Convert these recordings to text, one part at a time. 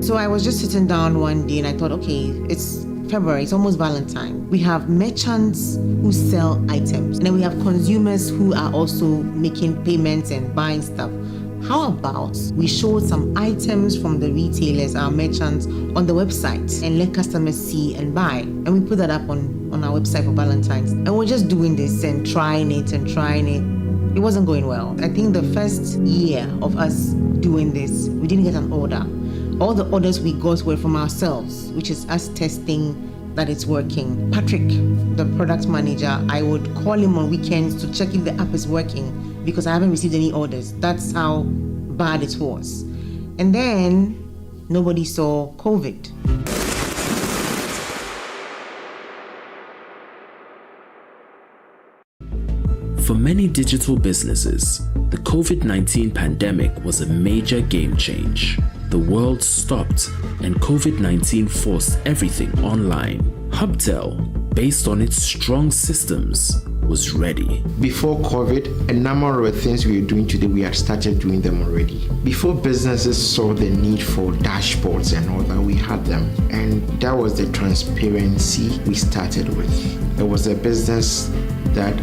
So I was just sitting down one day and I thought, okay, it's February, it's almost Valentine. We have merchants who sell items, and then we have consumers who are also making payments and buying stuff. How about we show some items from the retailers, our merchants, on the website and let customers see and buy? And we put that up on our website for Valentine's. And we're just doing this and trying it. It wasn't going well. I think the first year of us doing this, we didn't get an order. All the orders we got were from ourselves, which is us testing that it's working. Patrick, the product manager, I would call him on weekends to check if the app is working because I haven't received any orders. That's how bad it was. And then nobody saw COVID. For many digital businesses, the COVID-19 pandemic was a major game change. The world stopped and COVID-19 forced everything online. Hubtel, based on its strong systems, was ready. Before COVID, a number of things we were doing today, we had started doing them already. Before businesses saw the need for dashboards and all that, we had them. And that was the transparency we started with. There was a business that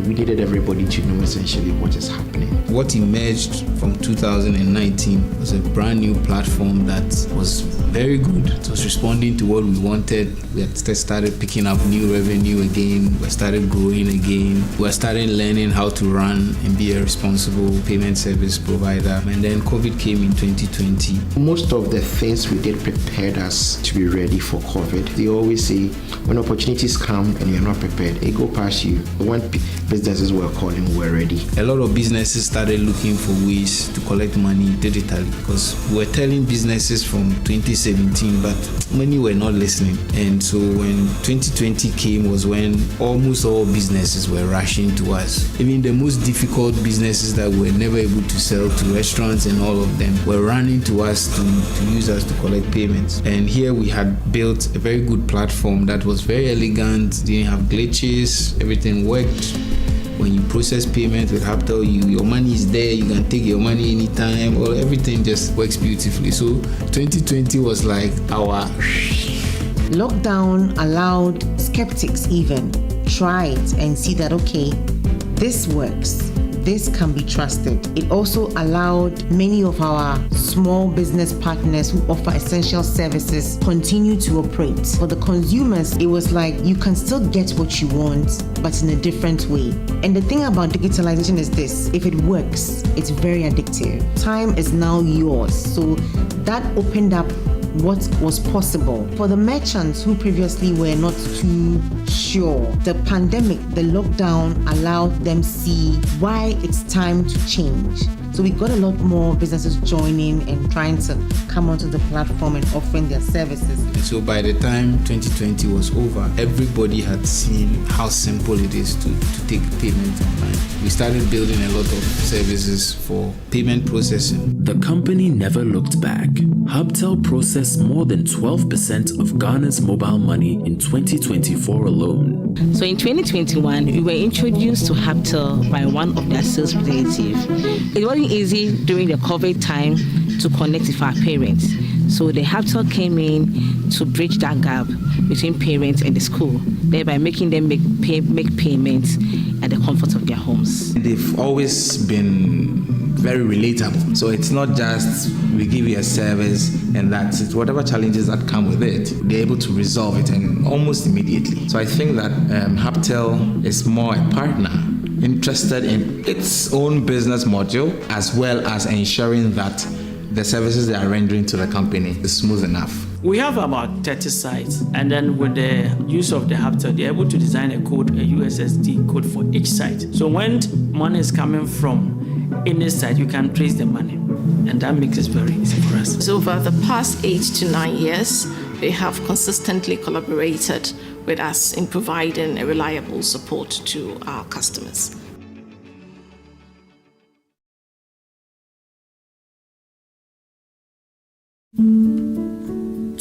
we needed everybody to know essentially what is happening. What emerged from 2019 was a brand new platform that was very good. It was responding to what we wanted. We had started picking up new revenue again. We started growing again. We started learning how to run and be a responsible payment service provider. And then COVID came in 2020. Most of the things we did prepared us to be ready for COVID. They always say, when opportunities come and you're not prepared, they go past you. When businesses were calling, we're ready. A lot of businesses started looking for ways to collect money digitally because we were telling businesses from 2017, but many were not listening. And so when 2020 came was when almost all businesses were rushing to us. Even the most difficult businesses that were never able to sell to restaurants and all of them were running to us to use us to collect payments. And here we had built a very good platform that was very elegant, didn't have glitches, everything worked. When you process payment with Hubtel, your money is there, you can take your money anytime, or everything just works beautifully. So 2020 was like our... Lockdown allowed skeptics even try it and see that, okay, this works. This can be trusted. It also allowed many of our small business partners who offer essential services continue to operate. For the consumers, it was like you can still get what you want, but in a different way. And the thing about digitalization is this: if it works, it's very addictive. Time is now yours. So that opened up what was possible. For the merchants who previously were not too sure, the pandemic, the lockdown allowed them see why it's time to change. So we got a lot more businesses joining and trying to come onto the platform and offering their services. And so by the time 2020 was over, everybody had seen how simple it is to take payment online. We started building a lot of services for payment processing. The company never looked back. Hubtel processed more than 12% of Ghana's mobile money in 2024 alone. So in 2021, we were introduced to Hubtel by one of their sales representatives. It wasn't easy during the COVID time to connect with our parents. So the Hubtel came in to bridge that gap between parents and the school, thereby making them make payments at the comfort of their homes. They've always been very relatable. So it's not just we give you a service and that's it. Whatever challenges that come with it, they're able to resolve it and almost immediately. So I think that Hubtel is more a partner interested in its own business module as well as ensuring that the services they are rendering to the company is smooth enough. We have about 30 sites, and then with the use of the Hubtel, they're able to design a code, a USSD code for each site. So when money is coming from any site, you can trace the money, and that makes it very easy for us. So over the past 8 to 9 years, they have consistently collaborated with us in providing a reliable support to our customers.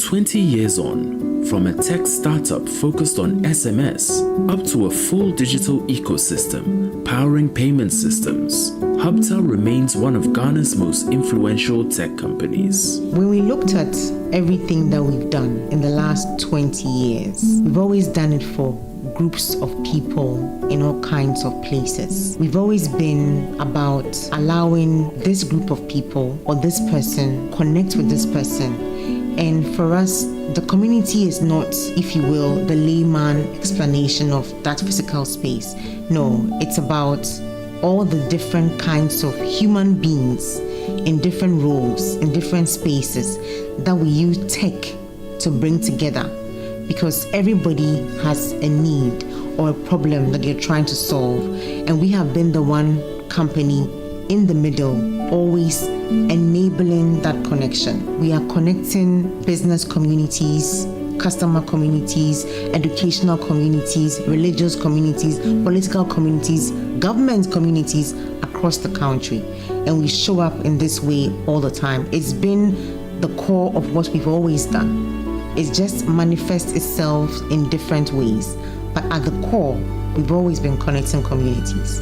20 years on, from a tech startup focused on SMS up to a full digital ecosystem powering payment systems, Hubtel remains one of Ghana's most influential tech companies. When we looked at everything that we've done in the last 20 years, we've always done it for groups of people in all kinds of places. We've always been about allowing this group of people or this person connect with this person. And for us, the community is not, if you will, the layman explanation of that physical space. No, it's about all the different kinds of human beings in different roles, in different spaces that we use tech to bring together, because everybody has a need or a problem that they're trying to solve. And we have been the one company in the middle, always enabling that connection. We are connecting business communities, customer communities, educational communities, religious communities, political communities, government communities across the country. And we show up in this way all the time. It's been the core of what we've always done. It just manifests itself in different ways. But at the core, we've always been connecting communities.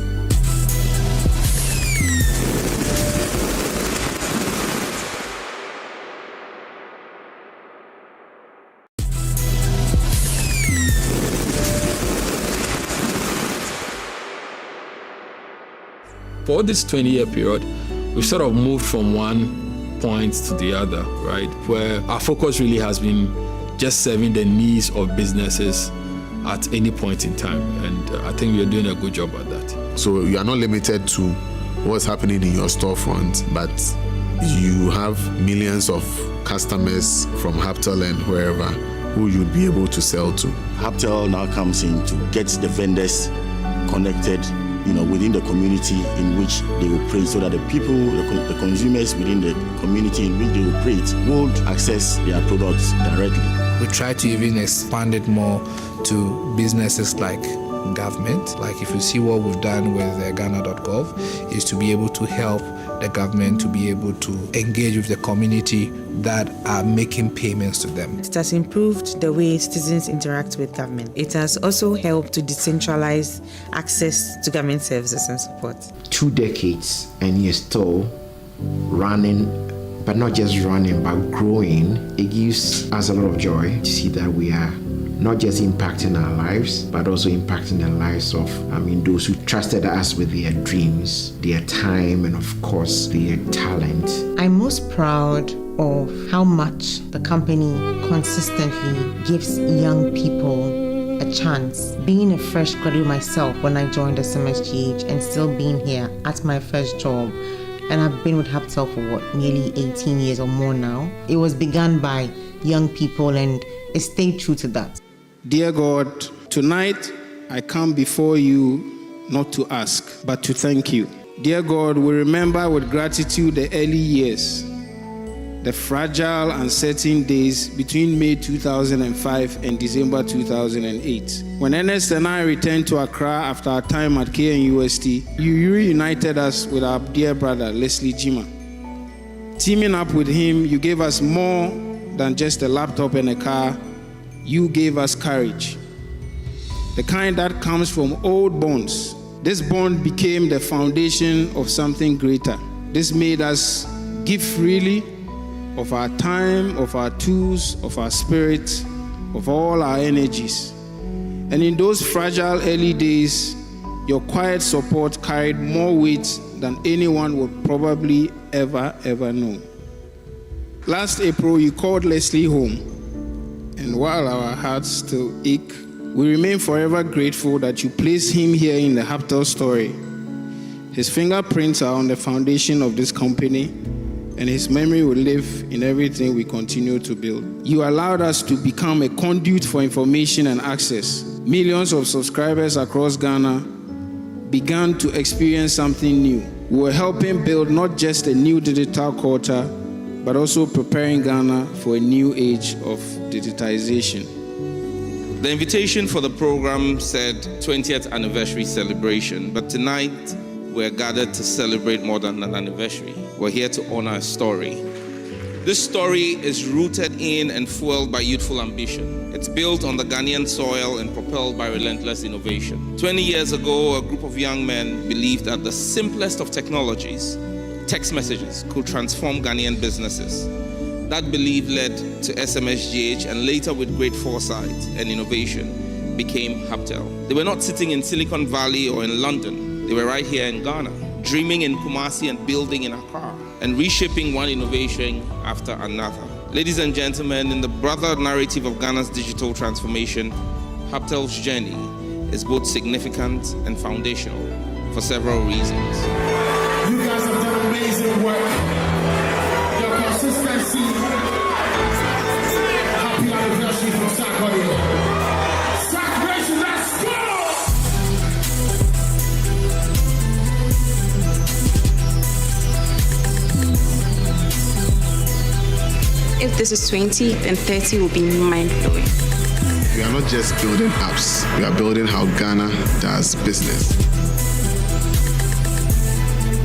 For this 20-year period, we've sort of moved from one point to the other, right? Where our focus really has been just serving the needs of businesses at any point in time. And I think we're doing a good job at that. So you are not limited to what's happening in your storefront, but you have millions of customers from Hubtel and wherever who you'd be able to sell to. Hubtel now comes in to get the vendors connected, within the community in which they operate, so that the people, the consumers within the community in which they operate will access their products directly. We try to even expand it more to businesses like government. Like if you see what we've done with Ghana.gov, is to be able to help the government to be able to engage with the community that are making payments to them. It has improved the way citizens interact with government. It has also helped to decentralize access to government services and support. 2 decades and you're still running, but not just running, but growing. It gives us a lot of joy to see that we are not just impacting our lives, but also impacting the lives of, those who trusted us with their dreams, their time, and of course, their talent. I'm most proud of how much the company consistently gives young people a chance. Being a fresh graduate myself when I joined the SMSGH and still being here at my first job, and I've been with Hubtel for nearly 18 years or more now. It was begun by young people and it stayed true to that. Dear God, tonight I come before you not to ask, but to thank you. Dear God, we remember with gratitude the early years, the fragile, uncertain days between May 2005 and December 2008. When Ernest and I returned to Accra after our time at KNUST, you reunited us with our dear brother, Leslie Jima. Teaming up with him, you gave us more than just a laptop and a car. You gave us courage, the kind that comes from old bonds. This bond became the foundation of something greater. This made us give freely of our time, of our tools, of our spirit, of all our energies. And in those fragile early days, your quiet support carried more weight than anyone would probably ever know. Last April, you called Leslie home. And while our hearts still ache, we remain forever grateful that you placed him here in the Hubtel story. His fingerprints are on the foundation of this company, and his memory will live in everything we continue to build. You allowed us to become a conduit for information and access. Millions of subscribers across Ghana began to experience something new. We were helping build not just a new digital culture, but also preparing Ghana for a new age of digitization. The invitation for the program said 20th anniversary celebration, but tonight we're gathered to celebrate more than an anniversary. We're here to honor a story This story is rooted in and fueled by youthful ambition. It's built on the Ghanaian soil and propelled by relentless innovation. 20 years ago, a group of young men believed that the simplest of technologies, text messages, could transform Ghanaian businesses. That belief led to SMSGH, and later, with great foresight and innovation, became Hubtel. They were not sitting in Silicon Valley or in London. They were right here in Ghana, dreaming in Kumasi and building in Accra, and reshaping one innovation after another. Ladies and gentlemen, in the brother narrative of Ghana's digital transformation, Hubtel's journey is both significant and foundational for several reasons. You guys have done amazing work. Your consistency. Happy anniversary from Sarkodie. Celebration, let's go! If this is 20, then 30 will be mind-blowing. We are not just building apps, we are building how Ghana does business.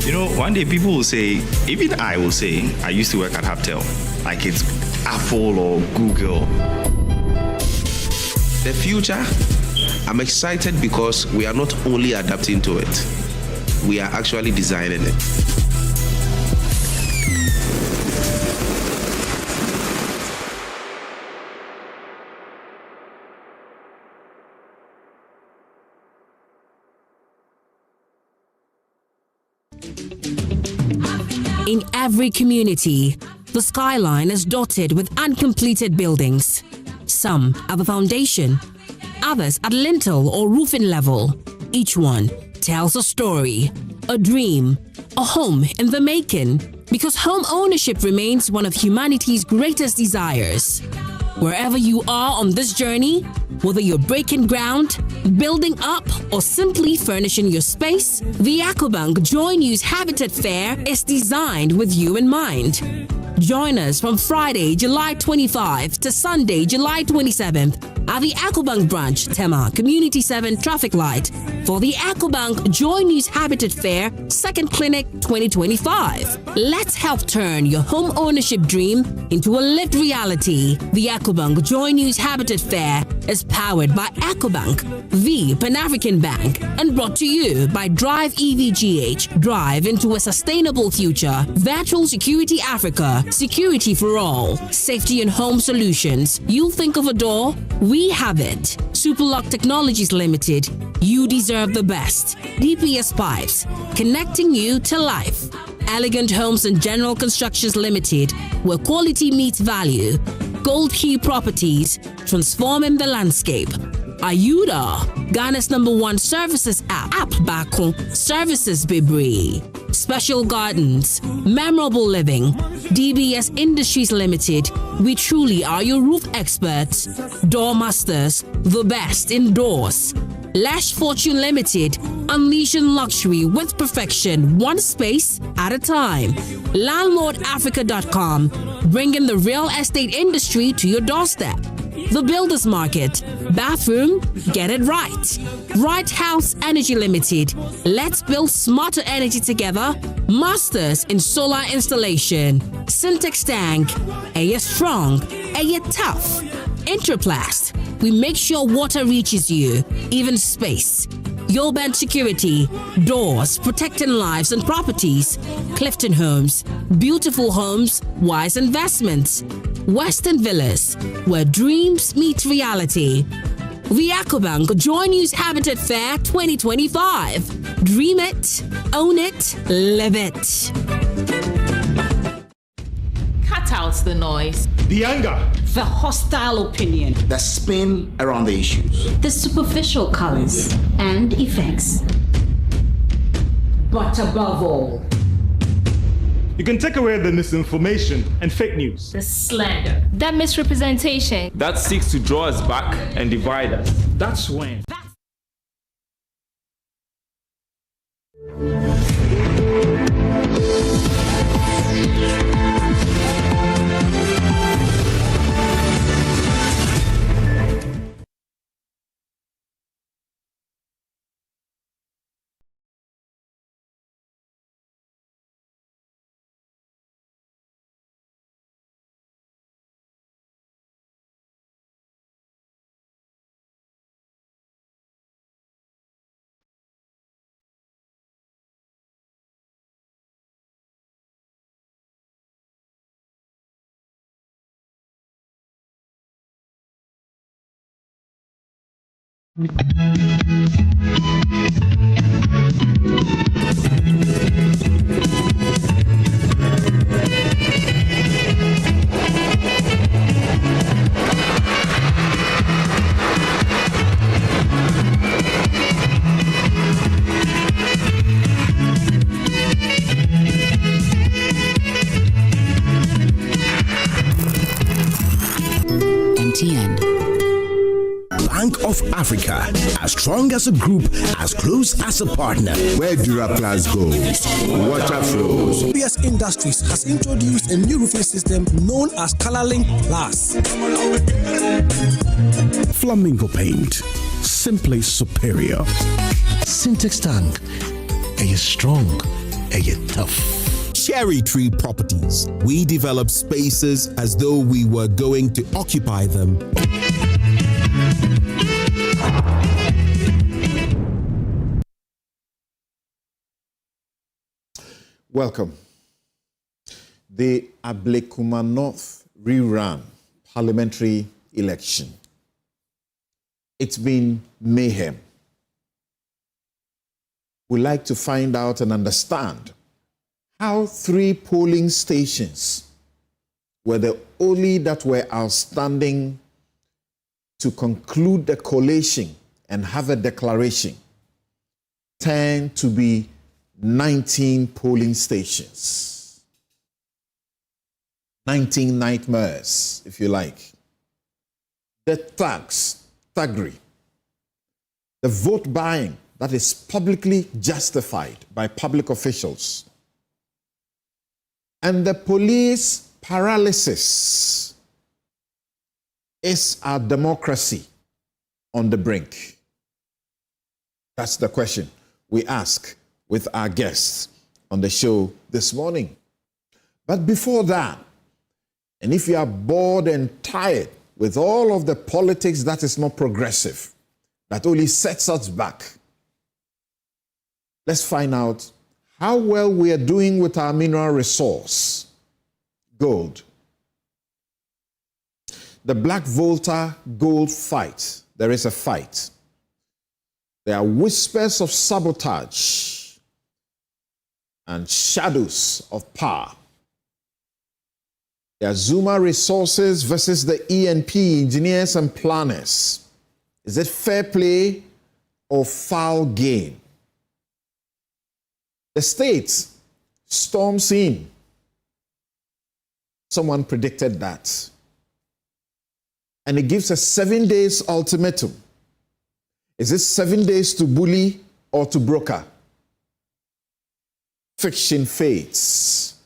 You know, one day people will say, even I will say, I used to work at Hubtel, like it's Apple or Google. The future, I'm excited because we are not only adapting to it, we are actually designing it. In every community, the skyline is dotted with uncompleted buildings. Some at the foundation, others at lintel or roofing level. Each one tells a story, a dream, a home in the making, because home ownership remains one of humanity's greatest desires. Wherever you are on this journey, whether you're breaking ground, building up, or simply furnishing your space, the EcoBank JoyNews Habitat Fair is designed with you in mind. Join us from Friday, July 25 to Sunday, July 27th at the EcoBank branch, Tema, Community 7 Traffic Light for the EcoBank JoyNews Habitat Fair 2nd Clinic 2025. Let's help turn your home ownership dream into a lived reality. The EcoBank JoyNews Habitat Fair is powered by EcoBank, the Pan-African Bank, and brought to you by Drive EVGH, Drive into a Sustainable Future, Virtual Security Africa, Security for All, Safety and Home Solutions. You think of a door? We have it. Superlock Technologies Limited. You deserve the best. DPS Pipes, connecting you to life. Elegant Homes and General Constructions Limited, where quality meets value. Gold Key Properties, transforming the landscape. Ayuda, Ghana's #1 services app Bako, Services Bibri. Special Gardens, Memorable Living, DBS Industries Limited, we truly are your roof experts. Door Masters, the best indoors. Lash Fortune Limited, unleashing luxury with perfection, one space at a time. LandlordAfrica.com, bringing the real estate industry to your doorstep. The Builders Market, bathroom, get it right. Right House Energy Limited, let's build smarter energy together. Masters in solar installation. Syntex Tank, Air Strong, Air Tough. Interplast, we make sure water reaches you, even space. Yolband Security, doors protecting lives and properties. Clifton Homes, beautiful homes, wise investments. Western Villas, where dreams meet reality. The EcoBank JoyNews Habitat Fair 2025. Dream it, own it, live it. Cut out the noise. The anger. The hostile opinion. The spin around the issues. The superficial colors and effects. But above all, you can take away the misinformation and fake news. the slander. That misrepresentation. That seeks to draw us back and divide us. That's when. Bank of Africa, as strong as a group, as close as a partner. Where Duraplas goes, water flows. PS Industries has introduced a new roofing system known as ColorLink Plus. Flamingo paint, simply superior. Syntax tank, are you strong? Are you tough? Cherry Tree Properties. We develop spaces as though we were going to occupy them. Welcome. The Ablekuma North rerun parliamentary election. It's been mayhem. We'd like to find out and understand how 3 polling stations were the only that were outstanding to conclude the collation and have a declaration turned to be 19 polling stations. 19 nightmares, if you like. The thuggery, the vote buying that is publicly justified by public officials, and the police paralysis. Is our democracy on the brink? That's the question we ask with our guests on the show this morning. But before that, and if you are bored and tired with all of the politics that is not progressive, that only sets us back, let's find out how well we are doing with our mineral resource, gold. The Black Volta gold fight, there is a fight. There are whispers of sabotage and shadows of power. The Azumah resources versus the E&P, engineers and planners. Is it fair play or foul game? The state storms in. Someone predicted that. And it gives a 7 days ultimatum. Is it 7 days to bully or to broker? Fiction fades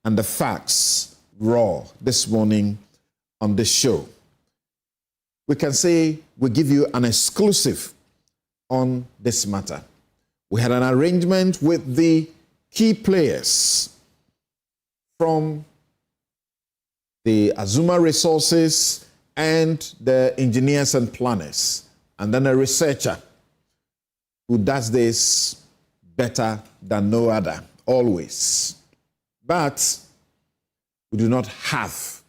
and the facts raw this morning on this show. We can say we give you an exclusive on this matter. We had an arrangement with the key players from the Azumah resources and the engineers and planners, and then a researcher who does this better than no other, always. But we do not have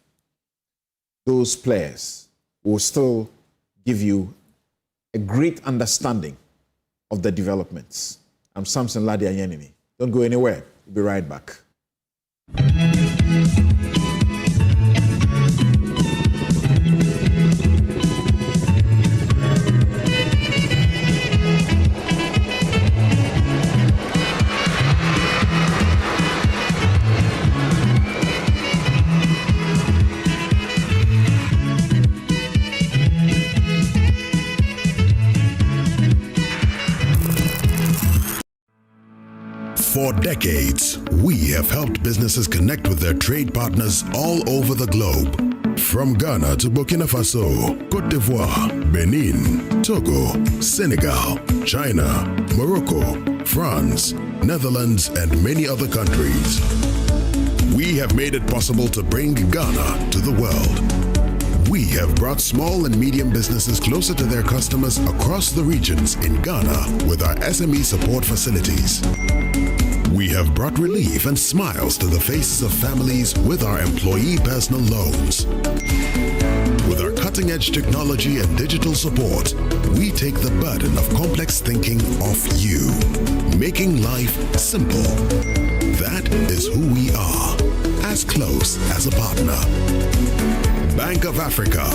those players who will still give you a great understanding of the developments. I'm Samson Ladi Ayenini. Don't go anywhere. We'll be right back. For decades, we have helped businesses connect with their trade partners all over the globe. From Ghana to Burkina Faso, Côte d'Ivoire, Benin, Togo, Senegal, China, Morocco, France, Netherlands, and many other countries. We have made it possible to bring Ghana to the world. We have brought small and medium businesses closer to their customers across the regions in Ghana with our SME support facilities. We have brought relief and smiles to the faces of families with our employee personal loans. With our cutting-edge technology and digital support, we take the burden of complex thinking off you, making life simple. That is who we are, as close as a partner. Bank of Africa.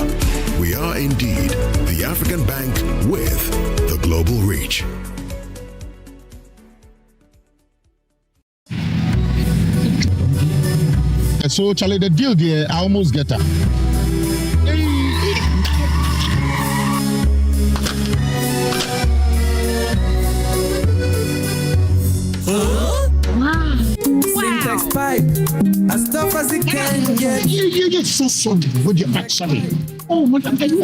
We are indeed the African bank with the global reach. So, Charlie, the deal there, I almost get her. Syntax pipe, as tough as it can get. You get so sorry with your back, sorry. Oh, what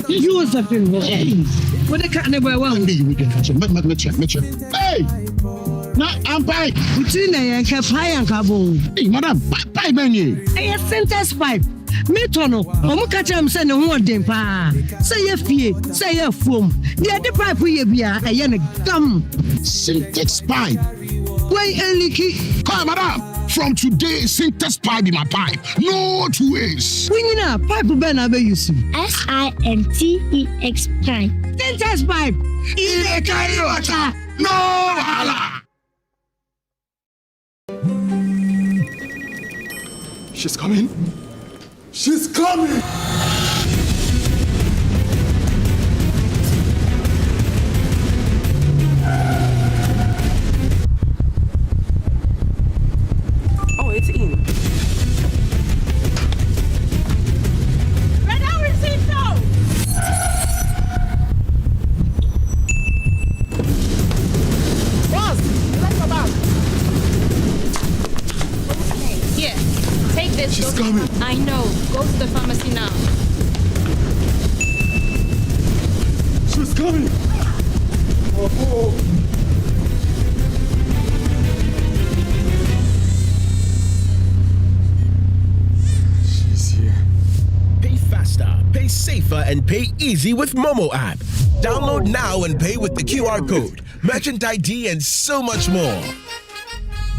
you was that thing? What the cat never won. You can catch it. Hey! No, I'm pipe. Between and Kapaya and Cabo. Hey, madam, pipe, man. Hey, Syntax pipe. Metono, Omukacham send a one day pa. Say a fee, say a foam. The other pipe we be a yen gum. Syntax pipe. Why, Eliki? Come, madam. From today, Syntax pipe in my pipe. No 2 ways. When you know, pipe ben abe yusu. SINTEX pipe. Syntax pipe. In a water. No hala. She's coming. She's coming. Oh, it's in. Boss, let's go back. Here, take this. She's coming. I know. Go to the pharmacy now. She's coming. Oh. She's here. Pay faster, pay safer, and pay easy with Momo app. Download now and pay with the QR code, merchant ID, and so much more.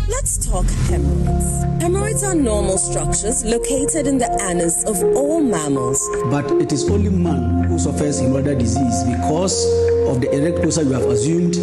Let's talk hemorrhoids. Hemorrhoids are normal structures located in the anus of all mammals. But it is only man who suffers hemorrhoidal disease because of the erect posture we have assumed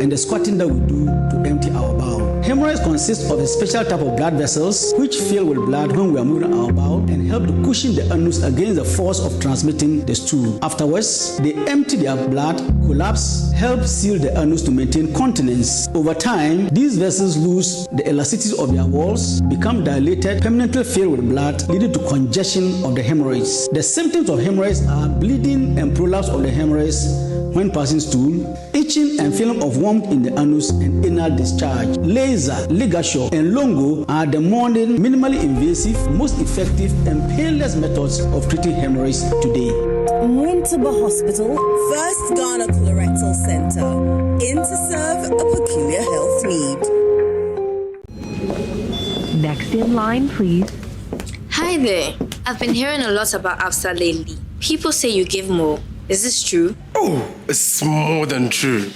and the squatting that we do to empty our bowel. Hemorrhoids consist of a special type of blood vessels which fill with blood when we are moving our bowel and help to cushion the anus against the force of transmitting the stool. Afterwards, they empty their blood, collapse, help seal the anus to maintain continence. Over time, these vessels lose the elasticity of their walls, become dilated, permanently filled with blood, leading to congestion of the hemorrhoids. The symptoms of hemorrhoids are bleeding and prolapse of the hemorrhoids when passing stool, itching and feeling of warmth in the anus and anal discharge. Laser, ligature, and longo are the modern, minimally invasive, most effective, and painless methods of treating hemorrhoids today. Winterba Hospital, first Ghana Colorectal Center, in to serve a peculiar health need. Next in line, please. Hi there. I've been hearing a lot about ABSA lately. People say you give more. Is this true? Oh, it's more than true.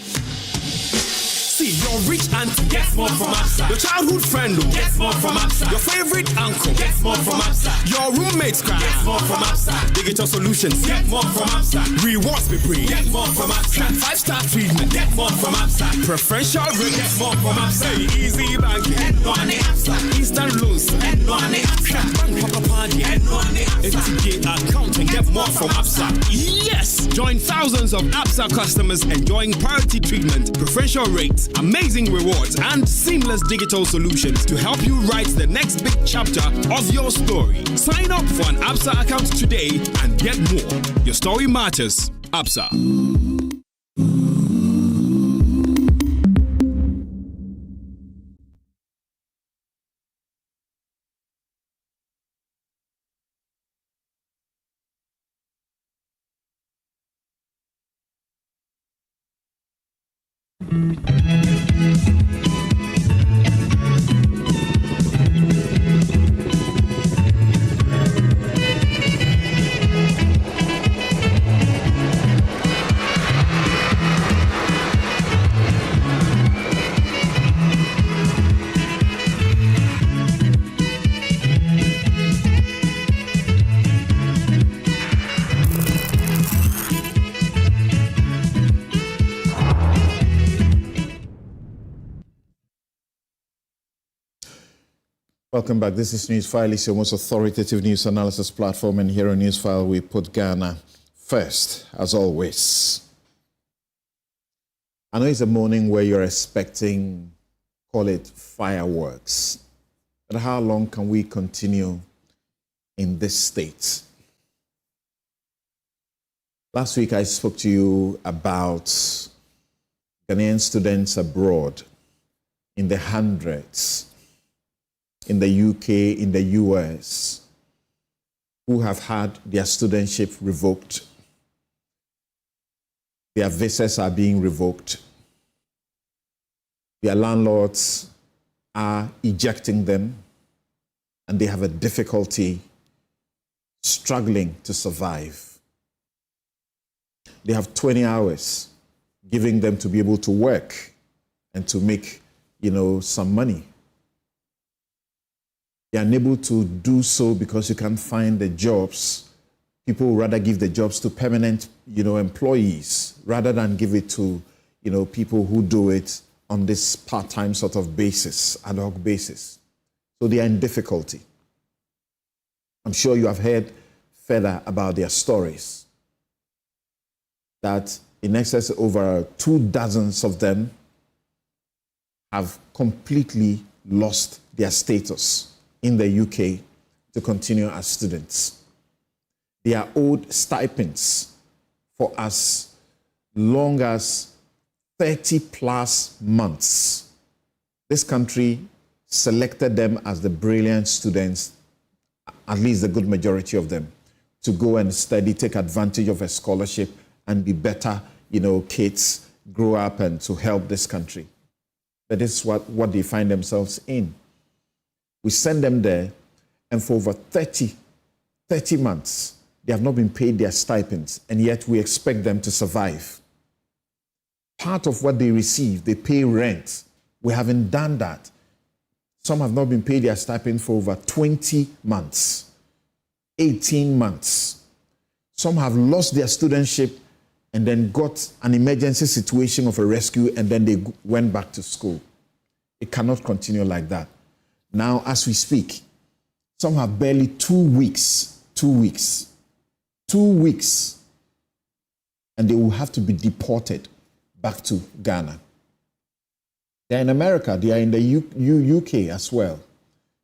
See, your rich auntie gets more from ABSA. Your childhood friend gets more from ABSA. Your favorite uncle gets more from ABSA. Your roommates gets more from ABSA. Digital solutions get more from ABSA. Rewards be free get more from ABSA. 5-star treatment get more from ABSA. Preferential rate get more from ABSA. Easy banking and no ane ABSA. Instant loans and no ane ABSA. Bank pocket party and no ane ABSA. FTK account and get more from ABSA. Yes! Join thousands of ABSA customers enjoying priority treatment, preferential rates, amazing rewards, and seamless digital solutions to help you write the next big chapter of your story. Sign up for an ABSA account today and get more. Your story matters. ABSA. Welcome back. This is Newsfile. It's your most authoritative news analysis platform. And here on Newsfile, we put Ghana first, as always. I know it's a morning where you're expecting, call it fireworks. But how long can we continue in this state? Last week, I spoke to you about Ghanaian students abroad in the hundreds, in the UK, in the US, who have had their studentship revoked. Their visas are being revoked. Their landlords are ejecting them, and they have a difficulty struggling to survive. They have 20 hours giving them to be able to work and to make, some money. They are unable to do so because you can't find the jobs. People would rather give the jobs to permanent, employees rather than give it to, people who do it on this part-time sort of basis, ad hoc basis. So they are in difficulty. I'm sure you have heard further about their stories, that in excess of over 24 of them have completely lost their status in the UK to continue as students. They are owed stipends for as long as 30 plus months. This country selected them as the brilliant students, at least the good majority of them, to go and study, take advantage of a scholarship and be better, kids, grow up and to help this country. That is what they find themselves in. We send them there, and for over 30 months, they have not been paid their stipends, and yet we expect them to survive. Part of what they receive, they pay rent. We haven't done that. Some have not been paid their stipend for over 20 months, 18 months. Some have lost their studentship and then got an emergency situation of a rescue, and then they went back to school. It cannot continue like that. Now, as we speak, some have barely 2 weeks, and they will have to be deported back to Ghana. They're in America, they are in the UK as well.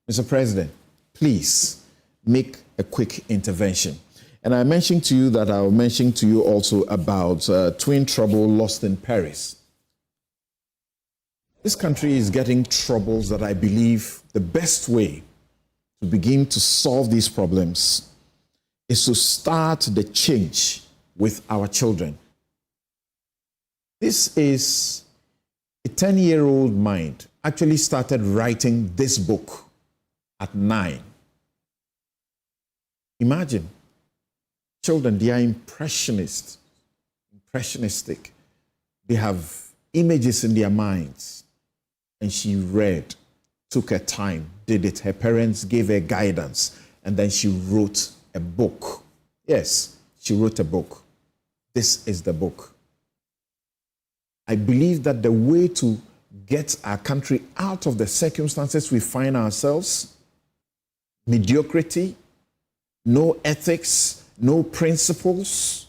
Mr. President, please make a quick intervention. And I mentioned to you that I'll mention to you also about twin trouble lost in Paris. This country is getting troubles that I believe the best way to begin to solve these problems is to start the change with our children. This is a 10-year-old mind actually started writing this book at 9. Imagine. Children, they are impressionistic. They have images in their minds. And she read, took her time, did it. Her parents gave her guidance, and then she wrote a book. Yes, she wrote a book. This is the book. I believe that the way to get our country out of the circumstances we find ourselves, mediocrity, no ethics, no principles,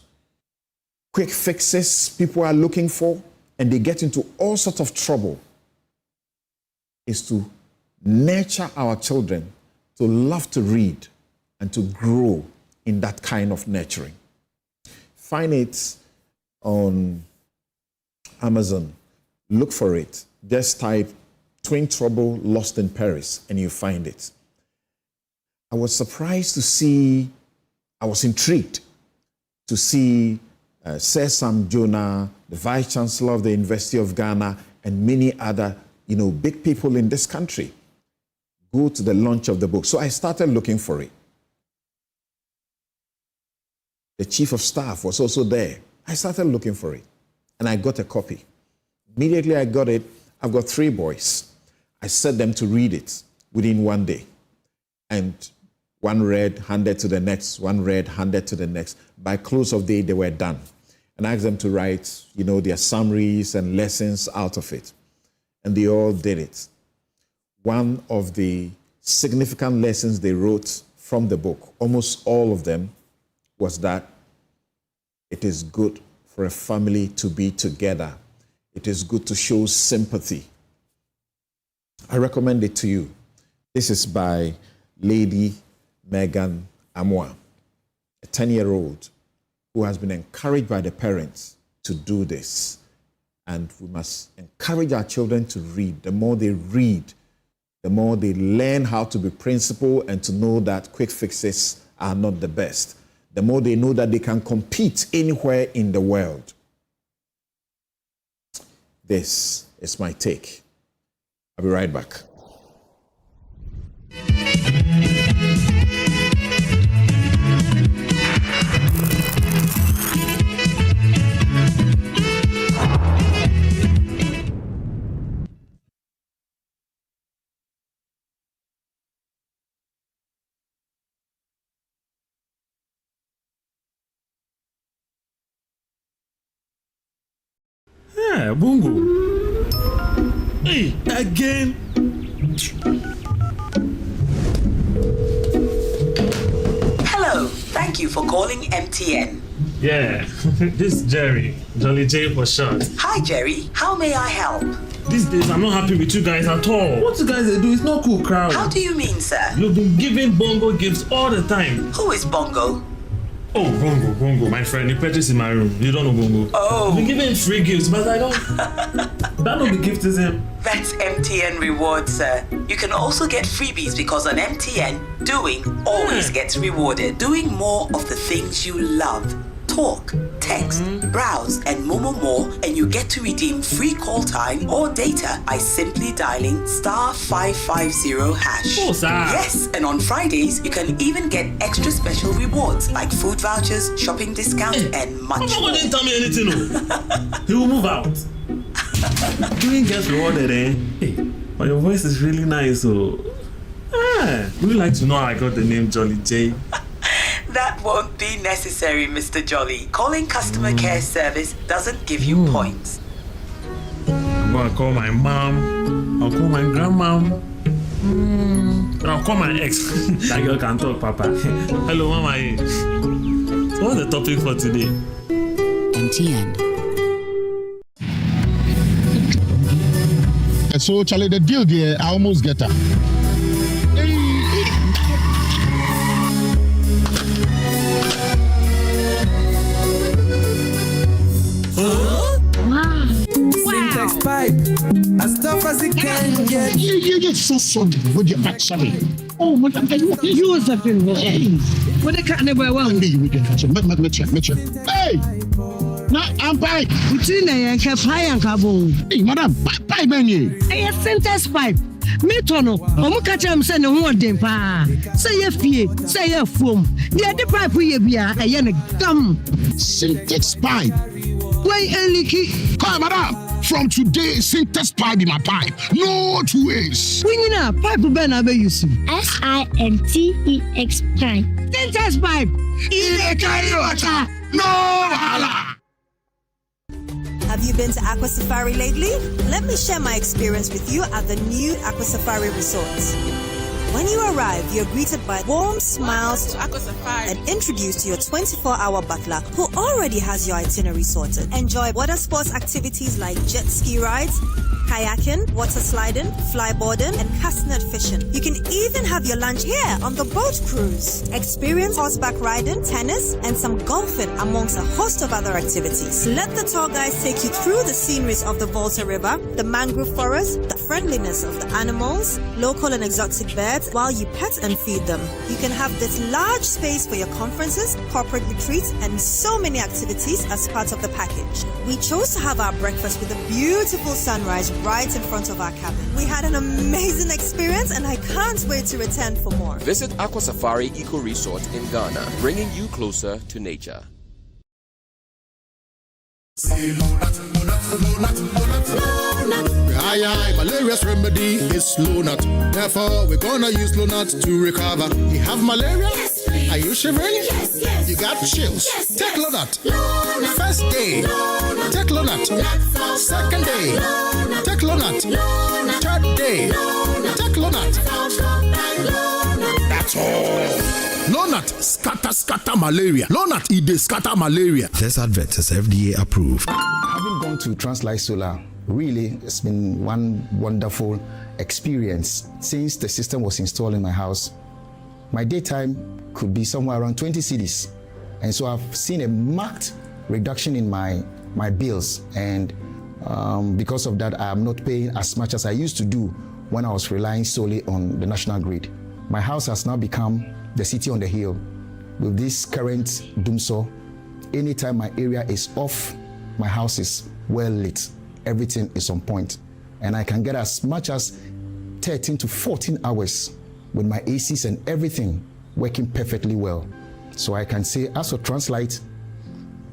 quick fixes people are looking for, and they get into all sorts of trouble, is to nurture our children to love to read and to grow in that kind of nurturing. Find it on Amazon. Look for it. Just type Twin Trouble Lost in Paris and you find it. I was surprised to see, I was intrigued to see Sir Sam Jonah, the Vice Chancellor of the University of Ghana, and many other, big people in this country go to the launch of the book. So I started looking for it. The Chief of Staff was also there. I started looking for it, and I got a copy. Immediately I got it. I've got 3 boys. I set them to read it within one day. And one read, handed to the next, one read, handed to the next. By close of day, they were done. And I asked them to write, their summaries and lessons out of it. And they all did it. One of the significant lessons they wrote from the book, almost all of them, was that it is good for a family to be together. It is good to show sympathy. I recommend it to you. This is by Lady Megan Amwa, a 10-year-old who has been encouraged by the parents to do this. And we must encourage our children to read. The more they read, the more they learn how to be principled and to know that quick fixes are not the best. The more they know that they can compete anywhere in the world. This is my take. I'll be right back. Yeah, Bongo. Hey, again. Hello, thank you for calling MTN. Yeah, this is Jerry. Jolly J for short. Hi, Jerry. How may I help? These days, I'm not happy with you guys at all. What you guys do is not cool, crowd. How do you mean, sir? You've been giving Bongo gifts all the time. Who is Bongo? Oh, Bongo, my friend. You purchased in my room. You don't know Bongo. Oh. You've been giving free gifts, but I don't. That don't be gift is him. That's MTN rewards, sir. You can also get freebies because on MTN, doing always gets rewarded. Doing more of the things you love. Talk, text, browse, and more, and you get to redeem free call time or data by simply dialing *550#. Oh, sir. Yes, and on Fridays, you can even get extra special rewards like food vouchers, shopping discounts, and much more. Didn't tell me anything. He will move out. Doing gets rewarded, eh? Hey, but your voice is really nice, so. Would you like to know how I got the name Jolly J? That won't be necessary, Mr. Jolly. Calling customer care service doesn't give you points. I'm gonna call my mom. I'll call my grandmom. And I'll call my ex. That girl can talk, Papa. Hello, Mama. So what's the topic for today? MTN. So, Charlie, the deal there, I almost get her. Syntax pipe, as tough as it can get. You get so sorry with your back, sorry. Oh, what are you was that thing? What the cat never won. You can catch it. Hey! Now, I'm pipe. Between and Kafai and Cabo. Hey, madam, pipe, man. I syntax pipe. Metono, Omukacham send a one day pa. Say a fee, say a foam. The other pipe we be a yen gum. Syntax pipe. Why only key? Hi, madam. From today, syntax pipe in my pipe. No 2 ways. When you know, pipe ben abe use. SINTEX pipe. Syntax pipe. No, hala. Have you been to Aqua Safari lately? Let me share my experience with you at the new Aqua Safari Resort. When you arrive, you're greeted by warm smiles and introduced to your 24-hour butler who already has your itinerary sorted. Enjoy water sports activities like jet ski rides, kayaking, water sliding, flyboarding, and castnet fishing. You can even have your lunch here on the boat cruise. Experience horseback riding, tennis, and some golfing amongst a host of other activities. Let the tour guides take you through the sceneries of the Volta River, the mangrove forest, the friendliness of the animals, local and exotic birds, while you pet and feed them. You can have this large space for your conferences, corporate retreats, and so many activities as part of the package. We chose to have our breakfast with a beautiful sunrise right in front of our cabin. We had an amazing experience and I can't wait to return for more. Visit Aqua Safari Eco Resort in Ghana, bringing you closer to nature. Aye, malaria's remedy is Lonat. Therefore, we're gonna use Lonat to recover. You have malaria? Yes, please. Are you shivering? Yes, yes. You got chills? Yes, take Lonat. Lonat. First day, Lonat. Take Lonat. Second day, Lonat. Take Lonat. Third day, Lonat. Take Lonat. at all. Lonat scatter malaria. Lonat ide scatter malaria. This advert is FDA approved. Having gone to Translight Solar, really, it's been one wonderful experience. Since the system was installed in my house, my daytime could be somewhere around 20 cedis. And so I've seen a marked reduction in my bills. And because of that, I am not paying as much as I used to do when I was relying solely on the national grid. My house has now become the city on the hill. With this current doomsaw, anytime my area is off, my house is well lit. Everything is on point. And I can get as much as 13 to 14 hours with my ACs and everything working perfectly well. So I can say, as for Translight,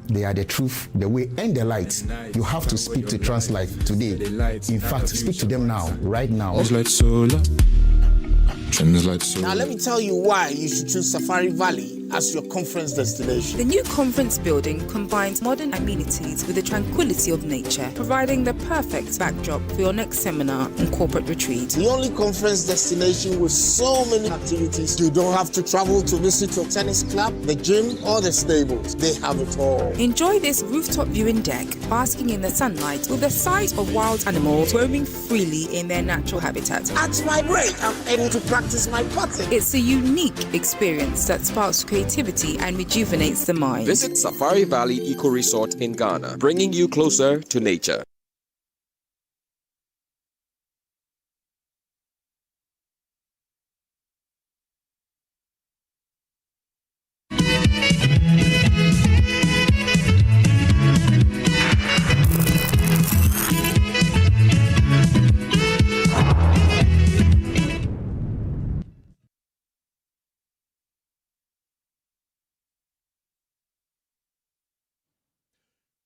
they are the truth, the way, and the light. You have to speak to Translight today. In fact, speak to them now, right now. Translight Solar. Now let me tell you why you should choose Safari Valley as your conference destination. The new conference building combines modern amenities with the tranquility of nature, providing the perfect backdrop for your next seminar and corporate retreat. The only conference destination with so many activities. You don't have to travel to visit your tennis club, the gym, or the stables. They have it all. Enjoy this rooftop viewing deck, basking in the sunlight with the sight of wild animals roaming freely in their natural habitat. At my break, I'm able to practice my putting. It's a unique experience that sparks creativity and rejuvenates the mind. Visit Safari Valley Eco Resort in Ghana, bringing you closer to nature.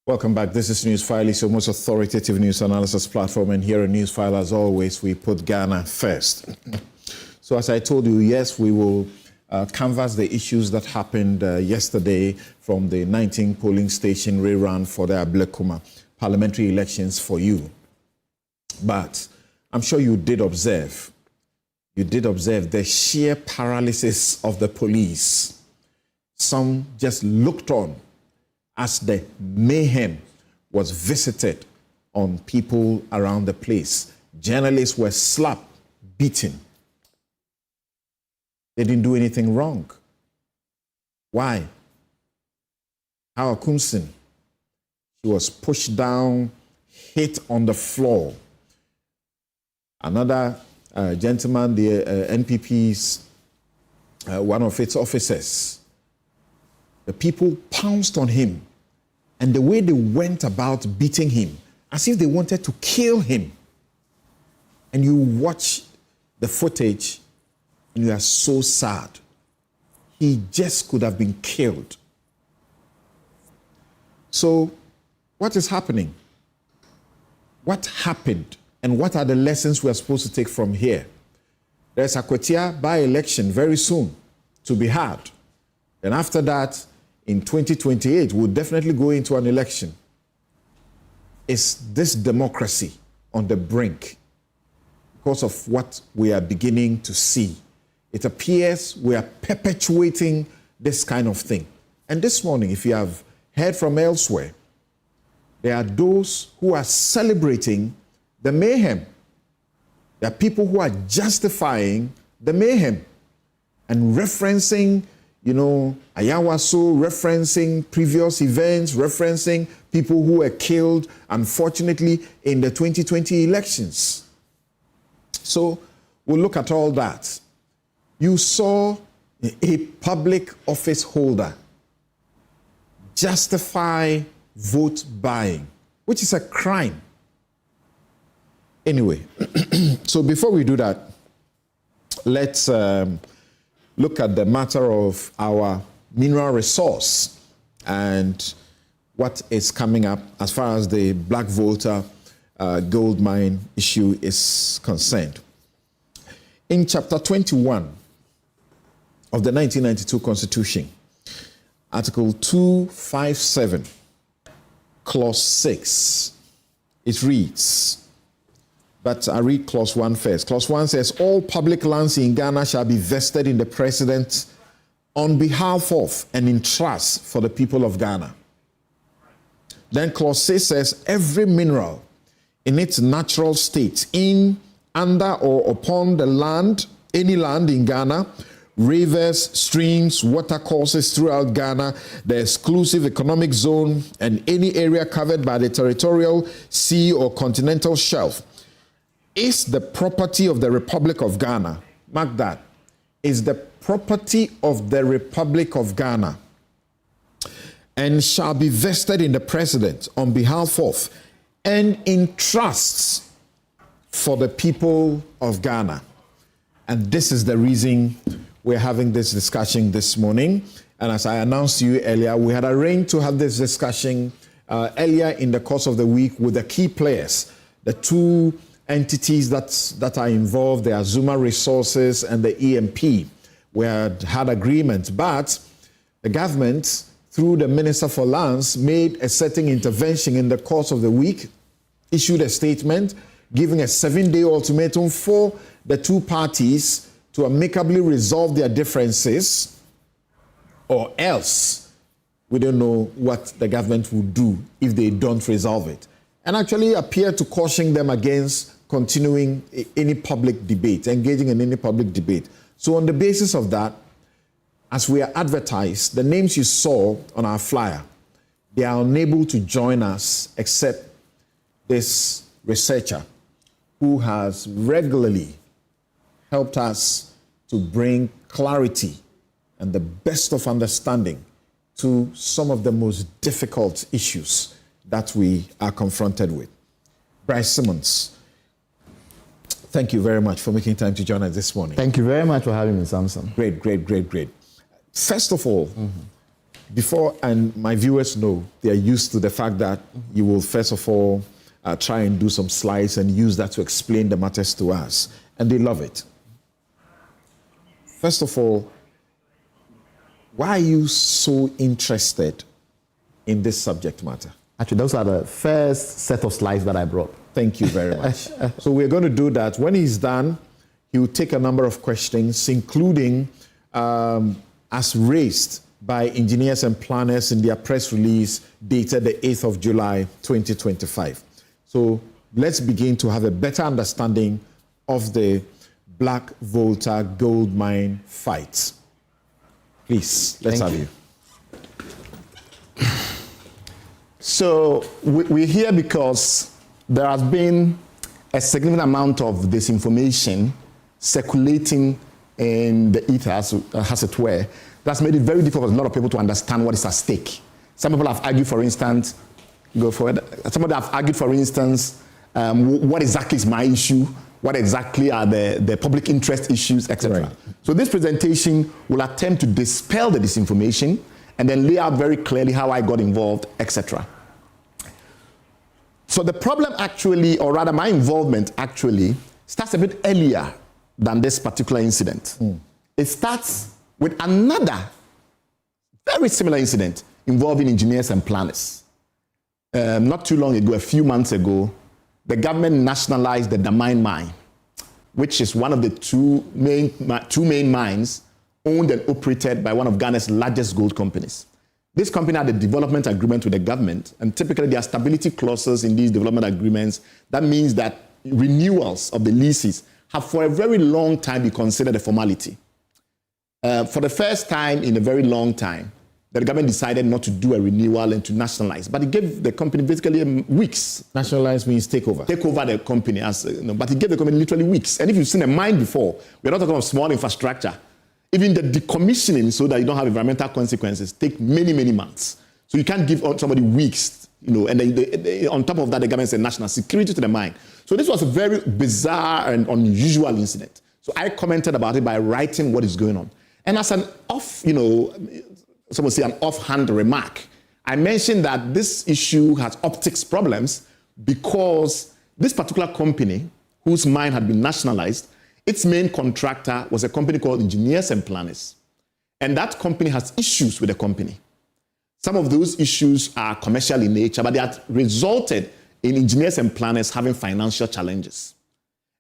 Welcome back. This is Newsfile, it's your most authoritative news analysis platform. And here in Newsfile, as always, we put Ghana first. So as I told you, yes, we will canvass the issues that happened yesterday from the 19 polling station rerun for the Ablekuma parliamentary elections for you. But I'm sure you did observe the sheer paralysis of the police. Some just looked on as the mayhem was visited on people around the place. Journalists were slapped, beaten. They didn't do anything wrong. Why? Hawa Kumsin, she was pushed down, hit on the floor. Another gentleman, the NPP's, one of its officers, the people pounced on him. And the way they went about beating him, as if they wanted to kill him. And you watch the footage, and you are so sad. He just could have been killed. So, what is happening? What happened? And what are the lessons we are supposed to take from here? There's a Kwetia by-election very soon to be had. And after that, in 2028, we'll definitely go into an election. Is this democracy on the brink because of what we are beginning to see? It appears we are perpetuating this kind of thing. And this morning, if you have heard from elsewhere, there are those who are celebrating the mayhem. There are people who are justifying the mayhem and referencing Ayawaso, referencing previous events, referencing people who were killed, unfortunately, in the 2020 elections. So we'll look at all that. You saw a public office holder justify vote buying, which is a crime. Anyway, so before we do that, let's look at the matter of our mineral resource and what is coming up as far as the Black Volta gold mine issue is concerned. In Chapter 21 of the 1992 Constitution, Article 257, Clause 6, it reads, But I read clause 1 first. Clause 1 says, all public lands in Ghana shall be vested in the president on behalf of and in trust for the people of Ghana. Then clause 6 says, every mineral in its natural state, in, under, or upon the land, any land in Ghana, rivers, streams, watercourses throughout Ghana, the exclusive economic zone, and any area covered by the territorial, sea, or continental shelf, is the property of the Republic of Ghana. Mark that. Is the property of the Republic of Ghana, and shall be vested in the president on behalf of and in trusts for the people of Ghana. And this is the reason we're having this discussion this morning. And as I announced to you earlier, we had arranged to have this discussion earlier in the course of the week with the key players, the two entities that are involved, the Azumah Resources and the EMP. We had agreement, but the government, through the Minister for Lands, made a certain intervention in the course of the week, issued a statement giving a 7-day ultimatum for the two parties to amicably resolve their differences, or else we don't know what the government will do if they don't resolve it. And actually appear to caution them against continuing any public debate, engaging in any public debate. So on the basis of that, as we are advertised, the names you saw on our flyer, they are unable to join us except this researcher who has regularly helped us to bring clarity and the best of understanding to some of the most difficult issues that we are confronted with. Bryce Simmons, thank you very much for making time to join us this morning. Thank you very much for having me, Samson. Great. First of all, before, and my viewers know, they are used to the fact that you will first of all try and do some slides and use that to explain the matters to us, and they love it. First of all, why are you so interested in this subject matter? Actually, those are the first set of slides that I brought. Thank you very much. So we're going to do that. When he's done, he will take a number of questions, including as raised by engineers and planners in their press release dated the 8th of July, 2025. So let's begin to have a better understanding of the Black Volta gold mine fight. Please, let's have you. So we're here because there has been a significant amount of disinformation circulating in the ether, as it were, that's made it very difficult for a lot of people to understand what is at stake. Some people have argued, for instance, somebody have argued, for instance, what exactly is my issue, what exactly are the public interest issues, etc. Right. So this presentation will attempt to dispel the disinformation and then lay out very clearly how I got involved, etc. So the problem actually, or rather my involvement actually, starts a bit earlier than this particular incident. It starts with another very similar incident involving engineers and planners. Not too long ago, a few months ago, the government nationalized the Damine mine, which is one of the two main mines owned and operated by one of Ghana's largest gold companies. This company had a development agreement with the government, and typically there are stability clauses in these development agreements. That means that renewals of the leases have for a very long time been considered a formality. For the first time in a very long time, the government decided not to do a renewal and to nationalize, but it gave the company basically weeks. Nationalize means take over. Take over the company, but it gave the company literally weeks. And if you've seen a mine before, we're not talking about small infrastructure. Even the decommissioning, so that you don't have environmental consequences, take many, many months. So you can't give somebody weeks, and then on top of that, the government said national security to the mine. So this was a very bizarre and unusual incident. So I commented about it by writing what is going on. And as an someone say an offhand remark, I mentioned that this issue has optics problems because this particular company, whose mine had been nationalized, its main contractor was a company called Engineers and Planners. And that company has issues with the company. Some of those issues are commercial in nature, but they have resulted in Engineers and Planners having financial challenges.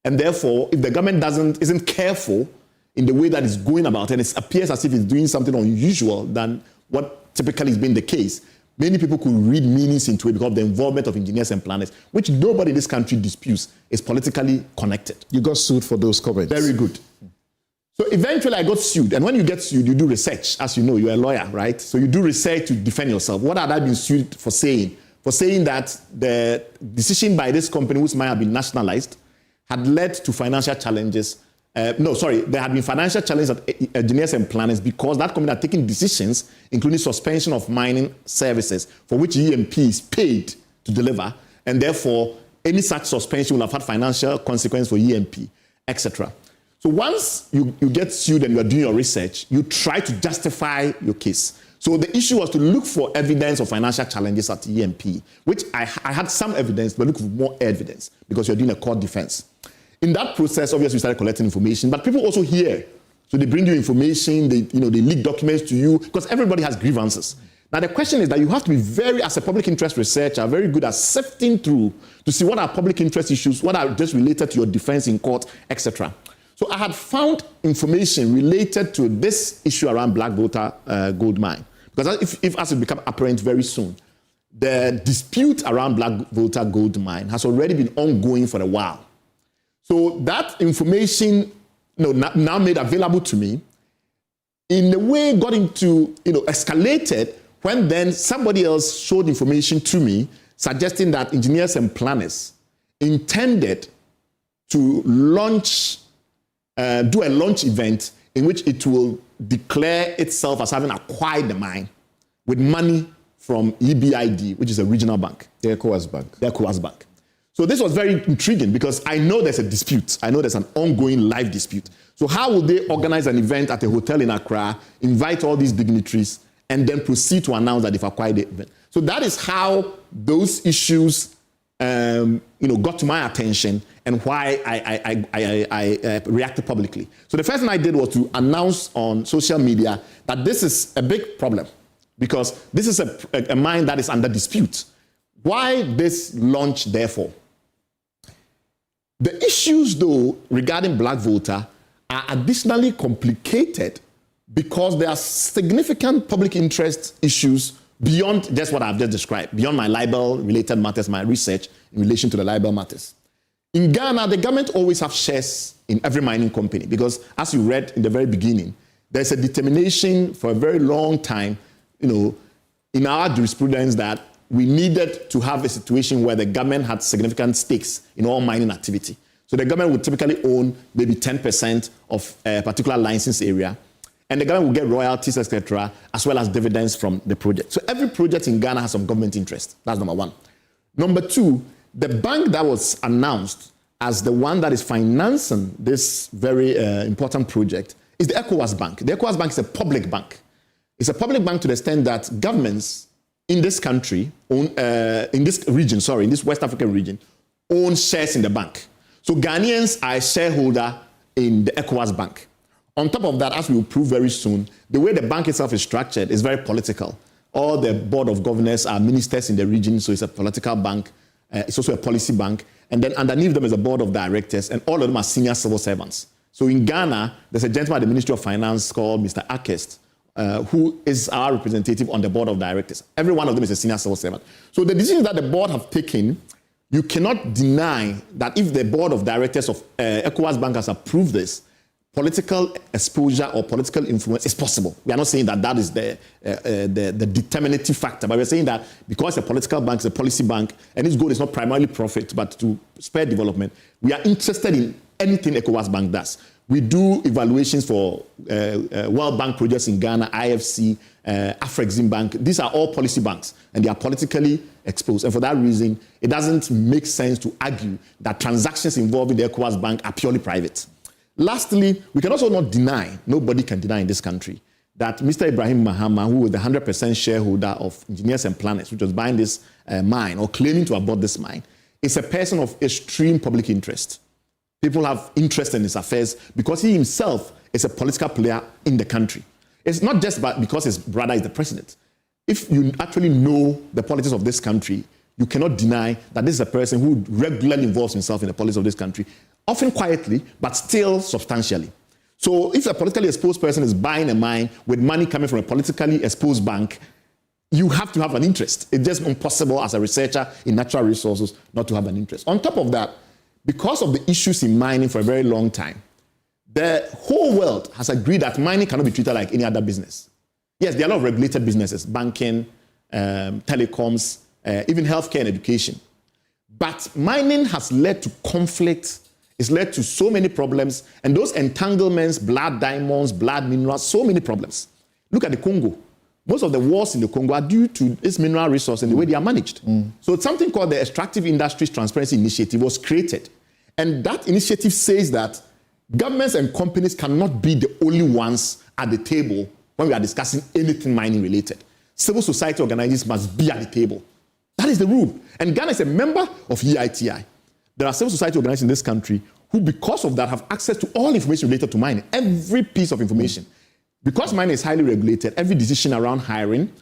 And therefore, if the government isn't careful in the way that it's going about, and it appears as if it's doing something unusual than what typically has been the case, many people could read meanings into it because of the involvement of engineers and planners, which nobody in this country disputes is politically connected. You got sued for those comments. Very good. So eventually I got sued. And when you get sued, you do research. As you know, you're a lawyer, right? So you do research to defend yourself. What had I been sued for saying? For saying that the decision by this company, which might have been nationalized, had led to financial challenges. There had been financial challenges at engineers and planners because that company had taken decisions, including suspension of mining services, for which EMP is paid to deliver, and therefore any such suspension will have had financial consequence for EMP, etc. So once you get sued and you are doing your research, you try to justify your case. So the issue was to look for evidence of financial challenges at EMP, which I had some evidence, but look for more evidence because you're doing a court defense. In that process, obviously, we started collecting information, but people also hear. So they bring you information, they leak documents to you, because everybody has grievances. Now, the question is that you have to be as a public interest researcher, very good at sifting through to see what are public interest issues, what are just related to your defense in court, etc. So I had found information related to this issue around Black Volta gold mine. Because if as it becomes apparent very soon, the dispute around Black Volta gold mine has already been ongoing for a while. So that information now made available to me, in a way got into, escalated when then somebody else showed information to me suggesting that engineers and planners intended to do a launch event in which it will declare itself as having acquired the mine with money from EBID, which is a regional bank. The ECOWAS Bank. The ECOWAS Bank. So this was very intriguing because I know there's a dispute. I know there's an ongoing live dispute. So how will they organize an event at a hotel in Accra, invite all these dignitaries, and then proceed to announce that they've acquired the event? So that is how those issues got to my attention and why I reacted publicly. So the first thing I did was to announce on social media that this is a big problem because this is a mine that is under dispute. Why this launch, therefore? The issues, though, regarding Black Volta are additionally complicated because there are significant public interest issues beyond just what I've just described, beyond my libel-related matters, my research in relation to the libel matters. In Ghana, the government always have shares in every mining company because, as you read in the very beginning, there's a determination for a very long time, in our jurisprudence that we needed to have a situation where the government had significant stakes in all mining activity. So the government would typically own maybe 10% of a particular license area, and the government will get royalties, etc., as well as dividends from the project. So every project in Ghana has some government interest. That's number one. Number two, the bank that was announced as the one that is financing this very important project is the ECOWAS Bank. The ECOWAS Bank is a public bank. It's a public bank to the extent that governments in this country, in this West African region, own shares in the bank. So Ghanaians are a shareholder in the ECOWAS Bank. On top of that, as we will prove very soon, the way the bank itself is structured is very political. All the board of governors are ministers in the region, so it's a political bank. It's also a policy bank. And then underneath them is a board of directors, and all of them are senior civil servants. So in Ghana, there's a gentleman at the Ministry of Finance called Mr. Akest, who is our representative on the board of directors. Every one of them is a senior civil servant. So the decisions that the board have taken, you cannot deny that if the board of directors of ECOWAS Bank has approved this, political exposure or political influence is possible. We are not saying that that is the determinative factor, but we're saying that because a political bank is a policy bank and its goal is not primarily profit but to spur development, we are interested in anything ECOWAS Bank does. We do evaluations for World Bank projects in Ghana, IFC, Afrexim Bank. These are all policy banks, and they are politically exposed. And for that reason, it doesn't make sense to argue that transactions involving the ECOWAS Bank are purely private. Lastly, we can also not deny, nobody can deny in this country, that Mr. Ibrahim Mahama, who was the 100% shareholder of Engineers and Planners, which was buying this mine or claiming to have bought this mine, is a person of extreme public interest. People have interest in his affairs because he himself is a political player in the country. It's not just because his brother is the president. If you actually know the politics of this country, you cannot deny that this is a person who regularly involves himself in the politics of this country. often quietly, but still substantially. So if a politically exposed person is buying a mine with money coming from a politically exposed bank, you have to have an interest. It's just impossible as a researcher in natural resources not to have an interest. On top of that, because of the issues in mining for a very long time, the whole world has agreed that mining cannot be treated like any other business. Yes, there are a lot of regulated businesses, banking, telecoms, even healthcare and education. But mining has led to conflict. It's led to so many problems. And those entanglements, blood diamonds, blood minerals, so many problems. Look at the Congo. Most of the wars in the Congo are due to this mineral resource and the way they are managed. So it's something called the Extractive Industries Transparency Initiative was created. And that initiative says that governments and companies cannot be the only ones at the table when we are discussing anything mining related. Civil society organizations must be at the table. That is the rule. And Ghana is a member of EITI. There are civil society organizations in this country who, because of that, have access to all information related to mining, every piece of information. Because mining is highly regulated, every decision around hiring,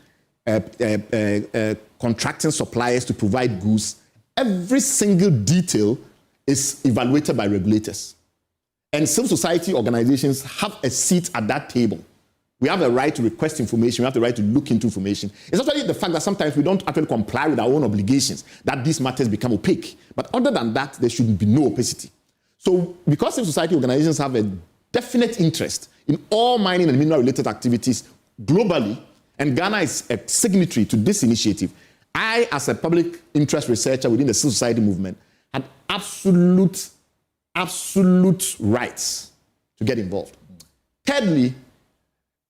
contracting suppliers to provide goods, every single detail is evaluated by regulators. And civil society organizations have a seat at that table. We have the right to request information. We have the right to look into information. It's actually the fact that sometimes we don't actually comply with our own obligations that these matters become opaque. But other than that, there should be no opacity. So because civil society organizations have a definite interest in all mining and mineral-related activities globally, and Ghana is a signatory to this initiative, I, as a public interest researcher within the civil society movement, had absolute rights to get involved. Thirdly,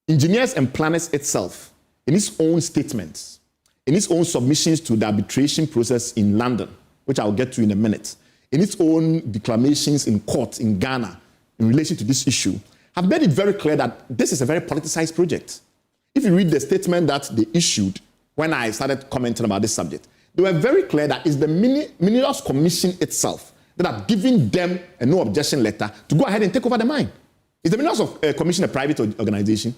engineers and planners itself, in its own statements, in its own submissions to the arbitration process in London, which I'll get to in a minute, in its own declamations in court in Ghana in relation to this issue, have made it very clear that this is a very politicized project. If you read the statement that they issued when I started commenting about this subject, they were very clear that it's the Minerals Commission itself that have given them a no objection letter to go ahead and take over the mine. Is the Minerals Commission a private organization?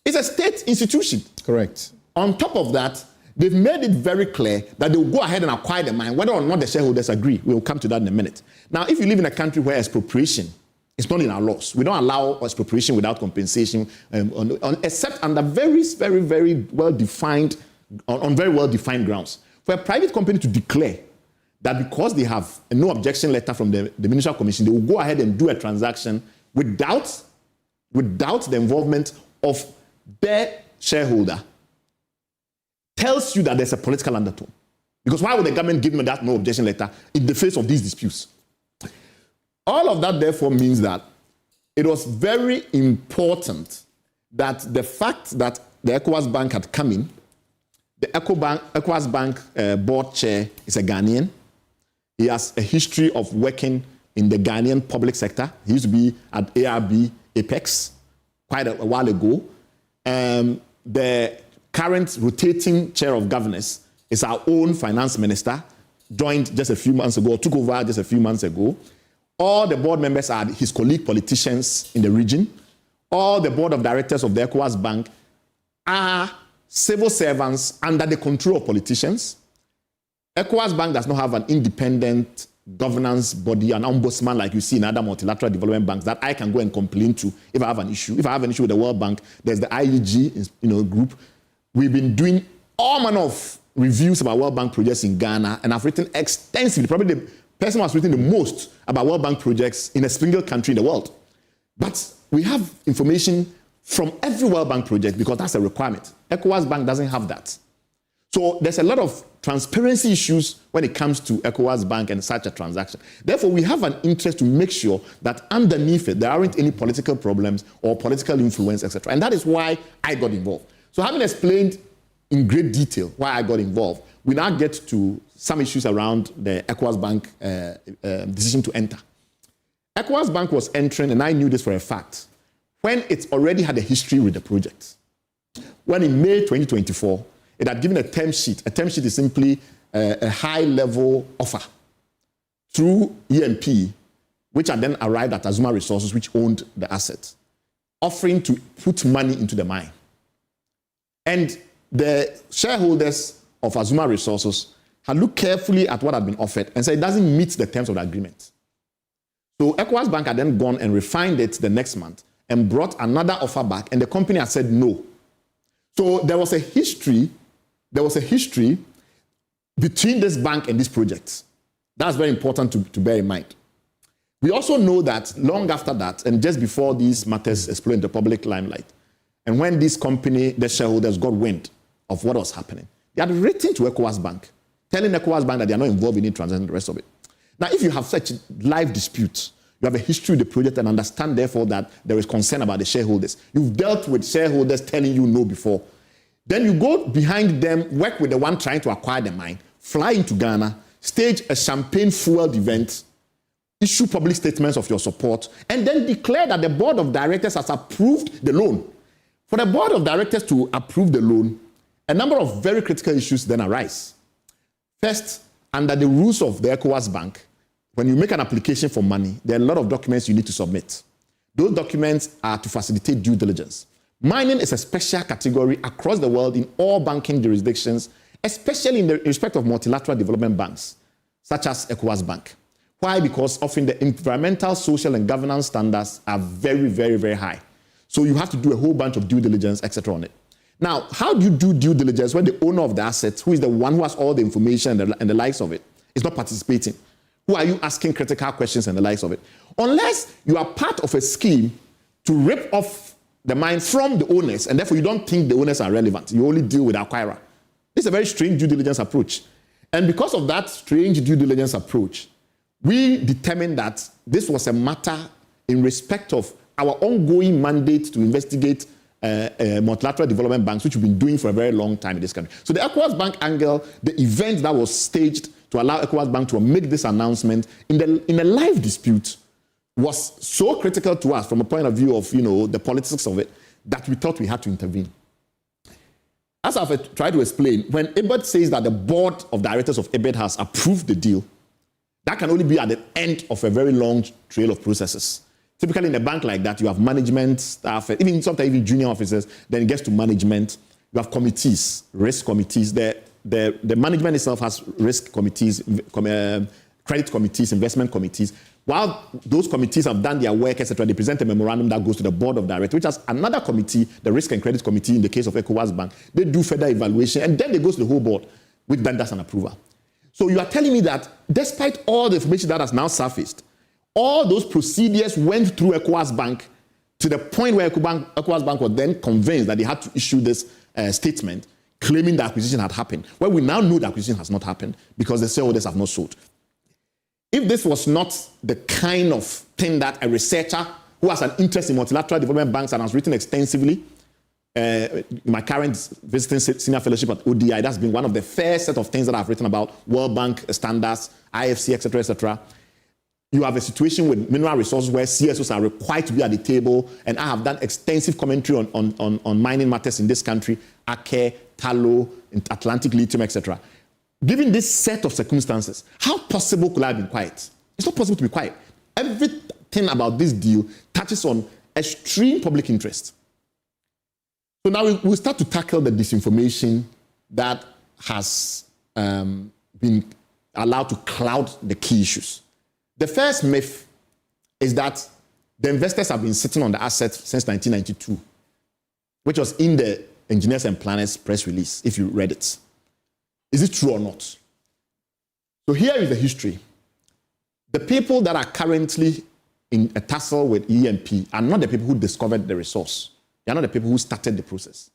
It's a state institution. Correct. On top of that, they've made it very clear that they will go ahead and acquire the mine, whether or not the shareholders agree. We will come to that in a minute. Now, if you live in a country where expropriation is not in our laws, we don't allow expropriation without compensation, except under very well-defined, on very well-defined grounds. For a private company to declare that because they have a no objection letter from the Minerals Commission, they will go ahead and do a transaction without the involvement of their shareholder, tells you that there's a political undertone. Because why would the government give them that no objection letter in the face of these disputes? All of that, therefore, means that it was very important that the fact that the ECOWAS Bank had come in, the ECOWAS Bank board chair is a Ghanaian. He has a history of working in the Ghanaian public sector. He used to be at ARB Apex quite a while ago. The current rotating chair of governors is our own finance minister, joined just a few months ago, took over just a few months ago. All the board members are his colleague politicians in the region. All the board of directors of the ECOWAS Bank are civil servants under the control of politicians. ECOWAS Bank does not have an independent governance body, an ombudsman like you see in other multilateral development banks that I can go and complain to if I have an issue. If I have an issue with the World Bank, there's the IEG group. We've been doing all manner of reviews about World Bank projects in Ghana, and I've written extensively, probably the person who has written the most about World Bank projects in a single country in the world. But we have information from every World Bank project because that's a requirement. ECOWAS Bank doesn't have that. So there's a lot of transparency issues when it comes to ECOWAS Bank and such a transaction. Therefore, we have an interest to make sure that underneath it, there aren't any political problems or political influence, etc. And that is why I got involved. So having explained in great detail why I got involved, we now get to some issues around the ECOWAS Bank decision to enter. ECOWAS Bank was entering, and I knew this for a fact, when it already had a history with the project. When in May 2024, it had given a term sheet. A term sheet is simply a high-level offer through EMP, which had then arrived at Azumah Resources, which owned the asset, offering to put money into the mine. And the shareholders of Azumah Resources had looked carefully at what had been offered and said it doesn't meet the terms of the agreement. So ECOWAS Bank had then gone and refined it the next month and brought another offer back, and the company had said no. So there was a history between this bank and this project. That's very important to bear in mind. We also know that long after that, and just before these matters exploded in the public limelight, and when this company, the shareholders, got wind of what was happening, they had written to ECOWAS Bank, telling ECOWAS Bank that they are not involved in any transaction and the rest of it. Now, if you have such live disputes, you have a history of the project and understand, therefore, that there is concern about the shareholders. You've dealt with shareholders telling you no before. Then you go behind them, work with the one trying to acquire the mine, fly into Ghana, stage a champagne-fueled event, issue public statements of your support, and then declare that the board of directors has approved the loan. For the board of directors to approve the loan, a number of very critical issues then arise. First, under the rules of the ECOWAS Bank, when you make an application for money, there are a lot of documents you need to submit. Those documents are to facilitate due diligence. Mining is a special category across the world in all banking jurisdictions, especially in the respect of multilateral development banks, such as ECOWAS Bank. Why? Because often the environmental, social, and governance standards are very, very, very high. So you have to do a whole bunch of due diligence, etc. on it. Now, how do you do due diligence when the owner of the assets, who is the one who has all the information and the likes of it, is not participating? Who are you asking critical questions and the likes of it? Unless you are part of a scheme to rip off the mine from the owners, and therefore you don't think the owners are relevant. You only deal with the acquirer. It's a very strange due diligence approach. And because of that strange due diligence approach, we determined that this was a matter in respect of our ongoing mandate to investigate multilateral development banks, which we've been doing for a very long time in this country. So the ECOWAS Bank angle, the event that was staged to allow ECOWAS Bank to make this announcement in a live dispute was so critical to us from a point of view of, the politics of it, that we thought we had to intervene. As I've tried to explain, when EBIT says that the board of directors of EBIT has approved the deal, that can only be at the end of a very long trail of processes. Typically in a bank like that, you have management, staff, sometimes even junior officers, then it gets to management. You have committees, risk committees. The management itself has risk committees, credit committees, investment committees. While those committees have done their work, etc., they present a memorandum that goes to the board of directors, which has another committee, the risk and credit committee in the case of ECOWAS Bank. They do further evaluation, and then they go to the whole board, which then does an approval. So you are telling me that despite all the information that has now surfaced, all those procedures went through ECOWAS Bank to the point where ECOWAS Bank was then convinced that they had to issue this statement claiming the acquisition had happened. Well, we now know the acquisition has not happened because the shareholders have not sold. If this was not the kind of thing that a researcher who has an interest in multilateral development banks and has written extensively, my current visiting senior fellowship at ODI, that's been one of the first set of things that I've written about World Bank standards, IFC, etc., etc. You have a situation with mineral resources where CSOs are required to be at the table, and I have done extensive commentary on mining matters in this country, Ake, Tallow, Atlantic Lithium, etc. Given this set of circumstances, how possible could I have been quiet? It's not possible to be quiet. Everything about this deal touches on extreme public interest. So now we'll start to tackle the disinformation that has been allowed to cloud the key issues. The first myth is that the investors have been sitting on the assets since 1992, which was in the Engineers and Planners press release, if you read it. Is it true or not? So here is the history. The people that are currently in a tussle with EMP are not the people who discovered the resource. They are not the people who started the process.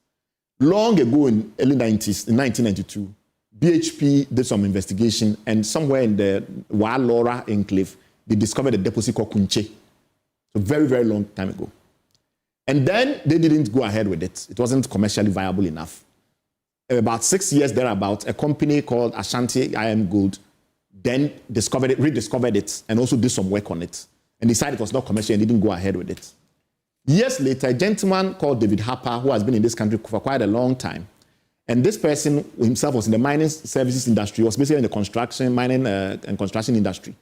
Long ago in early 90s, in 1992, BHP did some investigation, and somewhere in the Wa-Lora enclave, they discovered a deposit called Kunche. So very, very long time ago. And then they didn't go ahead with it. It wasn't commercially viable enough. About 6 years thereabout, a company called Ashanti Iron Gold then rediscovered it, and also did some work on it, and decided it was not commercial and didn't go ahead with it. Years later, a gentleman called David Harper, who has been in this country for quite a long time, and this person himself was in the mining services industry, was basically in the construction, mining and construction industry,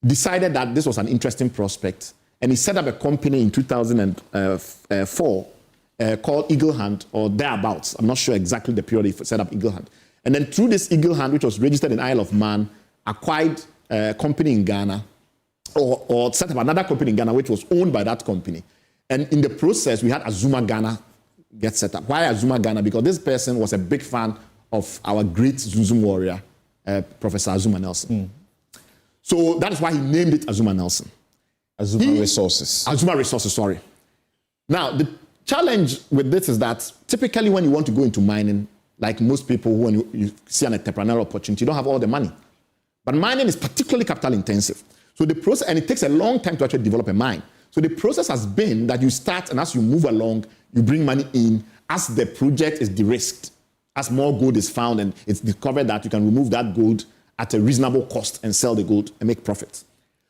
decided that this was an interesting prospect, and he set up a company in 2004 called Eagle Hand, or thereabouts. I'm not sure exactly the period he set up Eagle Hand. And then through this Eagle Hand, which was registered in Isle of Man, acquired a company in Ghana, or set up another company in Ghana, which was owned by that company. And in the process, we had Azumah Ghana get set up. Why Azumah Ghana? Because this person was a big fan of our great Zunzum warrior, Professor Azumah Nelson. So that is why he named it Azumah Nelson. Azumah Resources. Azumah Resources, sorry. Now, the challenge with this is that typically when you want to go into mining, like most people, when you see an entrepreneurial opportunity, you don't have all the money. But mining is particularly capital intensive. So the process, and it takes a long time to actually develop a mine. So the process has been that you start, and as you move along, you bring money in as the project is de-risked, as more gold is found, and it's discovered that you can remove that gold at a reasonable cost and sell the gold and make profits.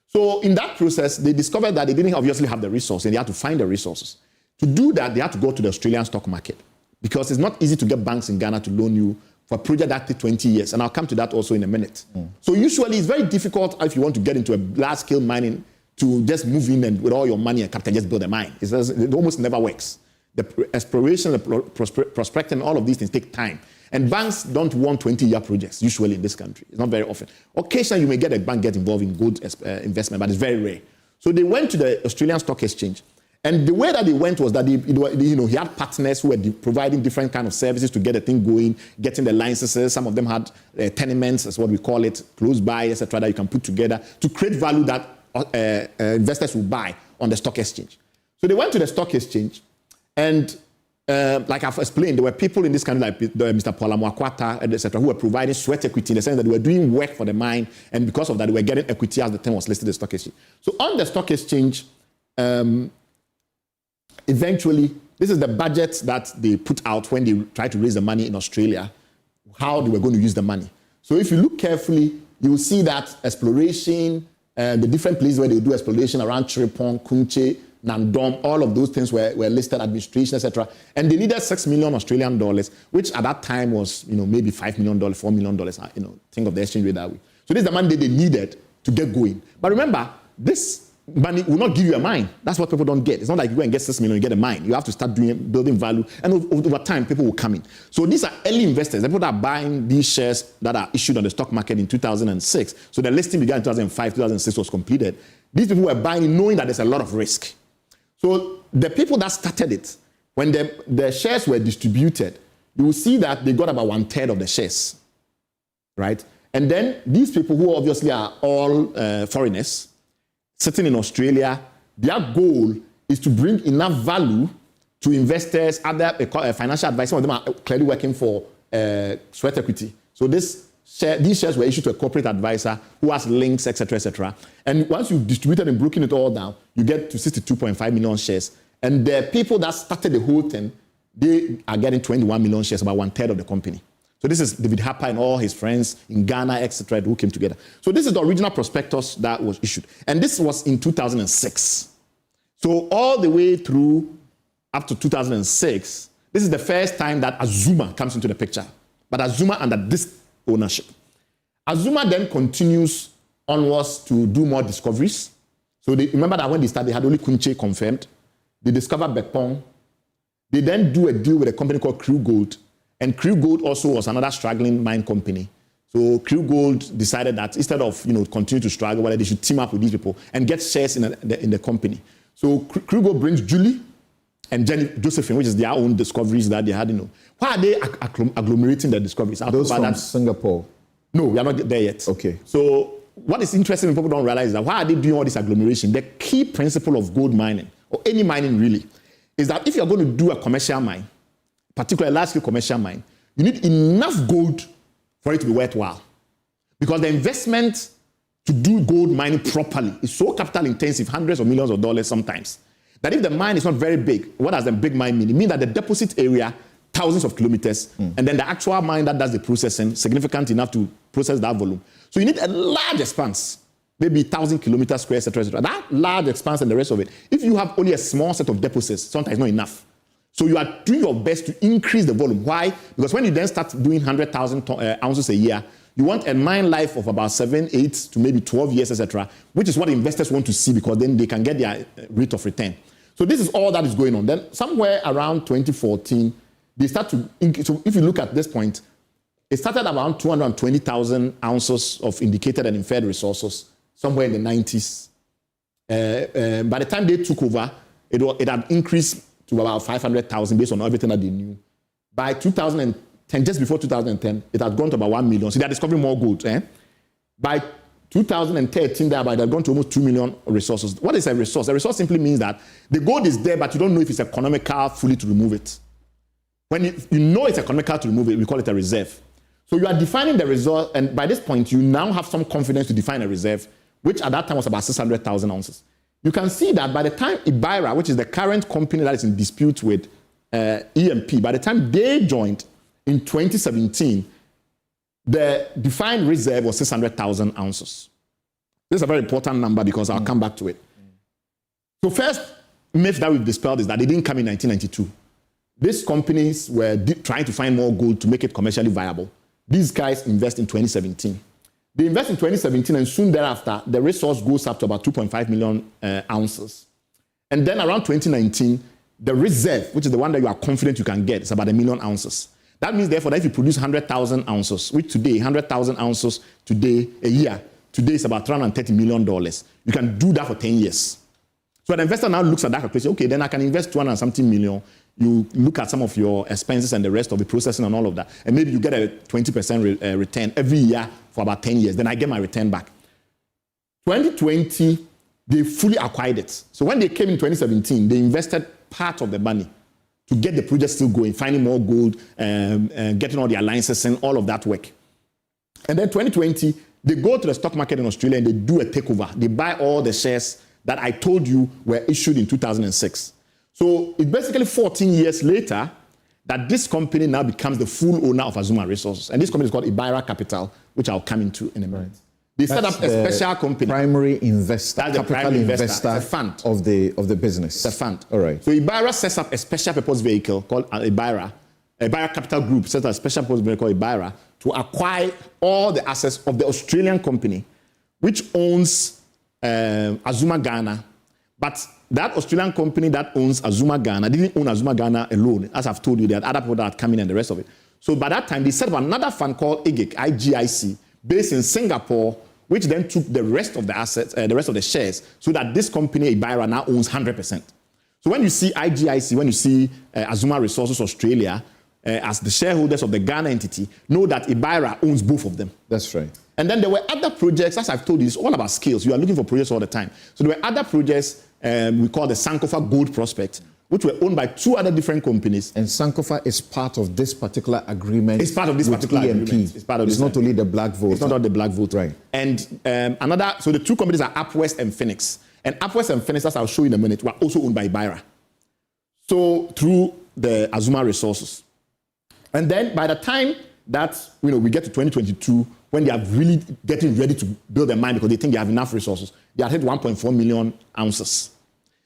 So in that process, they discovered that they didn't obviously have the resources, and they had to find the resources. To do that, they had to go to the Australian stock market because it's not easy to get banks in Ghana to loan you for a project that takes 20 years. And I'll come to that also in a minute. So usually it's very difficult if you want to get into a large-scale mining to just move in and with all your money and capital just build a mine. It almost never works. The exploration, the prospecting, all of these things take time. And banks don't want 20-year projects, usually in this country. It's not very often. Occasionally, you may get a bank get involved in gold investment, but it's very rare. So they went to the Australian Stock Exchange. And the way that they went was that he had partners who were providing different kind of services to get the thing going, getting the licenses. Some of them had tenements, that's what we call it, close by, etc., that you can put together to create value that investors will buy on the stock exchange. So they went to the stock exchange, and like I've explained, there were people in this country like Mr. OFORI-ATTA, etc., who were providing sweat equity in the sense that they were doing work for the mine, and because of that, they were getting equity as the thing was listed in the stock exchange. So on the stock exchange, eventually, this is the budget that they put out when they tried to raise the money in Australia, how they were going to use the money. So if you look carefully, you will see that exploration, the different places where they do exploration around Chiripong, Kunche, Nandom, all of those things were listed, administration, etc. And they needed $6 million Australian dollars, which at that time was, maybe $5 million, $4 million, think of the exchange rate that way. So this is the money they needed to get going. But remember, this money will not give you a mine. That's what people don't get. It's not like you go and get 6 million, you get a mine. You have to start building value, and over time, people will come in. So these are early investors. The people that are buying these shares that are issued on the stock market in 2006. So the listing began in 2005, 2006 was completed. These people were buying knowing that there's a lot of risk. So the people that started it, when the shares were distributed, you will see that they got about 1/3 of the shares, right? And then these people who obviously are all foreigners, sitting in Australia, their goal is to bring enough value to investors, other financial advisors. Some of them are clearly working for sweat equity. So these shares were issued to a corporate advisor who has links, etc., etc. And once you've distributed and broken it all down, you get to 62.5 million shares. And the people that started the whole thing, they are getting 21 million shares, about 1/3 of the company. So this is David Harper and all his friends in Ghana, etc., who came together. So this is the original prospectus that was issued. And this was in 2006. So all the way through up to 2006, this is the first time that Azumah comes into the picture. But Azumah under this ownership. Azumah then continues onwards to do more discoveries. So remember that when they started, they had only Kunche confirmed. They discovered Bekpong. They then do a deal with a company called Crew Gold. And Crew Gold also was another struggling mine company. So Crew Gold decided that instead of continue to struggle, whether they should team up with these people and get shares in the company. So Crew Gold brings Julie and Josephine, which is their own discoveries that they had. Why are they agglomerating their discoveries? Those from Singapore? No, we are not there yet. Okay. So what is interesting, people don't realize that why are they doing all this agglomeration? The key principle of gold mining, or any mining really, is that if you're going to do a commercial mine, particularly a large-scale commercial mine, you need enough gold for it to be worthwhile. Because the investment to do gold mining properly is so capital intensive, hundreds of millions of dollars sometimes, that if the mine is not very big, what does the big mine mean? It means that the deposit area, thousands of kilometers, and then the actual mine that does the processing, significant enough to process that volume. So you need a large expanse, maybe 1,000 kilometers square, etc., etc. That large expanse and the rest of it, if you have only a small set of deposits, sometimes not enough. So you are doing your best to increase the volume. Why? Because when you then start doing 100,000 ounces a year, you want a mine life of about 7, 8 to maybe 12 years, etc., which is what investors want to see because then they can get their rate of return. So this is all that is going on. Then somewhere around 2014, they start to increase. So if you look at this point, it started around 220,000 ounces of indicated and inferred resources somewhere in the 90s. By the time they took over, it had increased to about 500,000 based on everything that they knew. By 2010, just before 2010, it had gone to about 1 million. So they are discovering more gold. By 2013, thereby, they had gone to almost 2 million resources. What is a resource? A resource simply means that the gold is there, but you don't know if it's economical fully to remove it. When you know it's economical to remove it, we call it a reserve. So you are defining the reserve, and by this point, you now have some confidence to define a reserve, which at that time was about 600,000 ounces. You can see that by the time Ibaira, which is the current company that is in dispute with EMP, by the time they joined in 2017, the defined reserve was 600,000 ounces. This is a very important number because I'll come back to it. So first myth that we've dispelled is that they didn't come in 1992. These companies were trying to find more gold to make it commercially viable. These guys invest in 2017. They invest in 2017, and soon thereafter, the resource goes up to about 2.5 million ounces. And then around 2019, the reserve, which is the one that you are confident you can get, is about 1 million ounces. That means, therefore, that if you produce 100,000 ounces, which today, 100,000 ounces today, a year, today is about $330 million. You can do that for 10 years. So an investor now looks at that calculation, okay, then I can invest 200 and something million. You look at some of your expenses and the rest of the processing and all of that, and maybe you get a 20% return every year for about 10 years. Then I get my return back. 2020, they fully acquired it. So when they came in 2017, they invested part of the money to get the project still going, finding more gold, getting all the alliances and all of that work. And then 2020, they go to the stock market in Australia and they do a takeover. They buy all the shares that I told you were issued in 2006. So it's basically 14 years later that this company now becomes the full owner of Azumah Resources. And this company is called Ibaira Capital, which I'll come into in a minute. They set up a special company. Primary investor, that's the primary investor. It's a fund. Of the business. It's a fund. All right. So Ibaira sets up a special purpose vehicle called Ibaira. Ibaira Capital Group sets up a special purpose vehicle called Ibaira to acquire all the assets of the Australian company, which owns Azumah Ghana. But that Australian company that owns Azumah Ghana didn't own Azumah Ghana alone. As I've told you, there are other people that come in and the rest of it. So by that time, they set up another fund called IGIC, based in Singapore, which then took the rest of the assets, the rest of the shares, so that this company, Ibaira, now owns 100%. So when you see IGIC, when you see Azumah Resources Australia, as the shareholders of the Ghana entity, know that Ibaira owns both of them. That's right. And then there were other projects, as I've told you, it's all about skills. You are looking for projects all the time. So there were other projects we call the Sankofa Gold Prospect, which were owned by two other different companies. And Sankofa is part of this particular agreement. It's part of this particular agreement. It's part of it's not only the Black Volta. It's not only the Black Volta. Right. And so the two companies are Upwest and Phoenix. And Upwest and Phoenix, as I'll show you in a minute, were also owned by Ibaira. So through the Azumah Resources. And then by the time that we get to 2022, when they are really getting ready to build a mine because they think they have enough resources, they are hit 1.4 million ounces.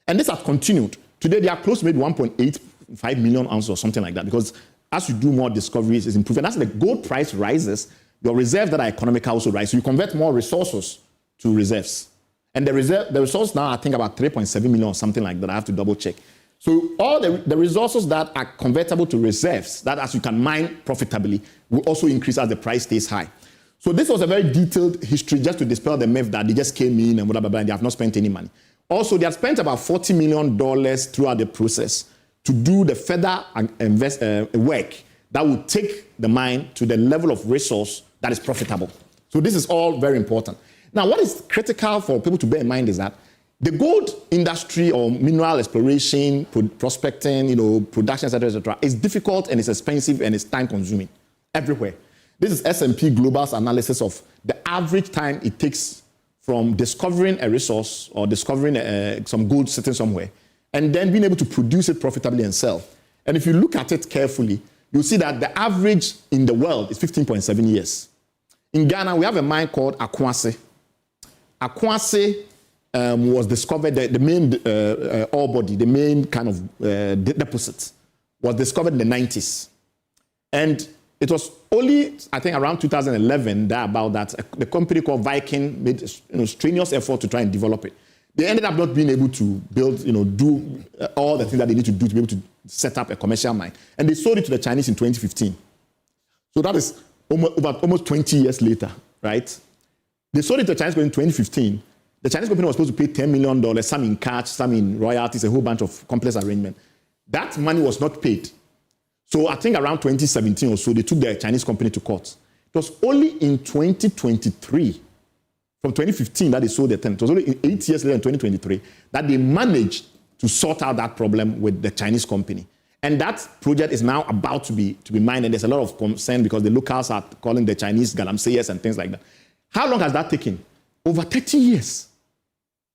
And this has continued. Today, they are close to maybe 1.85 million ounces or something like that, because as you do more discoveries, it's improving. As the gold price rises, your reserves that are economical also rise. So you convert more resources to reserves. And the resource now, I think about 3.7 million or something like that. I have to double check. So all the resources that are convertible to reserves, that as you can mine profitably, will also increase as the price stays high. So this was a very detailed history just to dispel the myth that they just came in and blah, blah, blah, and they have not spent any money. Also, they have spent about $40 million throughout the process to do the further work that will take the mine to the level of resource that is profitable. So this is all very important. Now, what is critical for people to bear in mind is that the gold industry or mineral exploration, prospecting, production, etc., is difficult and it's expensive and it's time-consuming everywhere. This is S&P Global's analysis of the average time it takes from discovering a resource or discovering some gold sitting somewhere and then being able to produce it profitably and sell. And if you look at it carefully, you'll see that the average in the world is 15.7 years. In Ghana, we have a mine called Akwase. Akwase was discovered, the main ore body, the main kind of deposit, was discovered in the 90s. And it was only, I think, around 2011 that the company called Viking made strenuous effort to try and develop it. They ended up not being able to build, do all the things that they need to do to be able to set up a commercial mine. And they sold it to the Chinese in 2015. So that is almost 20 years later, right? They sold it to the Chinese in 2015. The Chinese company was supposed to pay $10 million, some in cash, some in royalties, a whole bunch of complex arrangement. That money was not paid. So I think around 2017 or so, they took the Chinese company to court. It was only in 2023, from 2015 that they sold the tenant. It was only 8 years later in 2023 that they managed to sort out that problem with the Chinese company. And that project is now about to be mined, and there's a lot of concern because the locals are calling the Chinese galamseyers and things like that. How long has that taken? Over 30 years.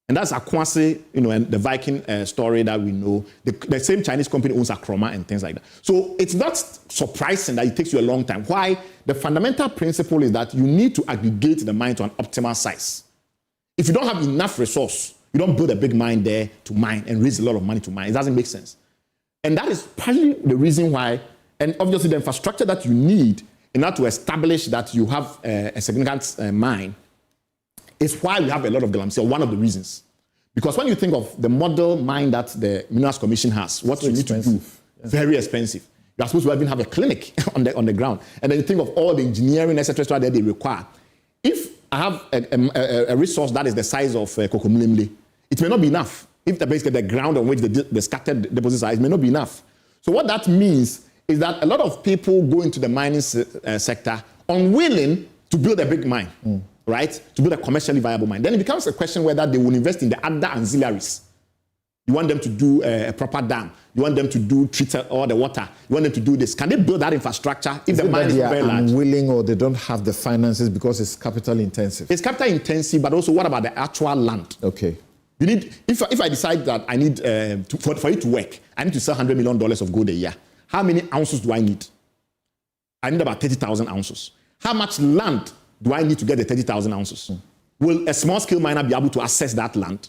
And that's Akwasi, and the Viking story that we know. The same Chinese company owns Akroma and things like that. So it's not surprising that it takes you a long time. Why? The fundamental principle is that you need to aggregate the mine to an optimal size. If you don't have enough resource, you don't build a big mine there to mine and raise a lot of money to mine. It doesn't make sense. And that is partly the reason why, and obviously the infrastructure that you need in order to establish that you have a significant mine is why we have a lot of galamsey, one of the reasons. Because when you think of the model mine that the Minerals Commission has, what you need to do, very expensive. You are supposed to even have a clinic on the ground. And then you think of all the engineering, etc., that they require. If I have a resource that is the size of Kokomlemle, it may not be enough. If basically the ground on which the scattered deposits are, it may not be enough. So what that means is that a lot of people go into the mining sector unwilling to build a big mine. Right? To build a commercially viable mine. Then it becomes a question whether they will invest in the other ancillaries. You want them to do a proper dam. You want them to do treat all the water. You want them to do this. Can they build that infrastructure if the mine is very large? Unwilling, or they don't have the finances because it's capital intensive? It's capital intensive, but also what about the actual land? Okay. You need, if I decide that I need, for it to work, I need to sell $100 million of gold a year. How many ounces do I need? I need about 30,000 ounces. How much land do I need to get the 30,000 ounces? Will a small-scale miner be able to access that land?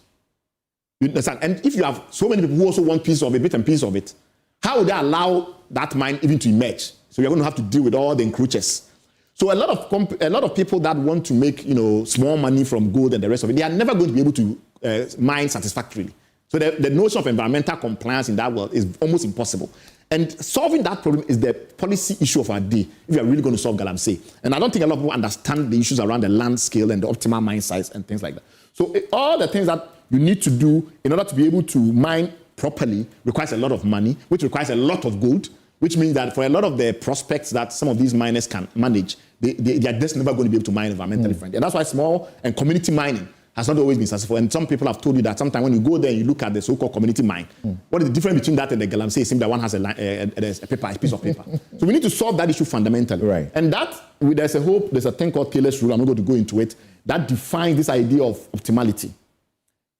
You understand? And if you have so many people who also want piece of it, bit and piece of it, how would they allow that mine even to emerge? So you're going to have to deal with all the encroaches. So a lot of people that want to make small money from gold and the rest of it, they are never going to be able to mine satisfactorily. So the notion of environmental compliance in that world is almost impossible. And solving that problem is the policy issue of our day, if you are really going to solve galamsey. And I don't think a lot of people understand the issues around the land scale and the optimal mine size and things like that. So all the things that you need to do in order to be able to mine properly requires a lot of money, which requires a lot of gold, which means that for a lot of the prospects that some of these miners can manage, they are just never going to be able to mine environmentally friendly. And that's why small and community mining has not always been successful. And some people have told you that sometimes when you go there and you look at the so-called community mine, what is the difference between that and the galamsey? It seems that one has a piece of paper. So we need to solve that issue fundamentally. Right. And that, there's a thing called Taylor's rule, I'm not going to go into it, that defines this idea of optimality.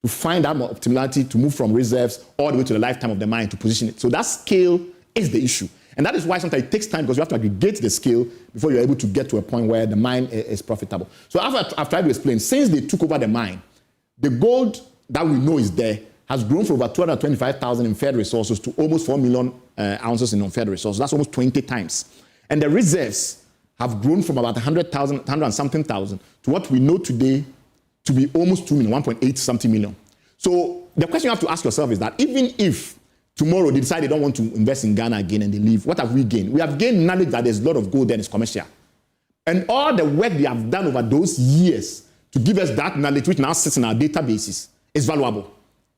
To find that optimality to move from reserves all the way to the lifetime of the mine to position it. So that scale is the issue. And that is why sometimes it takes time because you have to aggregate the scale before you're able to get to a point where the mine is profitable. So I've tried to explain, since they took over the mine, the gold that we know is there has grown from over 225,000 inferred resources to almost 4 million ounces in inferred resources. That's almost 20 times. And the reserves have grown from about 100,000 and something thousand to what we know today to be almost 2 million, 1.8 something million. So the question you have to ask yourself is that even if tomorrow they decide they don't want to invest in Ghana again and they leave, what have we gained? We have gained knowledge that there's a lot of gold there and it's commercial. And all the work they have done over those years to give us that knowledge, which now sits in our databases, is valuable.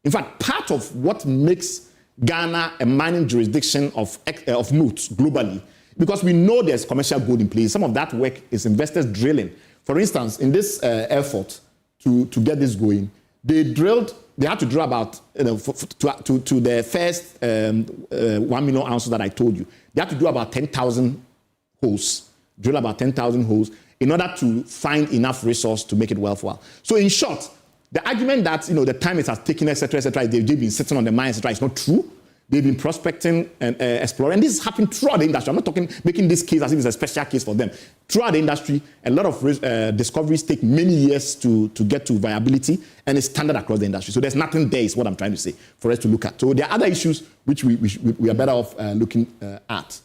In fact, part of what makes Ghana a mining jurisdiction of note globally, because we know there's commercial gold in place. Some of that work is investors drilling. For instance, in this effort to get this going, they had to drill about, to the first 1 million ounces that I told you, they had to do about 10,000 holes, drill about 10,000 holes in order to find enough resource to make it worthwhile. So in short, the argument that the time it has taken, etc., they've been sitting on the mine, etc., is not true. They've been prospecting and exploring. And this has happened throughout the industry. I'm not making this case as if it's a special case for them. Throughout the industry, a lot of discoveries take many years to get to viability, and it's standard across the industry. So there's nothing there, is what I'm trying to say, for us to look at. So there are other issues which we are better off looking at.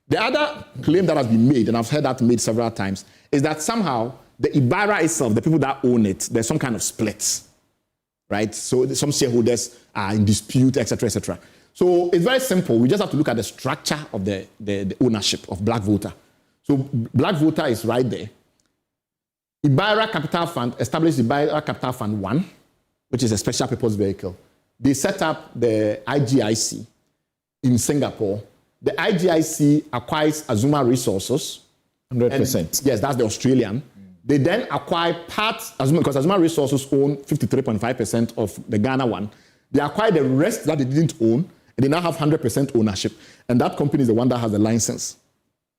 The other claim that has been made, and I've heard that made several times, is that somehow the Ibarra itself, the people that own it, there's some kind of split, right? So some shareholders are in dispute, etc., etc. So it's very simple. We just have to look at the structure of the ownership of Black Volta. So Black Volta is right there. Ibaira Capital Fund established Ibaira Capital Fund 1, which is a special purpose vehicle. They set up the IGIC in Singapore. The IGIC acquires Azumah Resources. 100%. Yes, that's the Australian. They then acquire parts, because Azumah Resources own 53.5% of the Ghana one. They acquire the rest that they didn't own, and they now have 100% ownership. And that company is the one that has the license.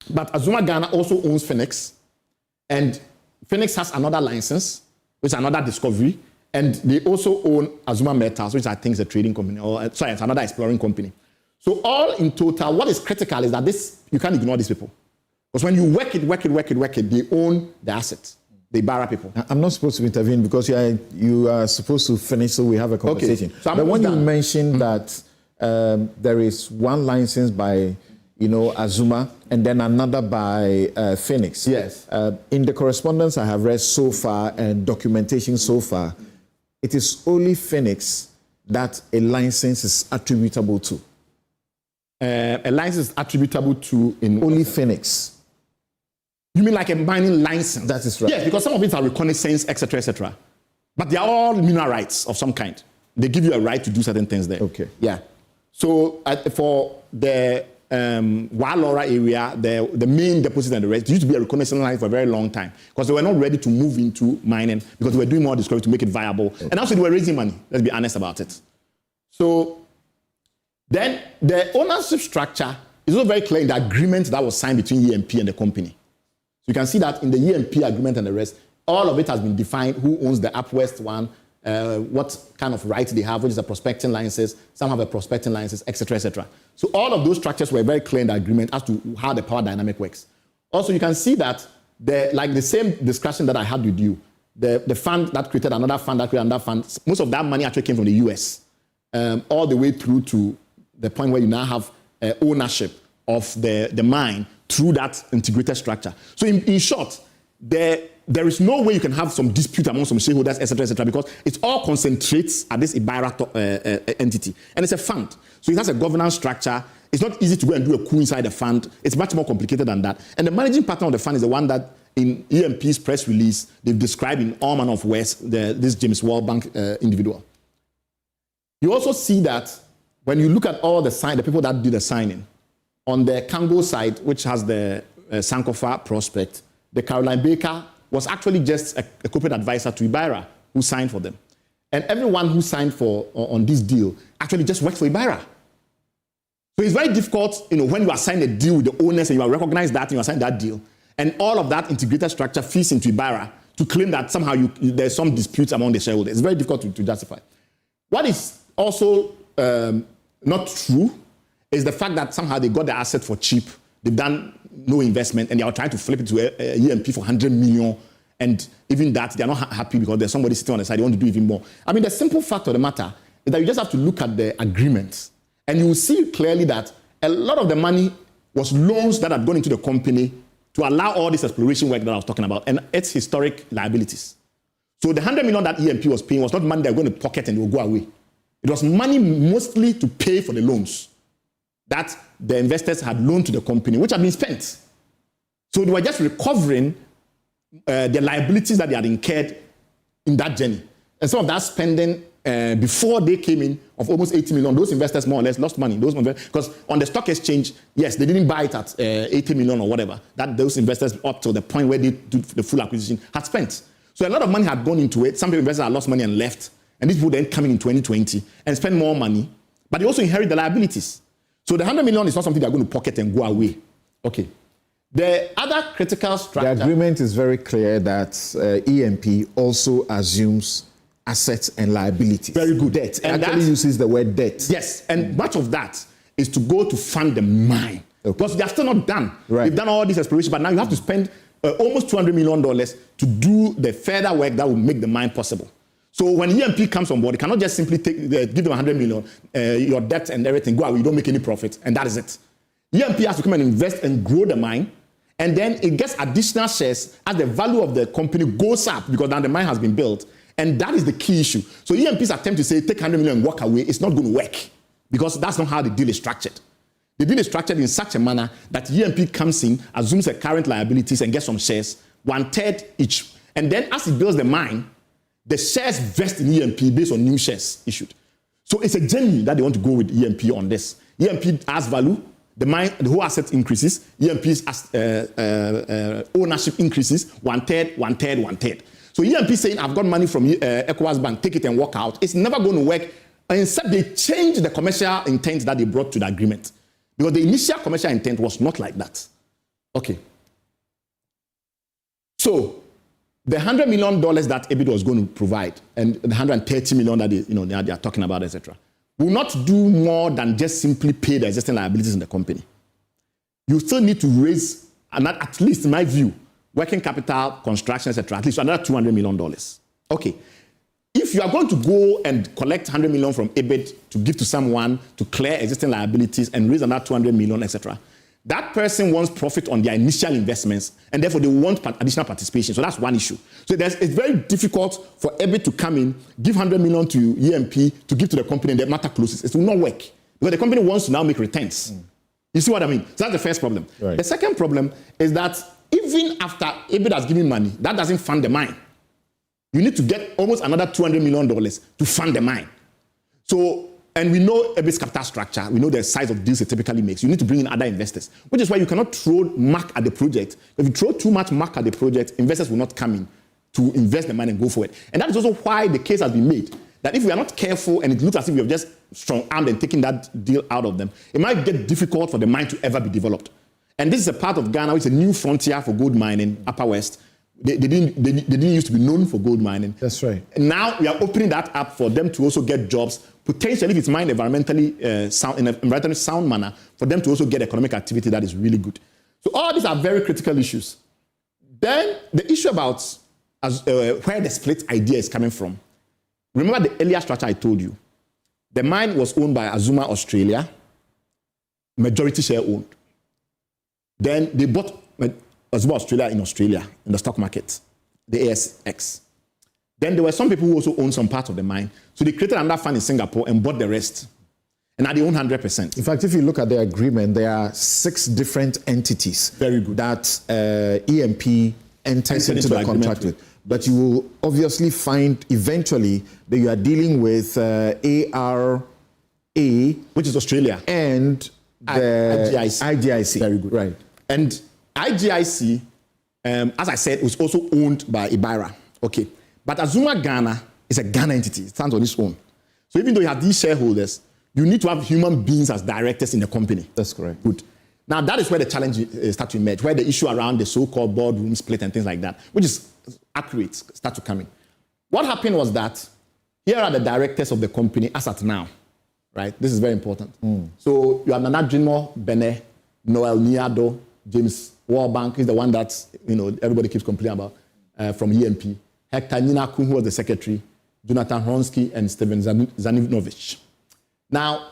But Azumah Ghana also owns Phoenix, and Phoenix has another license, which is another discovery, and they also own Azumah Metals, which I think is a trading company, it's another exploring company. So all in total, what is critical is that you can't ignore these people. Because when you work it, they own the assets. They borrow people. I'm not supposed to intervene because you are supposed to finish so we have a conversation. Okay. So but when you mentioned that there is one license by Azumah and then another by Phoenix. Yes. In the correspondence I have read so far and documentation so far, it is only Phoenix that a license is attributable to. A license is attributable to only Phoenix. You mean like a mining license? That is right. Yes, because some of it are reconnaissance, etc., etc. But they are all mineral rights of some kind. They give you a right to do certain things there. Okay. Yeah. So for the Walora area, the main deposit and the rest, there used to be a reconnaissance line for a very long time because they were not ready to move into mining because they were doing more discovery to make it viable. Okay. And also they were raising money. Let's be honest about it. So then the ownership structure is also very clear in the agreement that was signed between EMP and the company. So you can see that in the EMP agreement and the rest, all of it has been defined, who owns the Upwest one, what kind of rights they have, which is a prospecting license, some have a prospecting license, etc., etc. So all of those structures were very clear in the agreement as to how the power dynamic works. Also, you can see that the same discussion that I had with you, the fund that created another fund, most of that money actually came from the US, all the way through to the point where you now have ownership of the mine through that integrated structure. So in short, there is no way you can have some dispute among some shareholders, etc., because it all concentrates at this Ibaira entity. And it's a fund. So it has a governance structure. It's not easy to go and do a coup inside the fund. It's much more complicated than that. And the managing partner of the fund is the one that in EMP's press release, they've described in all manner of ways, this James World Bank individual. You also see that when you look at all the people that did the signing, on the Kango side, which has the Sankofa prospect, the Caroline Baker was actually just a corporate advisor to Ibaira who signed for them. And everyone who signed on this deal actually just worked for Ibaira. So it's very difficult, when you assign a deal with the owners and you recognize that and you assign that deal, and all of that integrated structure feeds into Ibaira to claim that somehow there's some disputes among the shareholders. It's very difficult to justify. What is also not true is the fact that somehow they got the asset for cheap. They've done no investment and they are trying to flip it to EMP for 100 million. And even that, they're not happy because there's somebody sitting on the side. They want to do even more. I mean, the simple fact of the matter is that you just have to look at the agreement and you will see clearly that a lot of the money was loans that had gone into the company to allow all this exploration work that I was talking about and its historic liabilities. So the 100 million that EMP was paying was not money they were going to pocket and they will go away. It was money mostly to pay for the loans that the investors had loaned to the company, which had been spent. So they were just recovering the liabilities that they had incurred in that journey. And some of that spending before they came in of almost 80 million, those investors more or less lost money. Because on the stock exchange, yes, they didn't buy it at 80 million or whatever, that those investors up to the point where they did the full acquisition had spent. So a lot of money had gone into it. Some investors had lost money and left. And these people then come in 2020 and spend more money, but they also inherit the liabilities. So the 100 million is not something they're going to pocket and go away. Okay. The other critical structure... The agreement is very clear that EMP also assumes assets and liabilities. Very good. Debt. It actually uses the word debt. Yes, and much of that is to go to fund the mine. Okay. Because they're still not done. Right. They've done all this exploration, but now you have to spend almost $200 million to do the further work that will make the mine possible. So when EMP comes on board, it cannot just simply give them 100 million, your debt and everything, go away, you don't make any profit, and that is it. EMP has to come and invest and grow the mine, and then it gets additional shares as the value of the company goes up because now the mine has been built, and that is the key issue. So EMP's attempt to say, take 100 million and walk away, it's not going to work because that's not how the deal is structured. The deal is structured in such a manner that EMP comes in, assumes the current liabilities and gets some shares, 1/3 each. And then as he builds the mine, the shares vest in EMP based on new shares issued. So it's a journey that they want to go with EMP on this. EMP adds value, the mine, the whole asset increases, EMP's ownership increases, 1/3, 1/3, 1/3. So EMP saying, I've got money from ECOWAS Bank, take it and walk out. It's never going to work, except they change the commercial intent that they brought to the agreement. Because the initial commercial intent was not like that. Okay. So the $100 million that EBIT was going to provide, and the $130 million that they are talking about, etc., will not do more than just simply pay the existing liabilities in the company. You still need to raise, at least in my view, working capital, construction, etc., at least another $200 million. Okay. If you are going to go and collect $100 million from EBIT to give to someone to clear existing liabilities and raise another $200 million, etc., that person wants profit on their initial investments, and therefore they want additional participation. So that's one issue. So it's very difficult for EBIT to come in, give $100 million to EMP to give to the company, and the matter closes. It will not work because the company wants to now make returns. You see what I mean? So that's the first problem. Right. The second problem is that even after EBIT has given money, that doesn't fund the mine. You need to get almost another $200 million to fund the mine. So, and we know EBIT's capital structure. We know the size of deals it typically makes. You need to bring in other investors, which is why you cannot throw mark at the project. If you throw too much mark at the project, investors will not come in to invest the money and go for it. And that is also why the case has been made that if we are not careful and it looks as if we have just strong-armed and taken that deal out of them, it might get difficult for the mine to ever be developed. And this is a part of Ghana, which is a new frontier for gold mining, Upper West. They didn't used to be known for gold mining. That's right. And now we are opening that up for them to also get jobs, potentially if it's mined environmentally sound, in an environmentally sound manner, for them to also get economic activity that is really good. So all these are very critical issues. Then the issue about where the split idea is coming from. Remember the earlier structure I told you. The mine was owned by Azumah Australia, majority share owned. Then they bought Azumah Australia in Australia, in the stock market, the ASX. Then there were some people who also owned some part of the mine. So they created another fund in Singapore and bought the rest. And now they own 100%. In fact, if you look at the agreement, there are 6 different entities. Very good. That EMP enters into the contract with. But you will obviously find eventually that you are dealing with ARA, which is Australia, and the IGIC. Very good. Right. And IGIC, as I said, was also owned by Ibara. Okay. But Azumah Ghana is a Ghana entity. It stands on its own. So even though you have these shareholders, you need to have human beings as directors in the company. That's correct. Good. Now, that is where the challenge starts to emerge, where the issue around the so-called boardroom split and things like that, which is accurate, start to come in. What happened was that here are the directors of the company as at now, right? This is very important. So you have Nana Jimo Bene, Noel Niado, James Warbank is the one that everybody keeps complaining about from EMP. Hector Ninaku, who was the secretary, Jonathan Hronsky, and Steven Zaninovich. Now,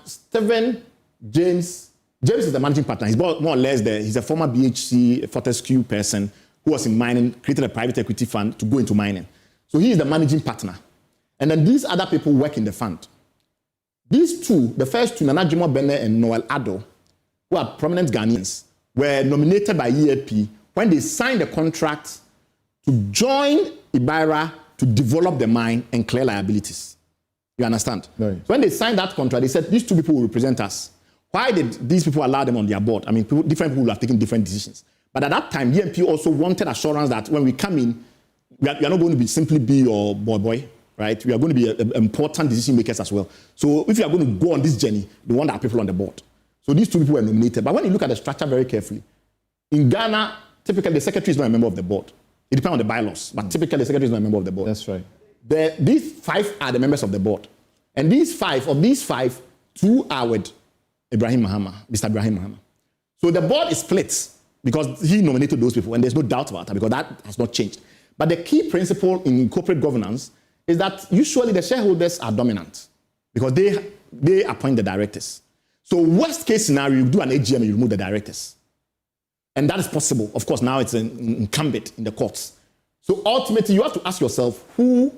James is the managing partner. He's more or less he's a former BHC Fortescue person who was in mining, created a private equity fund to go into mining. So he is the managing partner. And then these other people work in the fund. These two, the first two, Nana Jimo Bene and Noel Ado, who are prominent Ghanaians, were nominated by EAP when they signed the contract to join Ibara to develop the mine and clear liabilities. You understand? Right. So when they signed that contract, they said, these two people will represent us. Why did these people allow them on their board? I mean, different people have taken different decisions. But at that time, EMP also wanted assurance that when we come in, we are not going to simply be your boy, right? We are going to be important decision makers as well. So if you are going to go on this journey, they want our people on the board. So these two people were nominated. But when you look at the structure very carefully, in Ghana, typically the secretary is not a member of the board. It depends on the bylaws, but typically the secretary is not a member of the board. That's right. These 5 are the members of the board. And these 5, 2 are with Ibrahim Mahama, Mr. Ibrahim Mahama. So the board is split because he nominated those people, and there's no doubt about that because that has not changed. But the key principle in corporate governance is that usually the shareholders are dominant because they appoint the directors. So worst case scenario, you do an AGM and you remove the directors. And that is possible. Of course, now it's incumbent in the courts. So ultimately, you have to ask yourself, who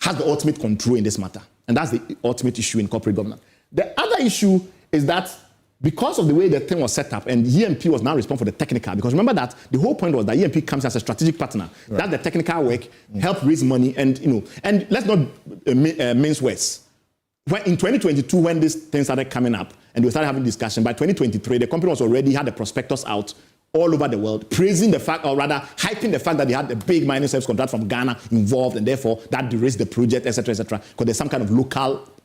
has the ultimate control in this matter? And that's the ultimate issue in corporate governance. The other issue is that because of the way the thing was set up, and EMP was now responsible for the technical, because remember that the whole point was that EMP comes as a strategic partner. Right. That's the technical work, help raise money, and and let's not mince words. When in 2022, when this thing started coming up, and we started having discussion, by 2023, the company was already had the prospectus out all over the world, praising the fact, or rather hyping the fact that they had a big mining service contract from Ghana involved, and therefore that de-risked the project, etc., because there's some kind of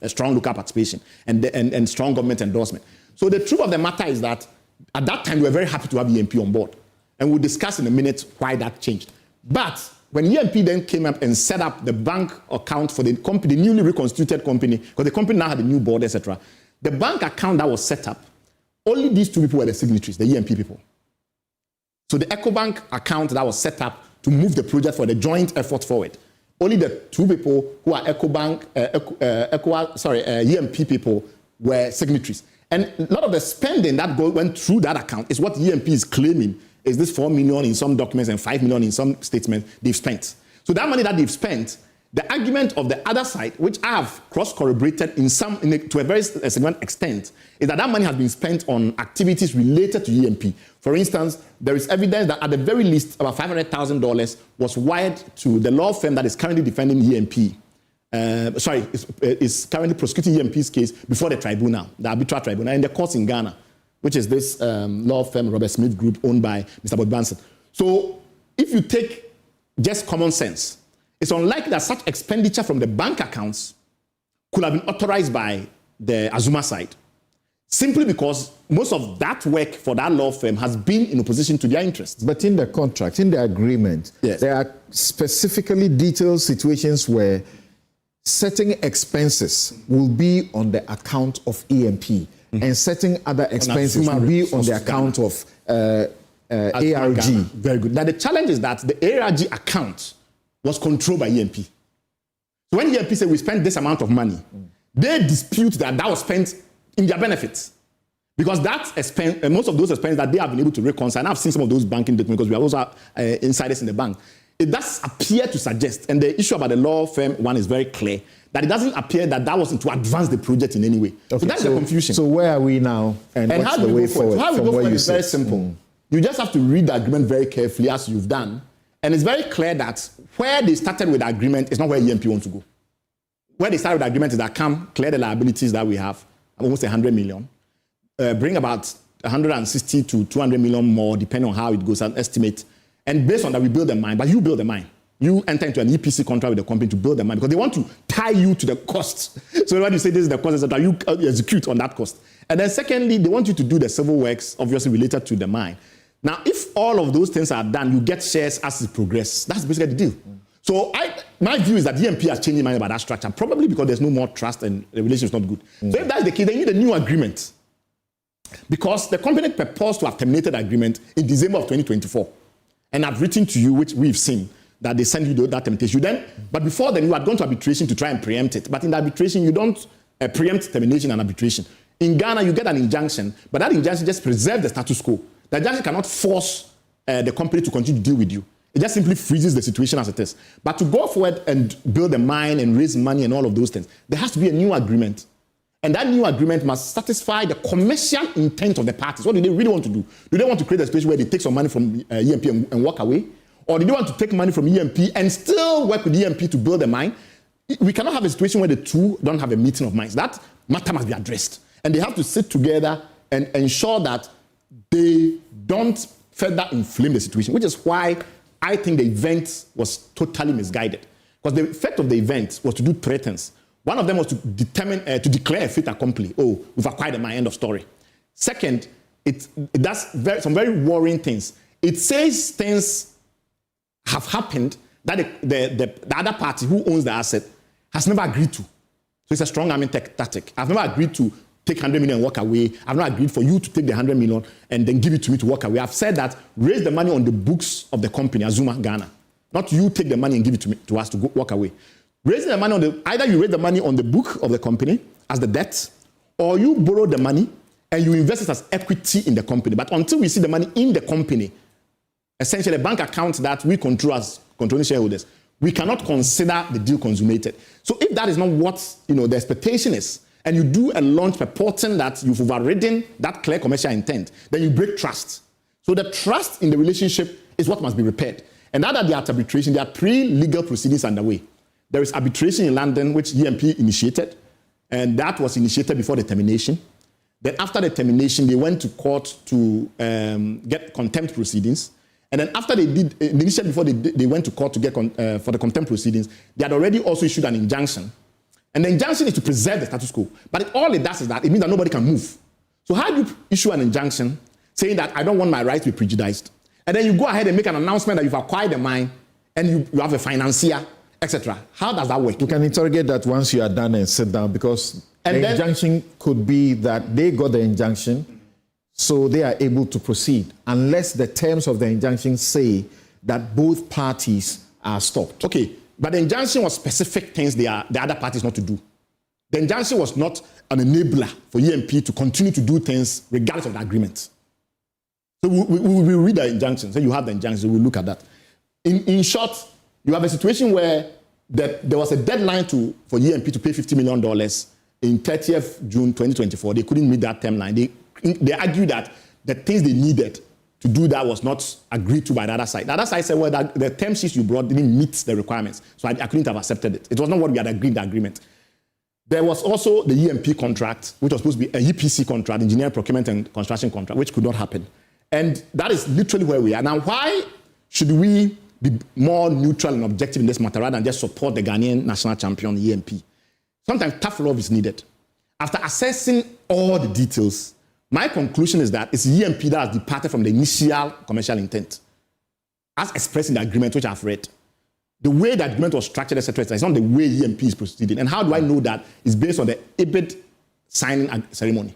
strong local participation and strong government endorsement. So the truth of the matter is that at that time we were very happy to have EMP on board, and we'll discuss in a minute why that changed. But when EMP then came up and set up the bank account for the company, the newly reconstituted company, because the company now had a new board, etc., the bank account that was set up, only these two people were the signatories, the EMP people. So the EcoBank account that was set up to move the project for the joint effort forward, only the two people who are EMP people were signatories. And a lot of the spending that went through that account is what EMP is claiming is this 4 million in some documents and 5 million in some statements they've spent. So that money that they've spent, the argument of the other side, which I have cross-corroborated to a very significant extent, is that money has been spent on activities related to EMP. For instance, there is evidence that at the very least about $500,000 was wired to the law firm that is currently defending EMP. Is currently prosecuting EMP's case before the tribunal, the arbitral tribunal, in the courts in Ghana, which is this law firm, Robert Smith Group, owned by Mr. Bob Banson. So if you take just common sense, it's unlikely that such expenditure from the bank accounts could have been authorized by the Azumah side, simply because most of that work for that law firm has been in opposition to their interests. But in the contract, in the agreement, yes, there are specifically detailed situations where certain expenses will be on the account of EMP, and certain other expenses will be on the account of ARG. Very good. Now the challenge is that the ARG account was controlled by EMP. So when EMP said we spent this amount of money, they dispute that was spent in their benefits. Because that's most of those expenses that they have been able to reconcile, and I've seen some of those banking documents because we are also insiders in the bank. It does appear to suggest, and the issue about the law firm one is very clear, that it doesn't appear that wasn't to advance the project in any way. Okay, so that's the confusion. So where are we now, and what's the way forward? How we go forward is very simple. You just have to read the agreement very carefully, as you've done, and it's very clear that where they started with the agreement is not where EMP wants to go. Where they started with the agreement is that clear the liabilities that we have, almost 100 million, bring about 160 to 200 million more, depending on how it goes, an estimate. And based on that, we build the mine. But you build the mine. You enter into an EPC contract with the company to build the mine because they want to tie you to the cost. So when you say this is the cost, etc., you execute on that cost. And then secondly, they want you to do the civil works, obviously related to the mine. Now, if all of those things are done, you get shares as it progresses. That's basically the deal. So my view is that EMP has changed mind about that structure, probably because there's no more trust and the relation is not good. So if that's the case, they need a new agreement. Because the company purposed to have terminated the agreement in December of 2024. And I've written to you, which we've seen, that they send you that temptation. But before then, you had gone to arbitration to try and preempt it. But in the arbitration, you don't preempt termination and arbitration. In Ghana, you get an injunction, but that injunction just preserves the status quo. The injunction cannot force the company to continue to deal with you. It just simply freezes the situation as it is. But to go forward and build a mine and raise money and all of those things, there has to be a new agreement. And that new agreement must satisfy the commercial intent of the parties. What do they really want to do? Do they want to create a situation where they take some money from EMP and walk away? Or do they want to take money from EMP and still work with EMP to build a mine? We cannot have a situation where the two don't have a meeting of minds. That matter must be addressed. And they have to sit together and ensure that they don't further inflame the situation, which is why I think the event was totally misguided. Because the effect of the event was to do three things. One of them was to declare a fait accompli. Oh, we've acquired my end of story. Second, it does some very worrying things. It says things have happened that the other party who owns the asset has never agreed to. So it's a strong arming tactic. I've never agreed to take 100 million and walk away. I've not agreed for you to take the 100 million and then give it to me to walk away. I've said that raise the money on the books of the company, Azumah Ghana. Not you take the money and give it to us to walk away. Raising the money either you raise the money on the book of the company as the debt, or you borrow the money and you invest it as equity in the company. But until we see the money in the company, essentially a bank account that we control as controlling shareholders, we cannot consider the deal consummated. So if that is not what the expectation is, and you do a launch purporting that you've overridden that clear commercial intent, then you break trust. So the trust in the relationship is what must be repaired. And now that they are at arbitration, there are 3 legal proceedings underway. There is arbitration in London, which EMP initiated, and that was initiated before the termination. Then after the termination, they went to court to get contempt proceedings. And then after they did, initially before they went to court to get for the contempt proceedings, they had already also issued an injunction. And the injunction is to preserve the status quo. But all it does is that it means that nobody can move. So how do you issue an injunction saying that I don't want my rights to be prejudiced? And then you go ahead and make an announcement that you've acquired the mine and you have a financier, etc. How does that work? You can interrogate that once you are done and sit down, because the injunction could be that they got the injunction, so they are able to proceed, unless the terms of the injunction say that both parties are stopped. Okay, but the injunction was specific things the other parties not to do. The injunction was not an enabler for EMP to continue to do things regardless of the agreement. So we will read the injunction. So you have the injunction, we'll look at that. In short, you have a situation where there was a deadline for EMP to pay $50 million in 30th June 2024. They couldn't meet that timeline. They argued that the things they needed to do that was not agreed to by the other side. The other side said, well, the term sheets you brought didn't meet the requirements, so I couldn't have accepted it. It was not what we had agreed in the agreement. There was also the EMP contract, which was supposed to be an EPC contract, engineering, procurement, and construction contract, which could not happen. And that is literally where we are. Now, why should we be more neutral and objective in this matter rather than just support the Ghanaian national champion, EMP? Sometimes tough love is needed. After assessing all the details, my conclusion is that it's EMP that has departed from the initial commercial intent, as expressed in the agreement, which I've read. The way the agreement was structured, etc., is not the way EMP is proceeding. And how do I know that? It's based on the EBIT signing ceremony.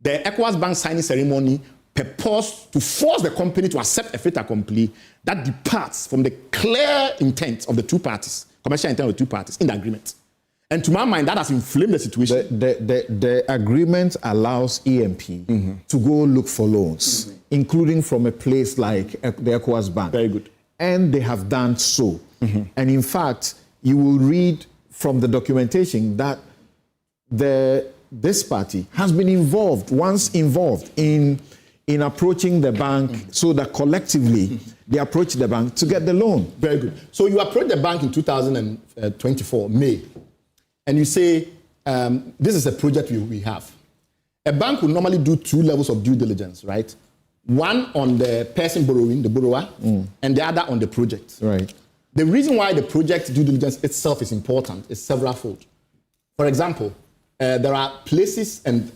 The ECOWAS Bank signing ceremony purports to force the company to accept a fait accompli that departs from the clear intent of the two parties, commercial intent of the two parties in the agreement. And to my mind, that has inflamed the situation. The agreement allows EMP to go look for loans, including from a place like the ECOWAS Bank. Very good. And they have done so. And in fact, you will read from the documentation that this party has been once involved in approaching the bank so that collectively they approach the bank to get the loan. Very good. So you approach the bank in 2024, May, and you say, this is a project we have. A bank will normally do 2 levels of due diligence, right? One on the person borrowing, the borrower, and the other on the project. Right. The reason why the project due diligence itself is important is several-fold. For example, there are places and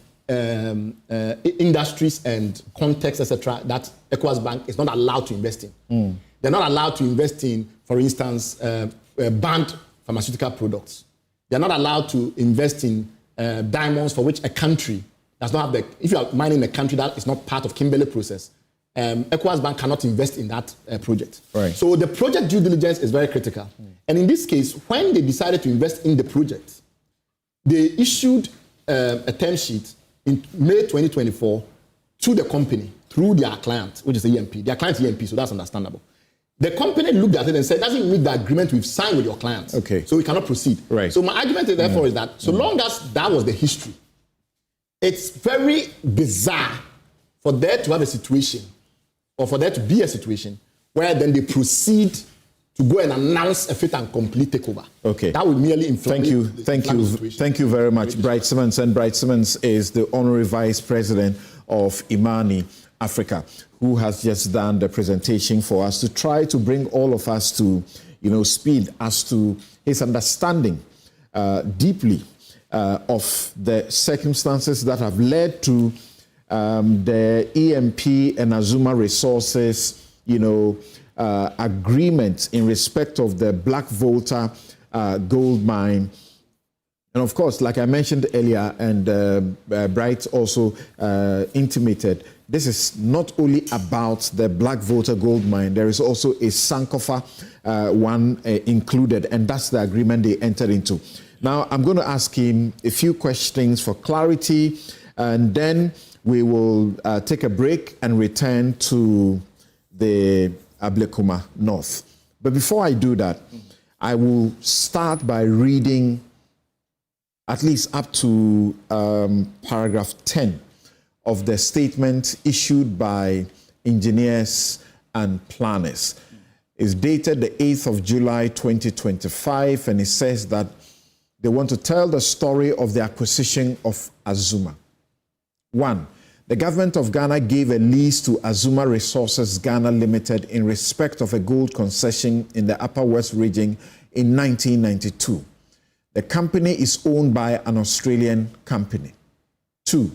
industries and contexts, etc., that ECOWAS Bank is not allowed to invest in. They're not allowed to invest in, for instance, banned pharmaceutical products. They're not allowed to invest in diamonds for which a country does not have if you are mining a country that is not part of Kimberley process, ECOWAS Bank cannot invest in that project. Right. So the project due diligence is very critical. And in this case, when they decided to invest in the project, they issued a term sheet in May 2024 to the company through their client, which is the EMP. Their client EMP, so that's understandable. The company looked at it and said, doesn't meet the agreement we've signed with your client. Okay. So we cannot proceed. Right. So my argument, therefore, is that so long as that was the history, it's very bizarre for there to have a situation, or for there to be a situation, where then they proceed to go and announce a fait accompli takeover. Okay. That would merely inflame Thank you very much, Bright Simmons. And Bright Simmons is the Honorary Vice President of Imani Africa, who has just done the presentation for us to try to bring all of us to, speed as to his understanding deeply of the circumstances that have led to the EMP and Azumah Resources, agreement in respect of the Black Volta gold mine. And of course, like I mentioned earlier, and Bright also intimated, this is not only about the Black Volta gold mine, there is also a Sankofa one included, and that's the agreement they entered into. Now, I'm going to ask him a few questions for clarity, and then we will take a break and return to the Ablekuma North. But before I do that, I will start by reading at least up to paragraph 10 of the statement issued by engineers and planners. It's dated the 8th of July 2025, and it says that they want to tell the story of the acquisition of Azumah. 1. The government of Ghana gave a lease to Azumah Resources Ghana Limited in respect of a gold concession in the Upper West region in 1992. The company is owned by an Australian company. 2.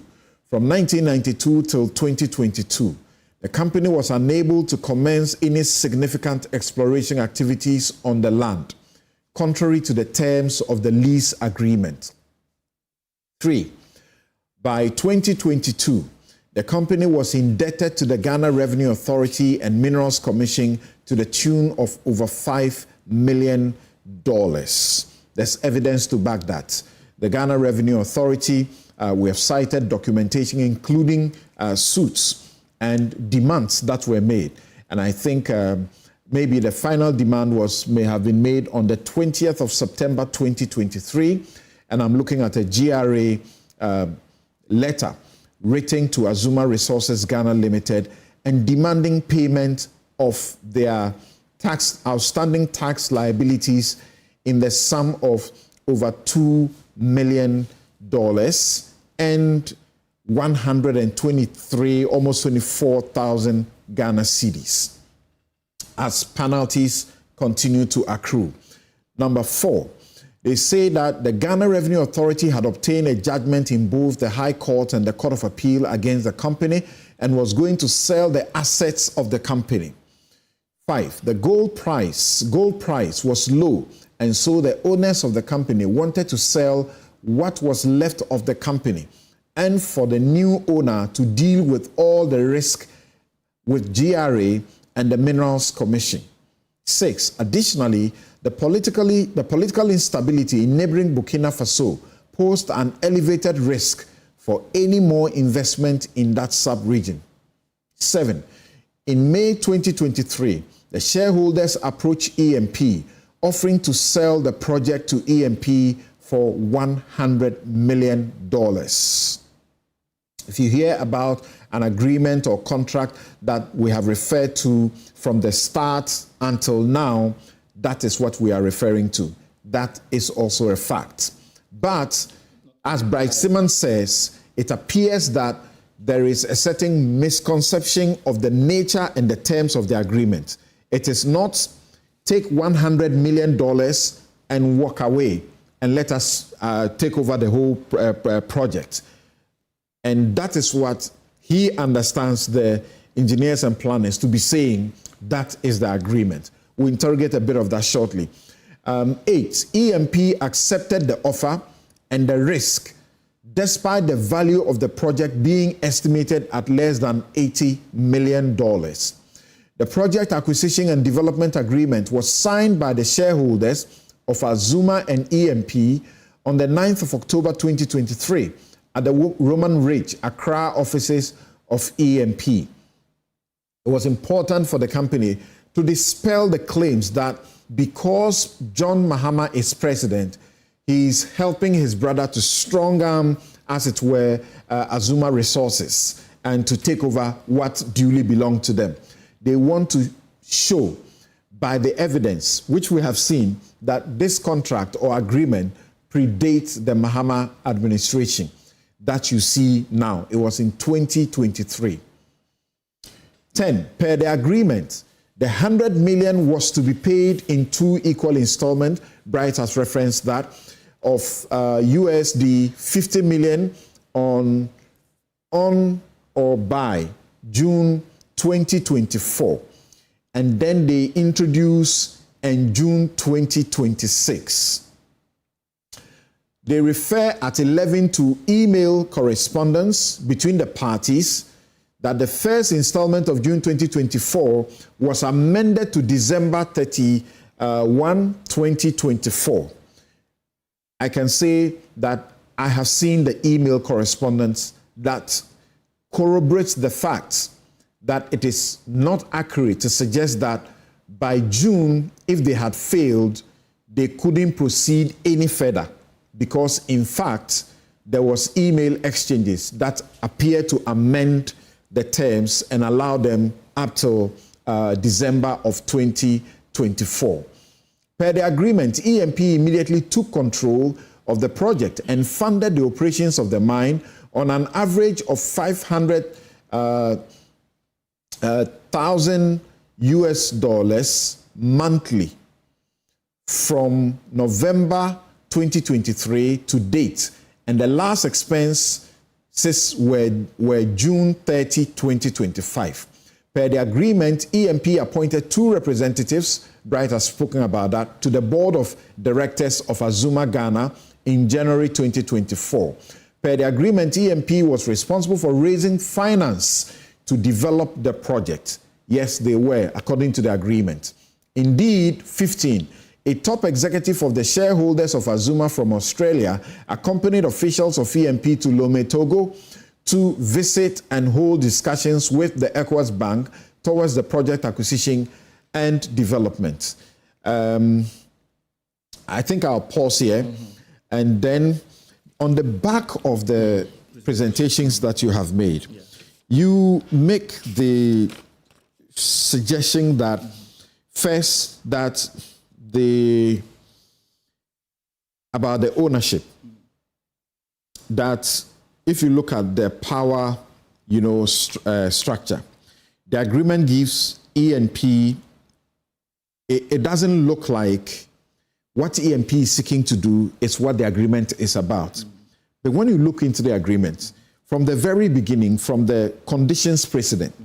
From 1992 till 2022, the company was unable to commence any significant exploration activities on the land, contrary to the terms of the lease agreement. 3. By 2022, the company was indebted to the Ghana Revenue Authority and Minerals Commission to the tune of over $5 million. There's evidence to back that. The Ghana Revenue Authority, we have cited documentation including suits and demands that were made. And I think maybe the final demand may have been made on the 20th of September 2023. And I'm looking at a GRA letter written to Azumah Resources Ghana Limited and demanding payment of their outstanding tax liabilities in the sum of over $2 million and 123, almost 24,000 Ghana cedis as penalties continue to accrue. Number 4, they say that the Ghana Revenue Authority had obtained a judgment in both the High Court and the Court of Appeal against the company and was going to sell the assets of the company. 5, the gold price was low, and so the owners of the company wanted to sell what was left of the company and for the new owner to deal with all the risk with GRA and the Minerals Commission. 6, additionally, the political instability in neighboring Burkina Faso posed an elevated risk for any more investment in that sub-region. 7, in May 2023, the shareholders approached EMP, offering to sell the project to EMP for $100 million. If you hear about an agreement or contract that we have referred to from the start until now, that is what we are referring to. That is also a fact. But as Bright Simmons says, it appears that there is a certain misconception of the nature and the terms of the agreement. It is not take $100 million and walk away and let us take over the whole project. And that is what he understands the engineers and planners to be saying. That is the agreement. We'll interrogate a bit of that shortly. 8, EMP accepted the offer and the risk, despite the value of the project being estimated at less than $80 million. The project acquisition and development agreement was signed by the shareholders of Azumah and EMP on the 9th of October 2023 at the Roman Ridge, Accra offices of EMP. It was important for the company to dispel the claims that because John Mahama is president, he's helping his brother to strong arm, as it were, Azumah Resources and to take over what duly belonged to them. They want to show by the evidence, which we have seen, that this contract or agreement predates the Mahama administration that you see now. It was in 2023. 10, per the agreement, the $100 million was to be paid in 2 equal installments. Bright has referenced that, of USD 50 million on or by June 2024. And then they introduce in June 2026. They refer at 11 to email correspondence between the parties that the first installment of June 2024 was amended to December 31, 2024. I can say that I have seen the email correspondence that corroborates the fact that it is not accurate to suggest that by June, if they had failed, they couldn't proceed any further because, in fact, there was email exchanges that appear to amend the terms and allow them up till December of 2024. Per the agreement, EMP immediately took control of the project and funded the operations of the mine on an average of $500,000 monthly from November 2023 to date, and the last expenses were June 30, 2025. Per the agreement, EMP appointed 2 representatives, Bright has spoken about that, to the board of directors of Azumah Ghana in January 2024. Per the agreement, EMP was responsible for raising finance to develop the project. Yes, they were, according to the agreement. Indeed, 15. A top executive of the shareholders of Azumah from Australia accompanied officials of EMP to Lomé, Togo, to visit and hold discussions with the ECOWAS Bank towards the project acquisition and development. I think I'll pause here. And then on the back of the presentations that you have made, you make the suggestion that first that about the ownership, that if you look at the power, structure, the agreement gives EMP, it doesn't look like what EMP is seeking to do is what the agreement is about. But when you look into the agreement, from the very beginning, from the conditions precedent,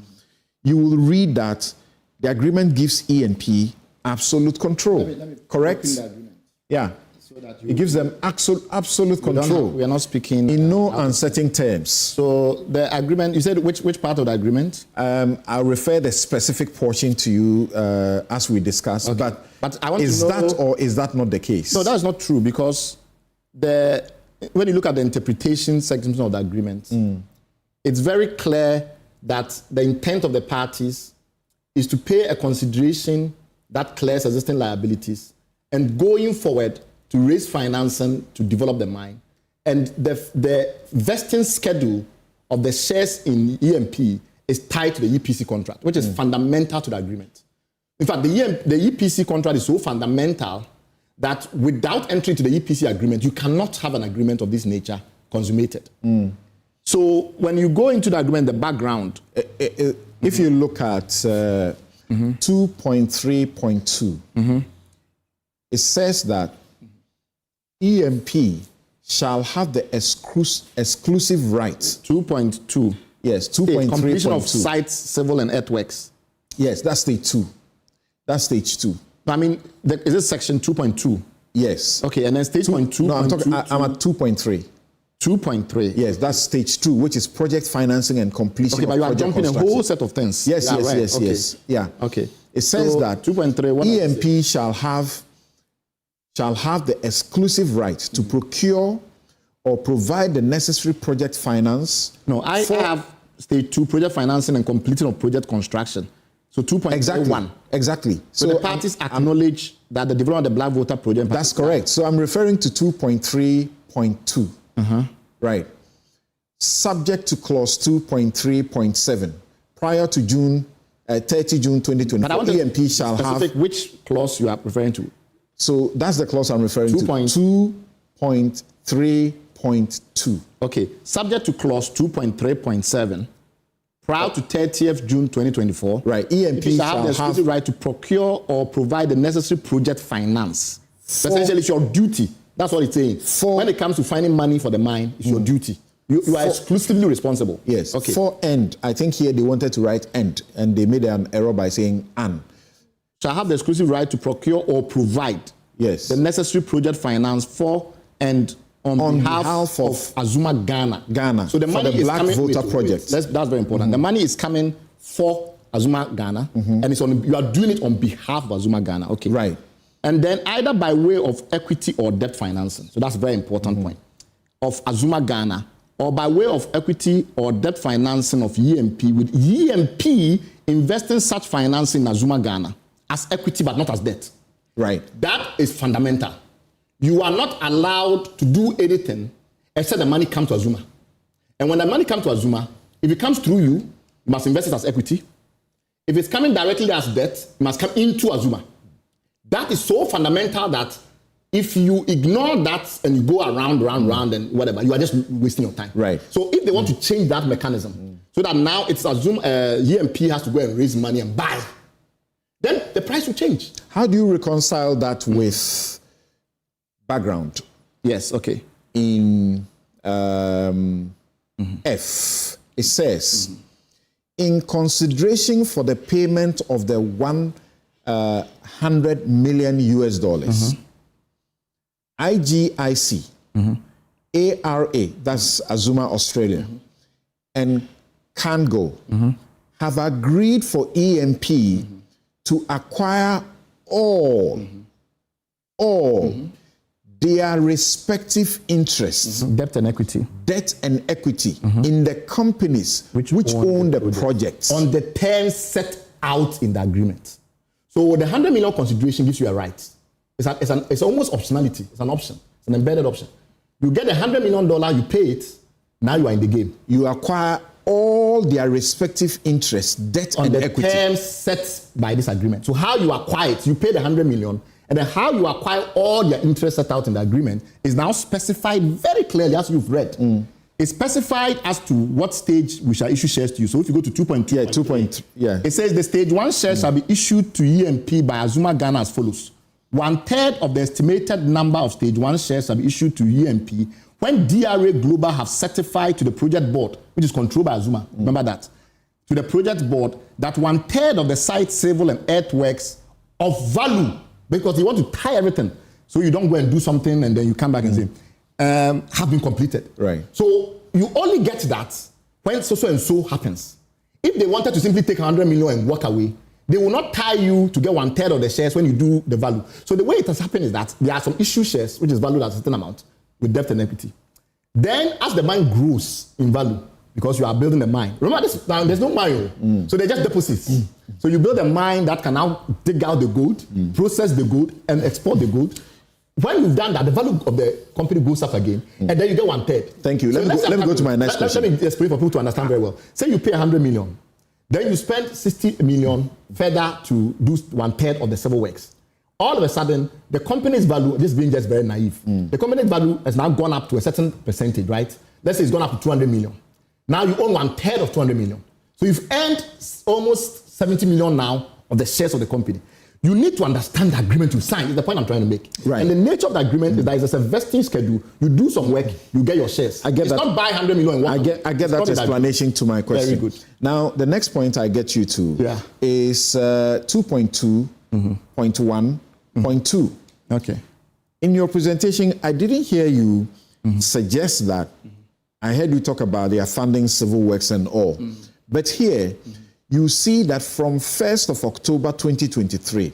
you will read that the agreement gives EMP absolute control. Let me correct? The agreement. Yeah. So that it gives them absolute control. We are not speaking in no uncertain terms. So the agreement, you said which part of the agreement? I'll refer the specific portion to you as we discuss. Okay. But I want is to know, that or is that not the case? No, that's not true, because when you look at the interpretation section of the agreement, it's very clear that the intent of the parties is to pay a consideration that clears existing liabilities and going forward to raise financing to develop the mine. And the vesting schedule of the shares in EMP is tied to the EPC contract, which is fundamental to the agreement. In fact, the EPC contract is so fundamental that without entry to the EPC agreement, you cannot have an agreement of this nature consummated. So when you go into the agreement, the background, if you look at 2.3.2, it says that EMP shall have the exclusive rights. 2.2. Yes, 2.3.2. Completion of sites, civil and earthworks. Yes, that's stage 2. That's stage 2. I mean, is it section 2.2? Yes. Okay, and then stage 2.2. No, I'm at 2.3. 2.3. Yes, that's stage 2, which is project financing and completion. Okay, but you are jumping a whole set of things. Yes, yeah, yes, right. yes, okay. yes. Yeah. Okay. It says so, that 2.3, EMP shall have the exclusive right to procure or provide the necessary project finance. No, I have stage 2, project financing and completion of project construction. So 2.1. Exactly. So the parties acknowledge that the development of the Black Volta project. That's correct. So I'm referring to 2.3.2. Right. Subject to clause 2.3.7. Prior to 30 June 2024, EMP shall have... Which clause you are referring to? So that's the clause I'm referring to. 2.3.2. Okay. Subject to clause 2.3.7. Prior to 30th June 2024, right, EMP shall have the exclusive right to procure or provide the necessary project finance. Essentially, it's your duty. That's what it's saying. When it comes to finding money for the mine, it's your duty. You are exclusively responsible. Yes. Okay. For end, I think here they wanted to write end, and they made an error by saying an. Shall have the exclusive right to procure or provide the necessary project finance for and on behalf of Azumah Ghana. So the money is Black Volta project. That's very important. The money is coming for Azumah Ghana, and you are doing it on behalf of Azumah Ghana. Okay. Right. And then either by way of equity or debt financing. So that's a very important point. Of Azumah Ghana, or by way of equity or debt financing of EMP, with EMP investing such financing in Azumah Ghana as equity but not as debt. Right. That is fundamental. you are not allowed to do anything except the money comes to Azumah. And when the money comes to Azumah, if it comes through you, you must invest it as equity. If it's coming directly as debt, it must come into Azumah. That is so fundamental that if you ignore that and you go around and whatever, you are just wasting your time. Right. So if they want to change that mechanism, so that now it's Azumah, EMP has to go and raise money and buy, then the price will change. How do you reconcile that with background? Yes, okay. In F, it says, in consideration for the payment of the $100 million US dollars, IGIC, ARA, that's Azumah Australia, and Cango have agreed for EMP to acquire all their respective interests, debt and equity, in the companies which own the projects on the terms set out in the agreement. So the 100 million consideration gives you a right. It's almost optionality. It's an option. It's an embedded option. You get $100 million, you pay it. Now you are in the game. You acquire all their respective interests, debt on and the equity. terms set by this agreement. So how you acquire it, you pay the 100 million, and then how you acquire all your interests set out in the agreement is now specified very clearly, as you've read. It's specified as to what stage we shall issue shares to you. So if you go to 2.2, it says the stage 1 shares shall be issued to EMP by Azumah Ghana as follows. 1/3 of the estimated number of stage 1 shares shall be issued to EMP when DRA Global have certified to the project board, which is controlled by Azumah, remember that, to the project board that 1/3 of the site civil and earthworks of value, because you want to tie everything, so you don't go and do something and then you come back and say, have been completed. Right. So you only get that when so and so happens. If they wanted to simply take 100 million and walk away, they will not tie you to get 1/3 of the shares when you do the value. So the way it has happened is that there are some issue shares, which is valued at a certain amount with debt and equity. Then as the mine grows in value, because you are building a mine, remember this, now there's no mine, so they're just deposits. So you build a mine that can now dig out the gold, process the gold, and export the gold. When you've done that, the value of the company goes up again, and then you get 1/3. Thank you. Let me go to my next question. Let me explain for people to understand very well. Say you pay 100 million, then you spend 60 million further to do 1/3 of the civil works. All of a sudden, the company's value, this being just very naive, the company's value has now gone up to a certain percentage, right? Let's say it's gone up to 200 million. Now you own 1/3 of 200 million. So you've earned almost 70 million now of the shares of the company. You need to understand the agreement you signed. Is the point I'm trying to make. Right. And the nature of the agreement is that there's a vesting schedule. You do some work, you get your shares. I get it's that. not buy 100 million and walk away. I get that explanation to my question. Very good. Now, the next point I get you to is 2.2.1.2. Okay. In your presentation, I didn't hear you suggest that. I heard you talk about they are funding civil works and all. But here, you see that from 1st of October 2023,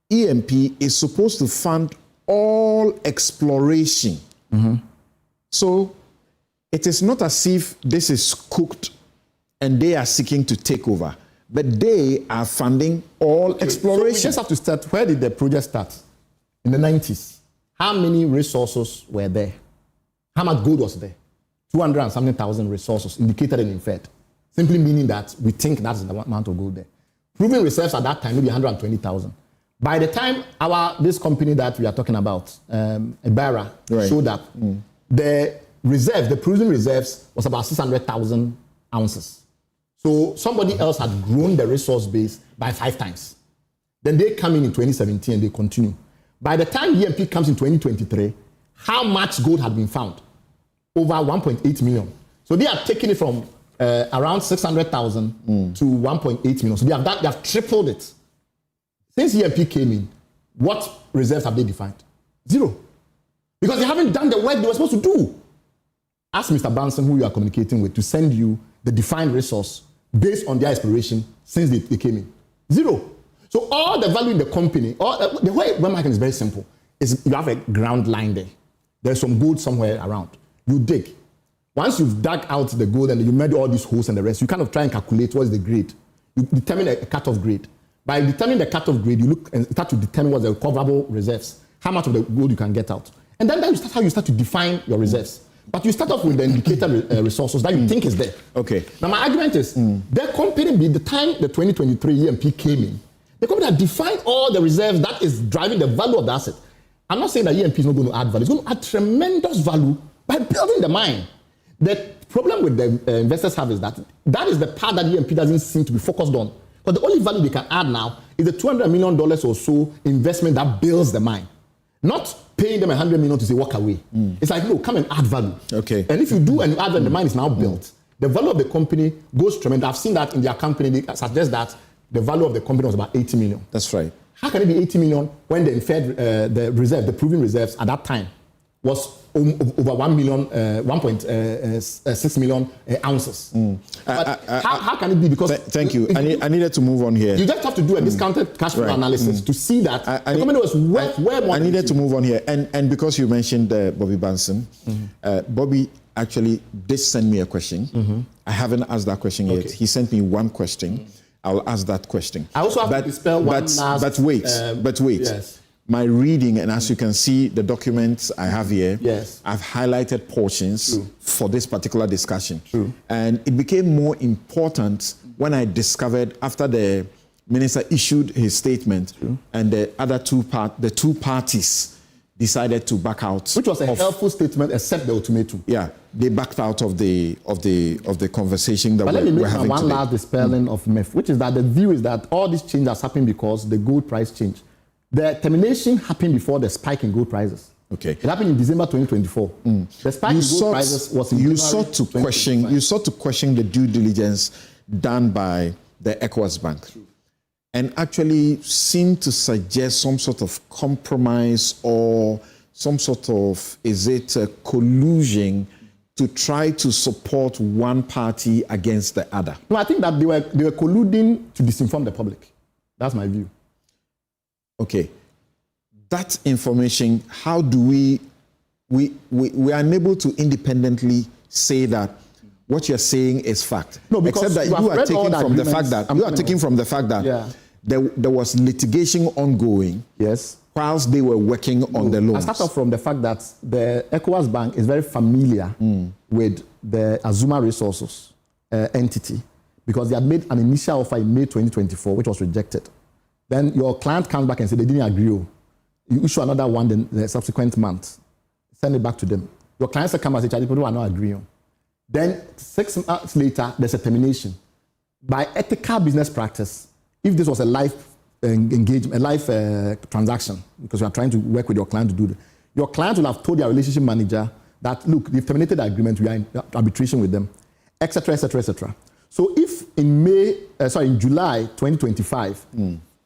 EMP is supposed to fund all exploration. So it is not as if this is cooked and they are seeking to take over, but they are funding all exploration. So we just have to start, where did the project start? In the 90s. How many resources were there? How much gold was there? 200 and something thousand resources indicated and inferred. Simply meaning that we think that's the amount of gold there. Proven reserves at that time, maybe 120,000. By the time this company that we are talking about, Ibarra, showed up, the reserves, the proven reserves was about 600,000 ounces. So somebody else had grown the resource base by 5 times. Then they come in 2017 and they continue. By the time EMP comes in 2023, how much gold had been found? Over 1.8 million. So they are taking it from around 600,000 to 1.8 million. So they have tripled it. Since EMP came in, what reserves have they defined? 0. Because they haven't done the work they were supposed to do. Ask Mr. Branson, who you are communicating with, to send you the defined resource based on their exploration since they came in. 0. So all the value in the company, the way we're marking is very simple. Is you have a ground line there. There's some gold somewhere around. You dig. Once you've dug out the gold and you made all these holes and the rest, you kind of try and calculate what is the grade. You determine a cutoff grade. By determining the cutoff grade, you look and start to determine what's the recoverable reserves. how much of the gold you can get out. And then that's how you start to define your reserves. But you start off with the indicator resources that you think is there. Okay. Now my argument is, the company, the time the 2023 EMP came in, the company had defined all the reserves that is driving the value of the asset. I'm not saying that EMP is not going to add value. It's going to add tremendous value by building the mine. The problem with the investors have is that is the part that EMP doesn't seem to be focused on. But the only value they can add now is the $200 million or so investment that builds the mine. Not paying them $100 million to say walk away. It's like, no, come and add value. Okay. And if you do and you add value, the mine is now built. The value of the company goes tremendous. I've seen that in their company. They suggest that the value of the company was about 80 million. That's right. How can it be 80 million when the inferred, the reserve, the proven reserves at that time was over 1.6 million ounces? How can it be? Because thank you. I needed to move on here. You just have to do a discounted cash flow analysis to see that the company was worth more. I needed to move on here, and because you mentioned Bobby Benson, Bobby actually did send me a question. I haven't asked that question yet. He sent me one question. I'll ask that question. I also have to dispel one last... But wait. Yes. My reading, and as you can see, the documents I have here, yes, I've highlighted portions for this particular discussion. True. And it became more important when I discovered, after the minister issued his statement, and the other two parties decided to back out. Which was a helpful statement, except the ultimatum. Yeah, they backed out of the conversation that we're having today. But let me make one last dispelling of myth, which is that the view is that all these changes happened because the gold price changed. The termination happened before the spike in gold prices. Okay. It happened in December 2024. The spike in gold prices was in you January sought to question the due diligence done by the ECOWAS Bank. And actually seemed to suggest some sort of compromise or some sort of, is it a collusion to try to support one party against the other? No, I think that they were colluding to disinform the public. That's my view. Okay. That information, how do we are unable to independently say that what you're saying is fact? No, because except that you are taking from the fact that there was litigation ongoing. Yes. Whilst they were working on the loans. I start off from the fact that the ECOWAS Bank is very familiar with the Azumah Resources entity, because they had made an initial offer in May 2024, which was rejected. Then your client comes back and says they didn't agree. You issue another one the subsequent month. Send it back to them. Your clients come and say, people are not agreeing. Then 6 months later, there's a termination. By ethical business practice, if this was a live engagement, a live transaction, because you are trying to work with your client to do that, your client will have told their relationship manager that, look, they've terminated the agreement, we are in arbitration with them, etc., etc., etc. So if in July 2025,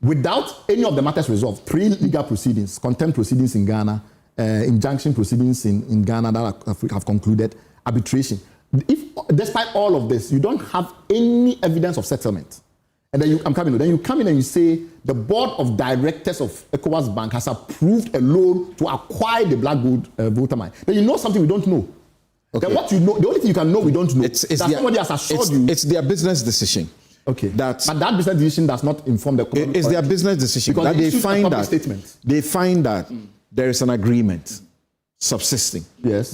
without any of the matters resolved, pre-legal proceedings, contempt proceedings in Ghana, injunction proceedings in Ghana that have concluded, arbitration. If, despite all of this, you don't have any evidence of settlement, and then you come in and you say the board of directors of ECOWAS Bank has approved a loan to acquire the black gold Volta mine, then you know something we don't know. Okay. Then what you know, the only thing you can know we don't know, somebody has assured you. It's their business decision. Okay. But that business decision does not inform the company. It's their business decision. Because that they find that there is an agreement subsisting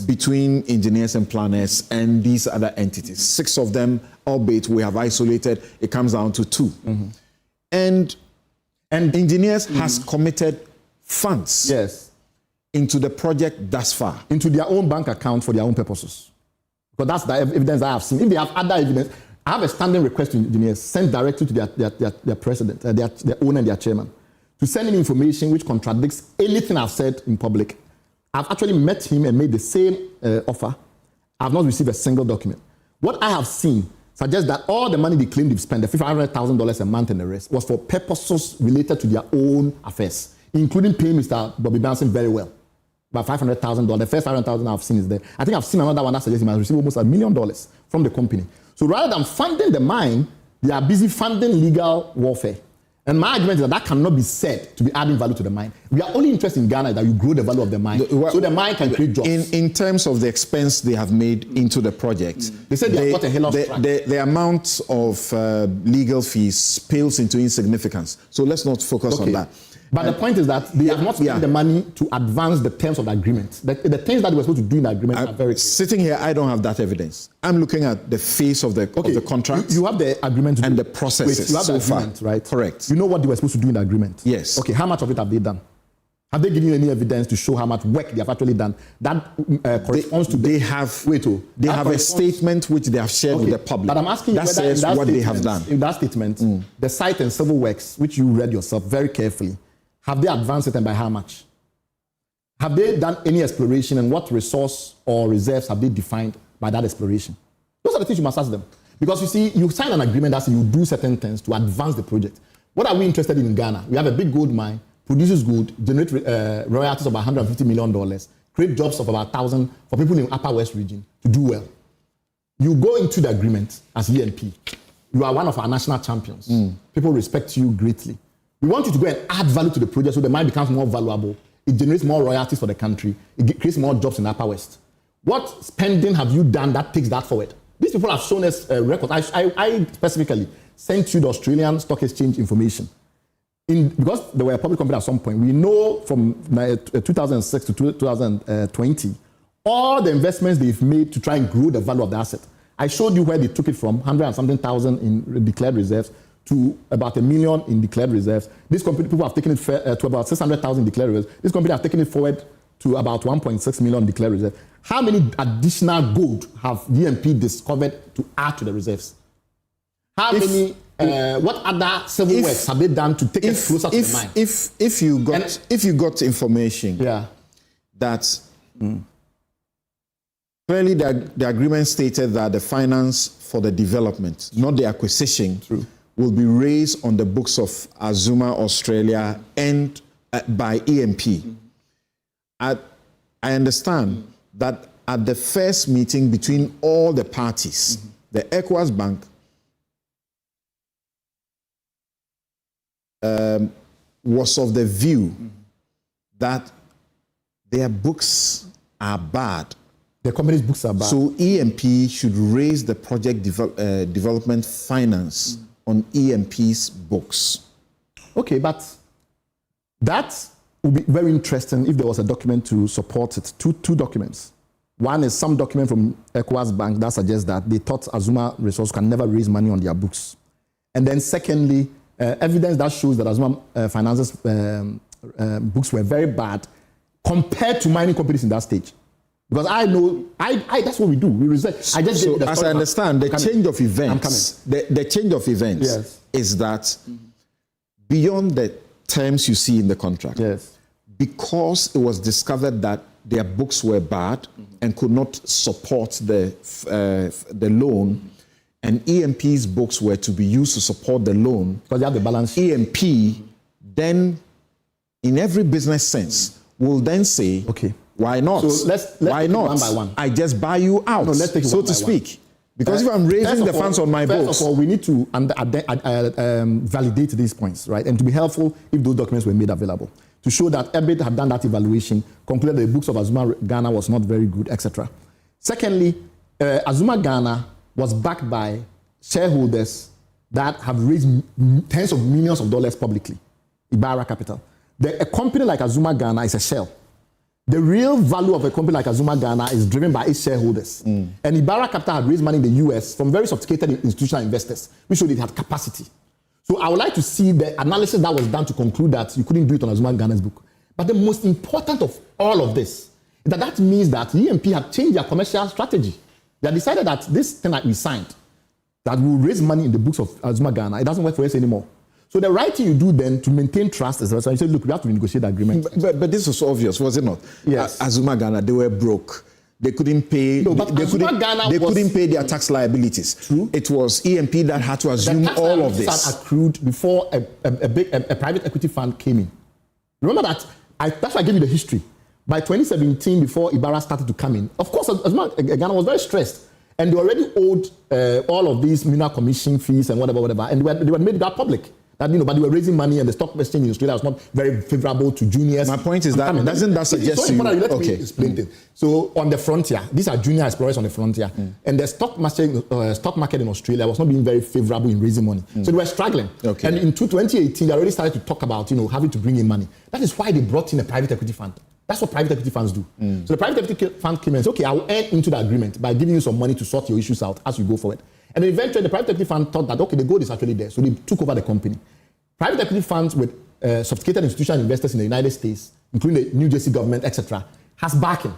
between engineers and planners and these other entities. 6 of them, albeit we have isolated, it comes down to 2. And engineers has committed funds into the project thus far. Into their own bank account for their own purposes. Because that's the evidence I have seen. If they have other evidence, I have a standing request to engineers sent directly to their president, their owner and their chairman, to send him information which contradicts anything I've said in public. I've actually met him and made the same offer. I've not received a single document. What I have seen suggests that all the money they claim they've spent, the $500,000 a month and the rest, was for purposes related to their own affairs, including paying Mr. Bobby Benson very well. About $500,000. The first $500,000 I've seen is there. I think I've seen another one that suggests he must receive almost $1 million from the company. So rather than funding the mine, they are busy funding legal warfare. And my argument is that cannot be said to be adding value to the mine. We are only interested in Ghana that you grow the value of the mine so the mine can create jobs. In terms of the expense they have made into the project, they said they have got a hell of a track. The amount of legal fees pales into insignificance. So let's not focus on that. But the point is that they have not spent the money to advance the terms of the agreement. The things that they were supposed to do in the agreement are very clear. Sitting here, I don't have that evidence. I'm looking at the face of the contract. You have the agreement and the processes. You have the agreement, right? Correct. You know what they were supposed to do in the agreement? Yes. Okay, how much of it have they done? Have they given you any evidence to show how much work they have actually done? That corresponds to... They have a statement which they have shared with the public. But I'm asking you that says what they have done. In that statement, the site and civil works, which you read yourself very carefully, have they advanced it and by how much? Have they done any exploration and what resource or reserves have they defined by that exploration? Those are the things you must ask them. Because you see, you sign an agreement that says you do certain things to advance the project. What are we interested in Ghana? We have a big gold mine, produces gold, generate royalties of about $150 million, create jobs of about 1,000 for people in Upper West region to do well. You go into the agreement as ENP. You are one of our national champions. People respect you greatly. We want you to go and add value to the project so the mine becomes more valuable. It generates more royalties for the country. It creates more jobs in the Upper West. What spending have you done that takes that forward? These people have shown us records. I specifically sent you the Australian Stock Exchange information. Because they were a public company at some point, we know from 2006 to 2020, all the investments they've made to try and grow the value of the asset. I showed you where they took it from, 100 and something thousand in declared reserves to about $1 million in declared reserves. This company, people have taken it to about 600,000 declared reserves. This company has taken it forward to about 1.6 million declared reserves. How many additional gold have EMP discovered to add to the reserves? How many... what other civil works have they done to take us closer to the mine? If you got information that clearly the agreement stated that the finance for the development, not the acquisition, will be raised on the books of Azumah Australia and by EMP. I understand that at the first meeting between all the parties, the ECOWAS Bank was of the view that their books are bad. The company's books are bad. So EMP should raise the project development finance on EMP's books. Okay, but that would be very interesting if there was a document to support it. Two documents. One is some document from ECOWAS Bank that suggests that they thought Azumah Resources can never raise money on their books. And then secondly, evidence that shows that Azumah Finance's books were very bad compared to mining companies in that stage. Because I know, that's what we do. We research. I just as I understand, the change of events, the change of events is that beyond the terms you see in the contract, because it was discovered that their books were bad and could not support the loan, and EMP's books were to be used to support the loan, because they have the balance. EMP then, in every business sense, will then say, okay, why not? So let's why not? One by one. I just buy you out, no, let's take so one to speak. One. Because if I'm raising the funds on my books... First of all, we need to validate these points, right? And to be helpful if those documents were made available. To show that EBIT had done that evaluation, concluded the books of Azumah Ghana was not very good, etc. Secondly, Azumah Ghana was backed by shareholders that have raised tens of millions of dollars publicly. Ibarra Capital. A company like Azumah Ghana is a shell. The real value of a company like Azumah Ghana is driven by its shareholders. And Ibarra Capital had raised money in the US from very sophisticated institutional investors, which showed it had capacity. So I would like to see the analysis that was done to conclude that you couldn't do it on Azumah Ghana's book. But the most important of all of this is that means that EMP had changed their commercial strategy. They had decided that this thing that we signed, that will raise money in the books of Azumah Ghana, it doesn't work for us anymore. So the right thing you do then to maintain trust is, you say, look, we have to renegotiate the agreement. But this was obvious, was it not? Yes. Azumah Ghana, they were broke. They couldn't pay. No, but they couldn't pay their tax liabilities. True. It was EMP that had to assume all of this. The tax liabilities accrued before a private equity fund came in. Remember that? That's why I gave you the history. By 2017, before Ibarra started to come in, of course, Azumah Ghana was very stressed. And they already owed all of these mineral commission fees and whatever, and they were made that public. That, but they were raising money and the stock exchange in Australia was not very favorable to juniors. My point is that doesn't that suggest to you? Let me explain it. So on the frontier, these are junior explorers on the frontier, and the stock market in Australia was not being very favorable in raising money. So they were struggling. Okay. And in 2018, they already started to talk about having to bring in money. That is why they brought in a private equity fund. That's what private equity funds do. So the private equity fund came and said, okay, I will enter into the agreement by giving you some money to sort your issues out as you go forward. And then eventually the private equity fund thought that, okay, the gold is actually there. So they took over the company. Private equity funds with sophisticated institutional investors in the United States, including the New Jersey government, etc., has backing.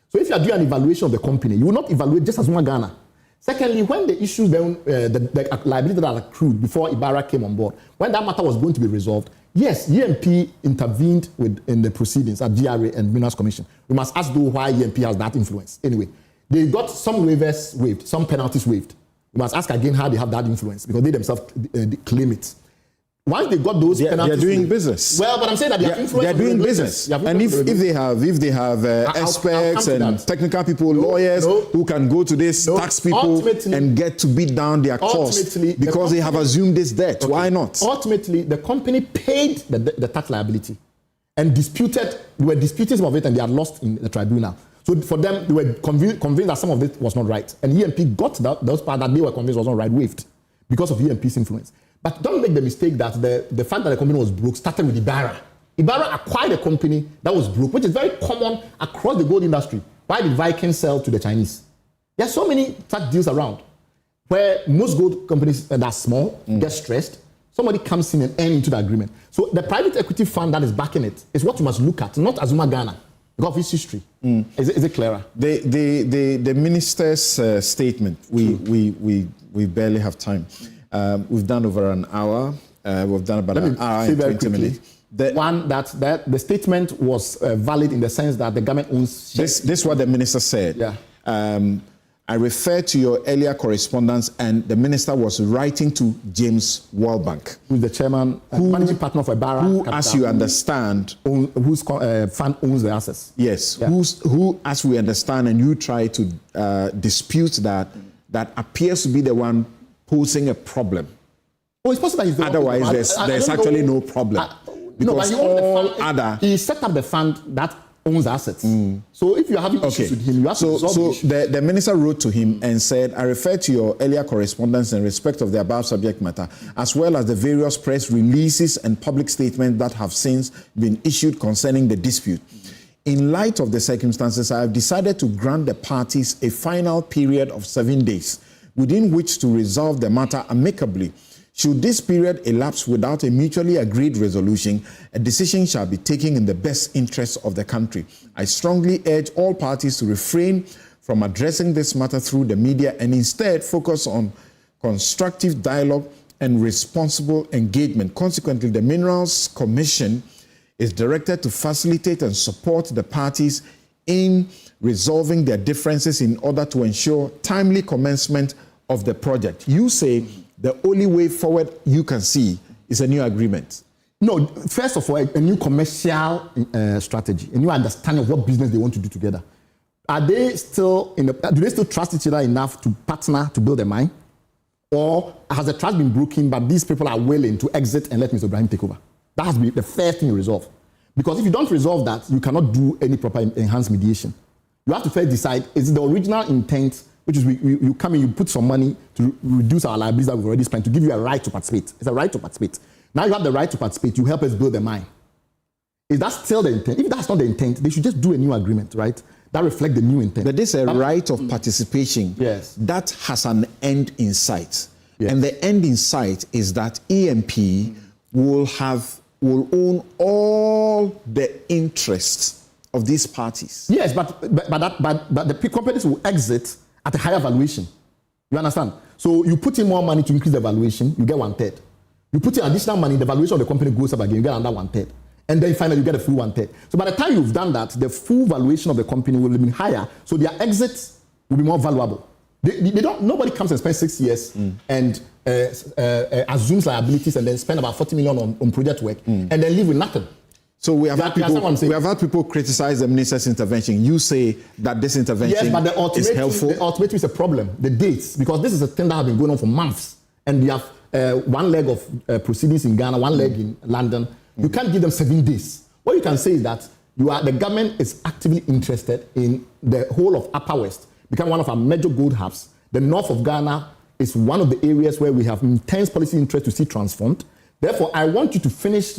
So if you are doing an evaluation of the company, you will not evaluate just Azumah Ghana. Secondly, when the issues, the liability that accrued before Ibarra came on board, when that matter was going to be resolved, yes, EMP intervened in the proceedings at GRA and Minerals Commission. We must ask though why EMP has that influence. Anyway, they got some waivers waived, some penalties waived. We must ask again how they have that influence because they themselves claim it. Once they got those penalties, they're doing business. Well, but I'm saying that they're doing business. And if they have experts and technical people, lawyers who can go to this, tax people and get to beat down their costs because they have assumed this debt. Okay. Why not? Ultimately, the company paid the tax liability and they were disputing some of it and they had lost in the tribunal. So for them, they were convinced that some of it was not right. And EMP got those parts that they were convinced was not right waived because of EMP's influence. But don't make the mistake that the fact that the company was broke started with Ibarra. Ibarra acquired a company that was broke, which is very common across the gold industry. Why did Viking sell to the Chinese? There are so many such deals around where most gold companies that are small get stressed. Somebody comes in and enter into the agreement. So the private equity fund that is backing it is what you must look at, not Azumah Ghana. Because of its history. Is it clearer? The minister's statement, we barely have time. We've done over an hour. We've done about an hour and 20 minutes. The statement was valid in the sense that the government owns shares. This is what the minister said. Yeah. I refer to your earlier correspondence, and the minister was writing to James Walbank, who's the chairman, managing partner for Ibarra. Who, as you understand, whose fund owns the assets. Yes. Yeah. Who, as we understand, and you try to dispute that appears to be the one posing a problem. Oh, it's possible that he's the Otherwise, there's actually no problem. Because he set up the fund that owns assets. So if you're having issues with him, you have to resolve the issue. The minister wrote to him and said, I refer to your earlier correspondence in respect of the above subject matter, as well as the various press releases and public statements that have since been issued concerning the dispute. In light of the circumstances, I have decided to grant the parties a final period of 7 days, within which to resolve the matter amicably. Should this period elapse without a mutually agreed resolution, a decision shall be taken in the best interests of the country. I strongly urge all parties to refrain from addressing this matter through the media and instead focus on constructive dialogue and responsible engagement. Consequently, the Minerals Commission is directed to facilitate and support the parties in resolving their differences in order to ensure timely commencement of the project. You say the only way forward you can see is a new agreement. No, first of all, a new commercial strategy, a new understanding of what business they want to do together. Do they still trust each other enough to partner to build a mine? Or has the trust been broken, but these people are willing to exit and let Mr. Ibrahim take over? That has to be the first thing you resolve. Because if you don't resolve that, you cannot do any proper enhanced mediation. You have to first decide, is it the original intent, which is you come in, you put some money to reduce our liabilities that we've already spent, to give you a right to participate. It's a right to participate. Now you have the right to participate, you help us build the mine. Is that still the intent? If that's not the intent, they should just do a new agreement, right? That reflects the new intent. But this is a right of participation that has an end in sight. Yes. And the end in sight is that EMP will own all the interests of these parties. Yes, but the companies will exit at a higher valuation. You understand? So you put in more money to increase the valuation, you get 1/3. You put in additional money, the valuation of the company goes up again, you get another 1/3. And then finally you get a full 1/3. So by the time you've done that, the full valuation of the company will be higher, so their exits will be more valuable. Nobody comes and spends 6 years and assumes liabilities and then spend about 40 million on project work and then leave with nothing. So we have had people criticize the minister's intervention. You say that this intervention is helpful. The ultimatum is a problem. The dates, because this is a thing that has been going on for months, and one leg of proceedings in Ghana, one leg in London, you can't give them 7 days. What you can say is that the government is actively interested in the whole of Upper West, become one of our major gold hubs. The north of Ghana is one of the areas where we have intense policy interest to see transformed. Therefore, I want you to finish,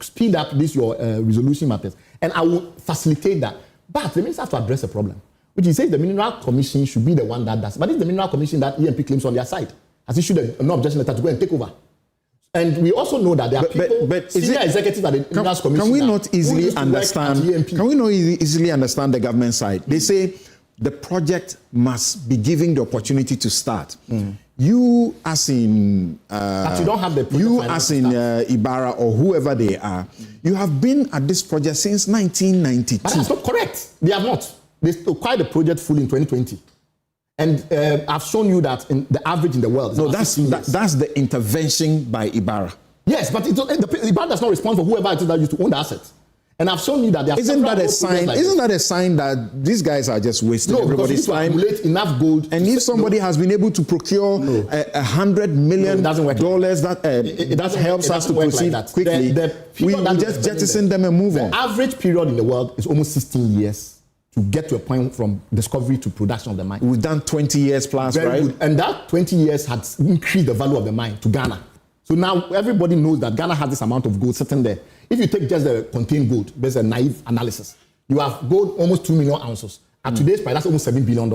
speed up your resolution matters, and I will facilitate that. But the minister has to address a problem, which is say the Mineral Commission should be the one that does. But it's the Mineral Commission that EMP claims on their side has issued no objection letter to go and take over. And we also know that there are people, senior executives at the Mineral Commission. Can we not easily understand? Can we not easily understand the government side? They say the project must be given the opportunity to start. You, as in but you don't have the you, as in Ibarra or whoever they are, you have been at this project since 1992. But that's not correct. They have not. They acquired the project fully in 2020. And I've shown you that in the average in the world. No, that's the intervention by Ibarra. Yes, but Ibarra does not respond for whoever it is that used to own the asset. And I've shown you that there are isn't that a sign that these guys are just wasting everybody's time? Accumulate enough gold. And if somebody has been able to procure $100 million that helps us to proceed quickly, we just jettison them and move on. The average period in the world is almost 16 years. To get to a point from discovery to production of the mine. We've done 20 years plus, Very right? Good. And that 20 years has increased the value of the mine to Ghana. So now everybody knows that Ghana has this amount of gold sitting there. If you take just the contained gold, there's a naive analysis. You have gold almost 2 million ounces. At today's price, that's almost $7 billion.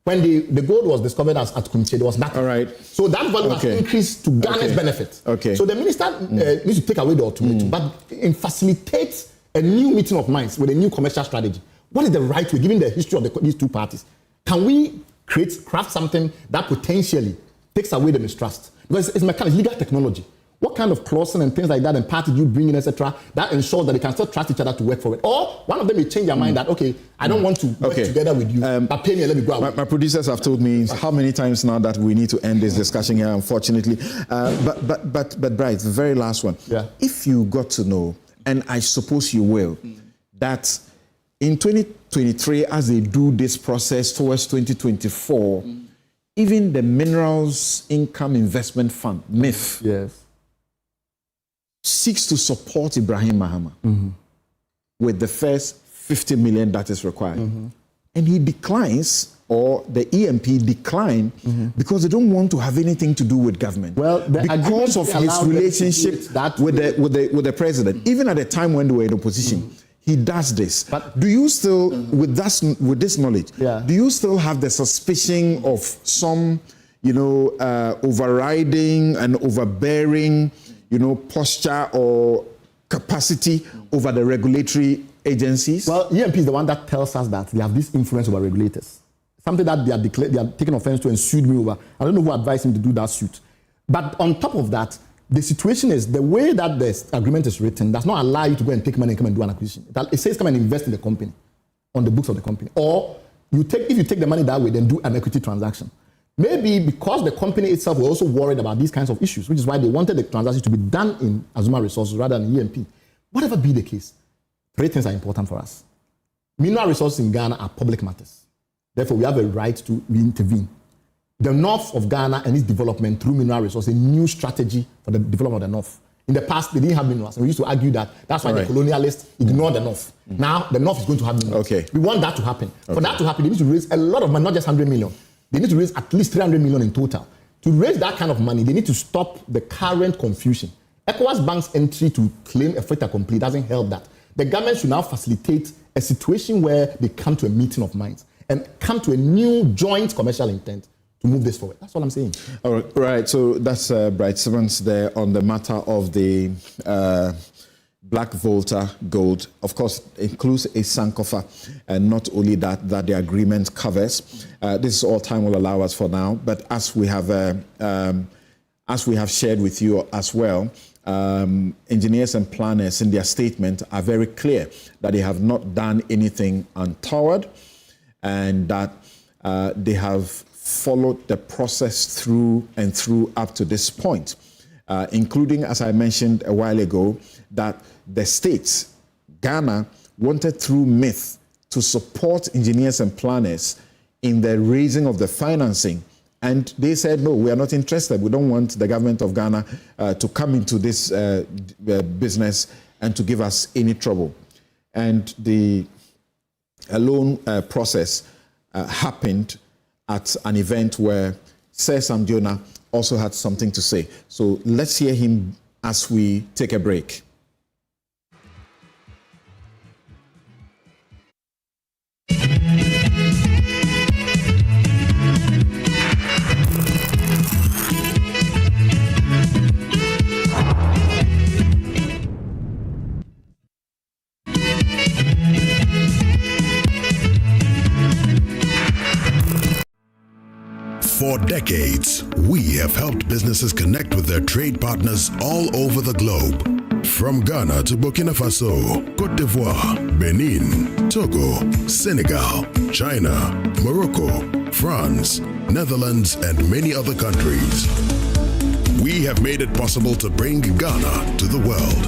When the gold was discovered at Kumche, there was nothing. All right. So that value has increased to Ghana's benefit. Okay. So the minister needs to take away the ultimatum, but facilitate a new meeting of minds with a new commercial strategy. What is the right way, given the history of these two parties? Can we craft something that potentially takes away the mistrust? Because it's mechanical, legal technology. What kind of clausing and things like that and parties you bring in, etc., that ensures that they can still trust each other to work for it? Or one of them may change their mind that, okay, I don't want to work together with you, but pay me and let me go out. My producers have told me how many times now that we need to end this discussion here, unfortunately. But Bright, the very last one. Yeah. If you got to know, and I suppose you will, that in 2023, as they do this process towards 2024, even the Minerals Income Investment Fund, MIF, seeks to support Ibrahim Mahama with the first 50 million that is required. And he declines, or the EMP decline, because they don't want to have anything to do with government. Well, because of his relationship with the president, even at the time when they were in opposition. He does this. But do you still, with this knowledge, do you still have the suspicion of some, overriding and overbearing, posture or capacity over the regulatory agencies? Well, EMP is the one that tells us that they have this influence over regulators. Something that they are taking offense to and sued me over. I don't know who advised him to do that suit. But on top of that, the situation is the way that the agreement is written does not allow you to go and take money and come and do an acquisition. It says come and invest in the company, on the books of the company. Or if you take the money that way, then do an equity transaction. Maybe because the company itself was also worried about these kinds of issues, which is why they wanted the transaction to be done in Azumah Resources rather than EMP. Whatever be the case, 3 things are important for us. Mineral resources in Ghana are public matters. Therefore, we have a right to intervene. The north of Ghana and its development through mineral resources, a new strategy for the development of the north. In the past, they didn't have minerals, and we used to argue that that's why the colonialists ignored the north. Now, the north is going to have minerals. We want that to happen. For that to happen, they need to raise a lot of money, not just 100 million. They need to raise at least 300 million in total. To raise that kind of money, they need to stop the current confusion. ECOWAS Bank's entry to claim a fait accompli doesn't help that. The government should now facilitate a situation where they come to a meeting of minds and come to a new joint commercial intent to move this forward. That's all I'm saying. All right. So that's Bright Simmons there on the matter of the Black Volta gold. Of course, includes a Sankofa, and not only that the agreement covers. This is all time will allow us for now. But as we have shared with you as well, engineers and planners in their statement are very clear that they have not done anything untoward, and that they have followed the process through up to this point, including, as I mentioned a while ago, that the states, Ghana, wanted through MIF to support engineers and planners in the raising of the financing And they said, no, we are not interested. We don't want the government of Ghana to come into this business and to give us any trouble. And the loan process happened at an event where Sir Sam Jonah also had something to say. So let's hear him as we take a break. For decades, we have helped businesses connect with their trade partners all over the globe. From Ghana to Burkina Faso, Côte d'Ivoire, Benin, Togo, Senegal, China, Morocco, France, Netherlands, and many other countries. We have made it possible to bring Ghana to the world.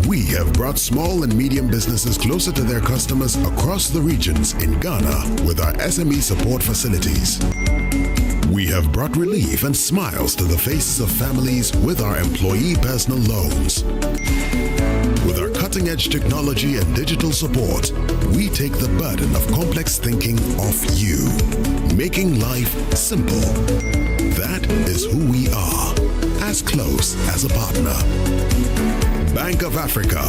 We have brought small and medium businesses closer to their customers across the regions in Ghana with our SME support facilities. We have brought relief and smiles to the faces of families with our employee personal loans. With our cutting-edge technology and digital support, we take the burden of complex thinking off you, making life simple. That is who we are, as close as a partner. Bank of Africa.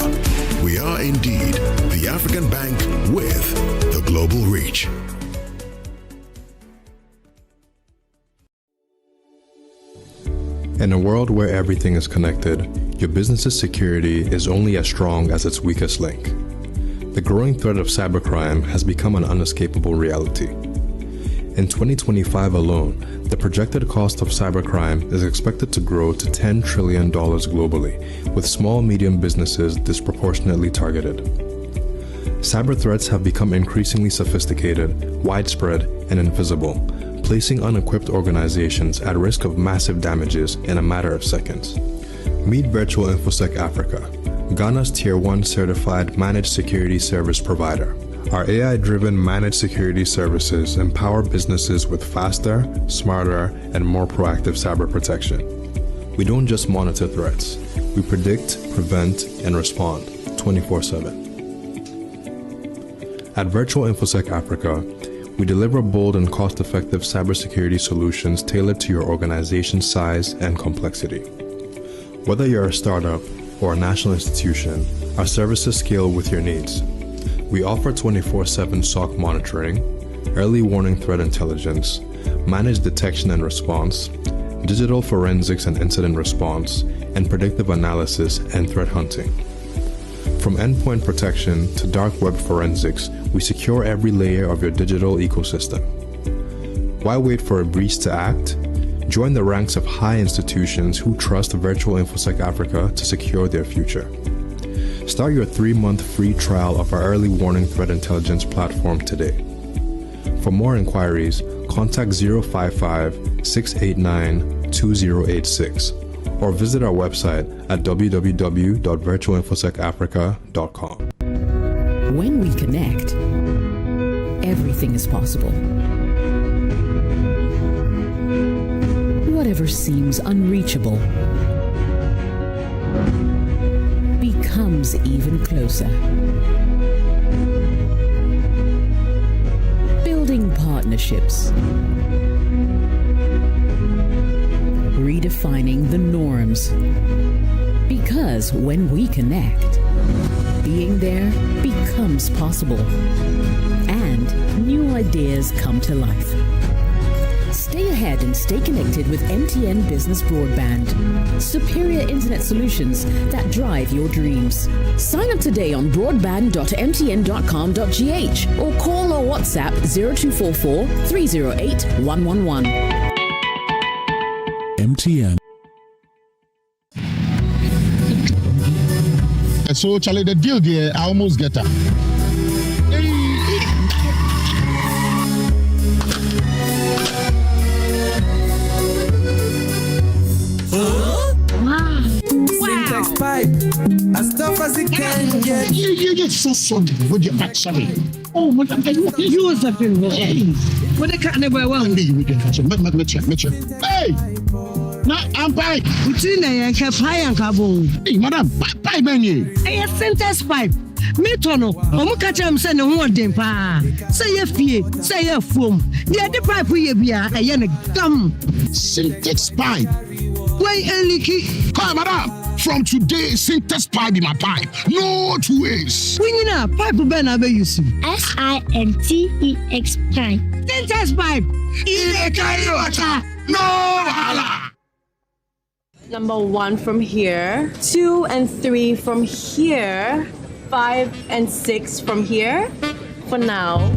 We are indeed the African bank with the global reach. In a world where everything is connected, your business's security is only as strong as its weakest link. The growing threat of cybercrime has become an unescapable reality. In 2025 alone, the projected cost of cybercrime is expected to grow to $10 trillion globally, with small-medium businesses disproportionately targeted. Cyber threats have become increasingly sophisticated, widespread, and invisible, placing unequipped organizations at risk of massive damages in a matter of seconds. Meet Virtual InfoSec Africa, Ghana's Tier 1 certified managed security service provider. Our AI-driven managed security services empower businesses with faster, smarter, and more proactive cyber protection. We don't just monitor threats, we predict, prevent, and respond 24/7. At Virtual InfoSec Africa, we deliver bold and cost-effective cybersecurity solutions tailored to your organization's size and complexity. Whether you're a startup or a national institution, our services scale with your needs. We offer 24/7 SOC monitoring, early warning threat intelligence, managed detection and response, digital forensics and incident response, and predictive analysis and threat hunting. From endpoint protection to dark web forensics, we secure every layer of your digital ecosystem. Why wait for a breach to act? Join the ranks of high institutions who trust Virtual InfoSec Africa to secure their future. Start your 3-month free trial of our early warning threat intelligence platform today. For more inquiries, contact 055-689-2086 or visit our website at www.virtualinfosecafrica.com. When we connect, everything is possible. Whatever seems unreachable becomes even closer. Building partnerships. Redefining the norms. Because when we connect, being there becomes possible. And new ideas come to life. Stay ahead and stay connected with MTN Business Broadband. Superior internet solutions that drive your dreams. Sign up today on broadband.mtn.com.gh or call or WhatsApp 0244 308 111. MTN. So, Charlie, the deal there, I almost get her. Syntax pipe, as tough as You get so sorry with your back, sorry. Oh, what you was a thing. What the cat never won. You can catch him. Hey! Now I'm by. Between the Capai and Cabo. Hey, madam, bye, menu. A sentence pipe. Me tono, Omukacham send one dem pa. Say a fee, say a foam. The other pipe we be a yen gum. Syntax pipe. Why a leaky? Come, madam. From today, syntax pipe in my pipe. No 2 ways. We need a pipe ben abe use. SINTEX pipe. Syntax pipe. No hala. Number 1 from here, 2 and 3 from here, 5 and 6 from here. For now.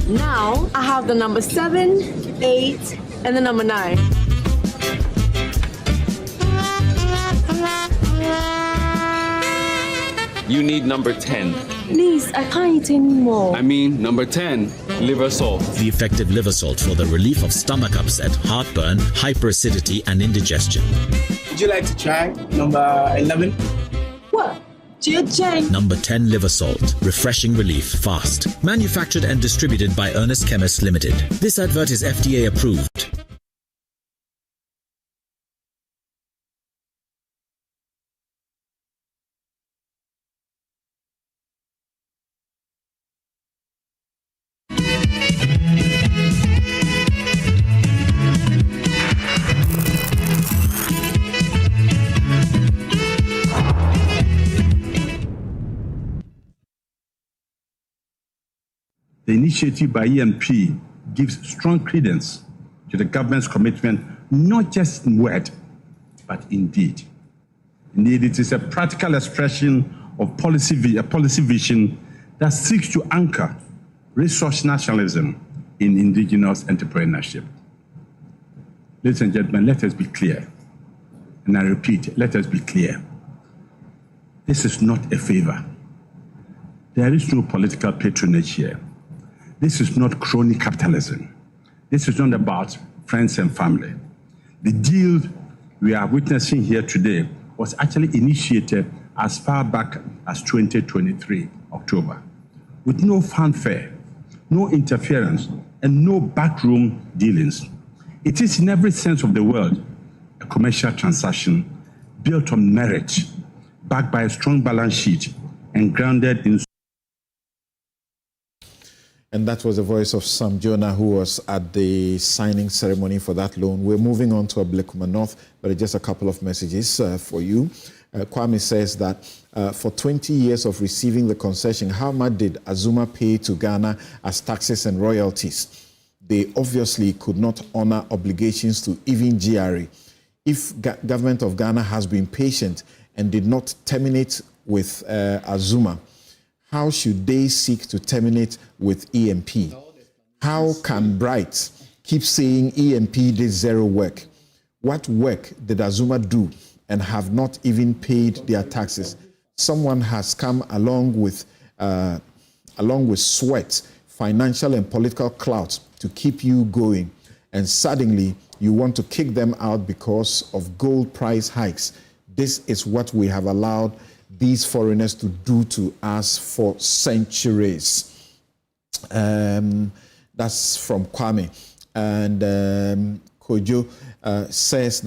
Now I have the number 7, 8, and the number 9. You need number 10. Please, I can't eat anymore. I mean, number 10, liver salt. The effective liver salt for the relief of stomach upset, heartburn, hyperacidity, and indigestion. Would you like to try number 11? What? Number 10 liver salt. Refreshing relief fast. Manufactured and distributed by Ernest Chemists Limited. This advert is FDA approved. The initiative by EMP gives strong credence to the government's commitment, not just in word, but in deed. Indeed, it is a practical expression of policy vision that seeks to anchor resource nationalism in indigenous entrepreneurship. Ladies and gentlemen, let us be clear. And I repeat, let us be clear. This is not a favor. There is no political patronage here. This is not crony capitalism. This is not about friends and family. The deal we are witnessing here today was actually initiated as far back as 2023, October, with no fanfare, no interference, and no backroom dealings. It is in every sense of the word a commercial transaction built on merit, backed by a strong balance sheet, and grounded in. And that was the voice of Sam Jonah, who was at the signing ceremony for that loan. We're moving on to Oblekuma North, but just a couple of messages for you. Kwame says that for 20 years of receiving the concession, how much did Azumah pay to Ghana as taxes and royalties? They obviously could not honor obligations to even GRA. If government of Ghana has been patient and did not terminate with Azumah, how should they seek to terminate with EMP? How can Bright keep saying EMP did zero work? What work did Azumah do and have not even paid their taxes? Someone has come along with sweat, financial and political clout to keep you going, and suddenly you want to kick them out because of gold price hikes. This is what we have allowed these foreigners to do to us for centuries. That's from Kwame. And Kojo says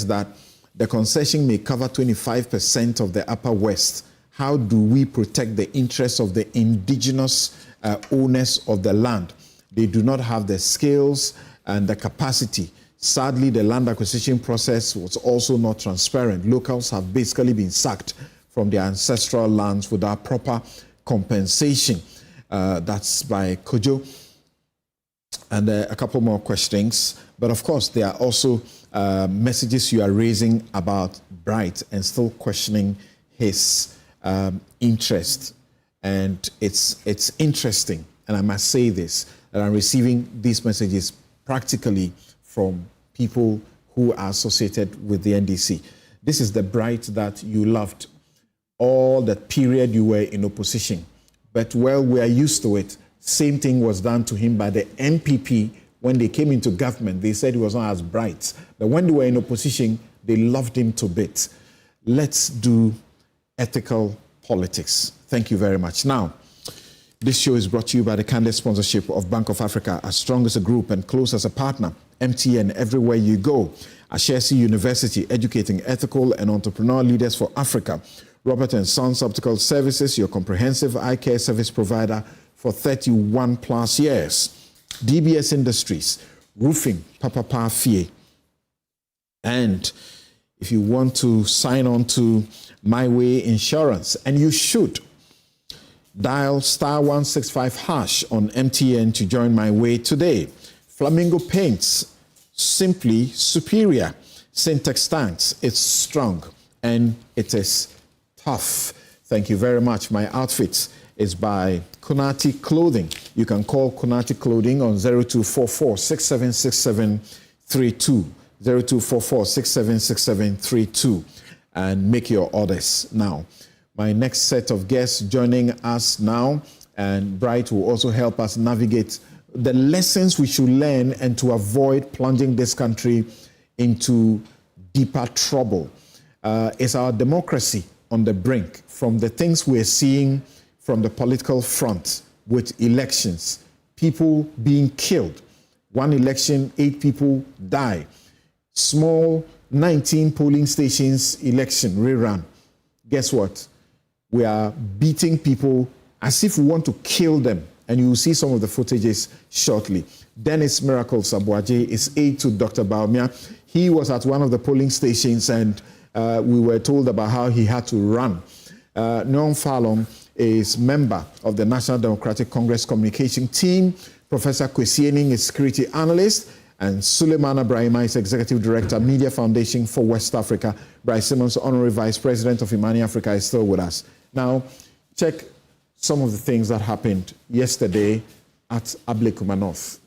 that the concession may cover 25% of the Upper West. How do we protect the interests of the indigenous owners of the land? They do not have the skills and the capacity. Sadly, the land acquisition process was also not transparent. Locals have basically been sacked from their ancestral lands without proper compensation. That's by Kojo. And a couple more questions. But of course, there are also messages you are raising about Bright and still questioning his interest. And it's interesting, and I must say this, that I'm receiving these messages practically from people who are associated with the NDC. This is the Bright that you loved all that period you were in opposition. But well, we are used to it. Same thing was done to him by the NPP when they came into government. They said he was not as bright. But when they were in opposition, they loved him to bits. Let's do ethical politics. Thank you very much. Now, this show is brought to you by the candid sponsorship of Bank of Africa, as strong as a group and close as a partner. MTN, everywhere you go. Ashesi University, educating ethical and entrepreneurial leaders for Africa. Robert & Sons Optical Services, your comprehensive eye care service provider for 31 plus years. DBS Industries, roofing, Papa Fie. And if you want to sign on to My Way Insurance, and you should, dial *165# on MTN to join My Way today. Flamingo Paints, simply superior. Syntex tanks, it's strong and it is tough. Thank you very much. My outfits is by Kunati Clothing. You can call Kunati Clothing on 0244-676732. 0244-676732 and make your orders now. My next set of guests joining us now, and Bright will also help us navigate the lessons we should learn and to avoid plunging this country into deeper trouble. Is our democracy on the brink from the things we're seeing from the political front with elections, people being killed. One election, 8 people die. Small 19 polling stations election rerun. Guess what? We are beating people as if we want to kill them. And you will see some of the footages shortly. Dennis Miracle Sabuaje is aide to Dr. Baumia. He was at one of the polling stations and we were told about how he had to run. Nyon Falon is member of the National Democratic Congress communication team. Professor Kwesiening is security analyst. And Suleiman Abrahima is Executive Director, Media Foundation for West Africa. Bryce Simmons, Honorary Vice President of Imani Africa, is still with us. Now, check some of the things that happened yesterday at Ablekumanov.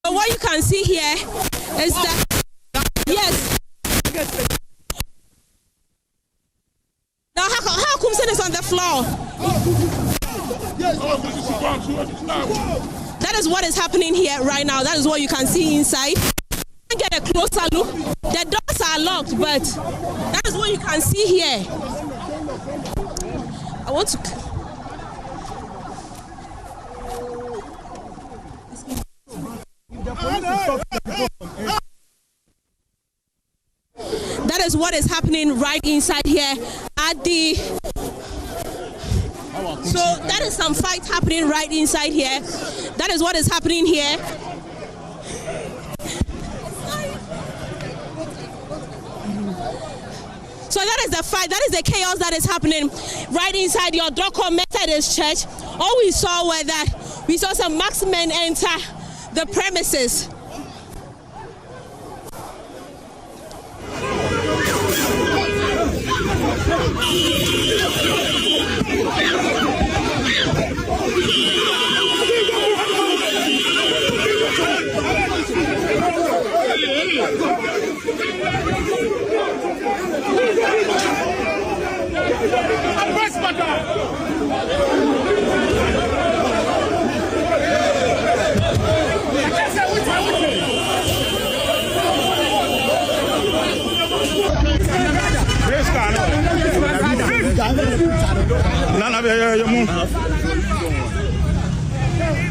What you can see here is that, yes. Now, how come is on the floor? That is what is happening here right now. That is what you can see inside. You can get a closer look. The doors are locked, but that is what you can see here. I want to. That is what is happening right inside here at the. So that is some fight happening right inside here. That is what is happening here. So that is the fight, that is the chaos that is happening right inside your Doko Methodist Church. All we saw was that we saw some marksmen enter the premises.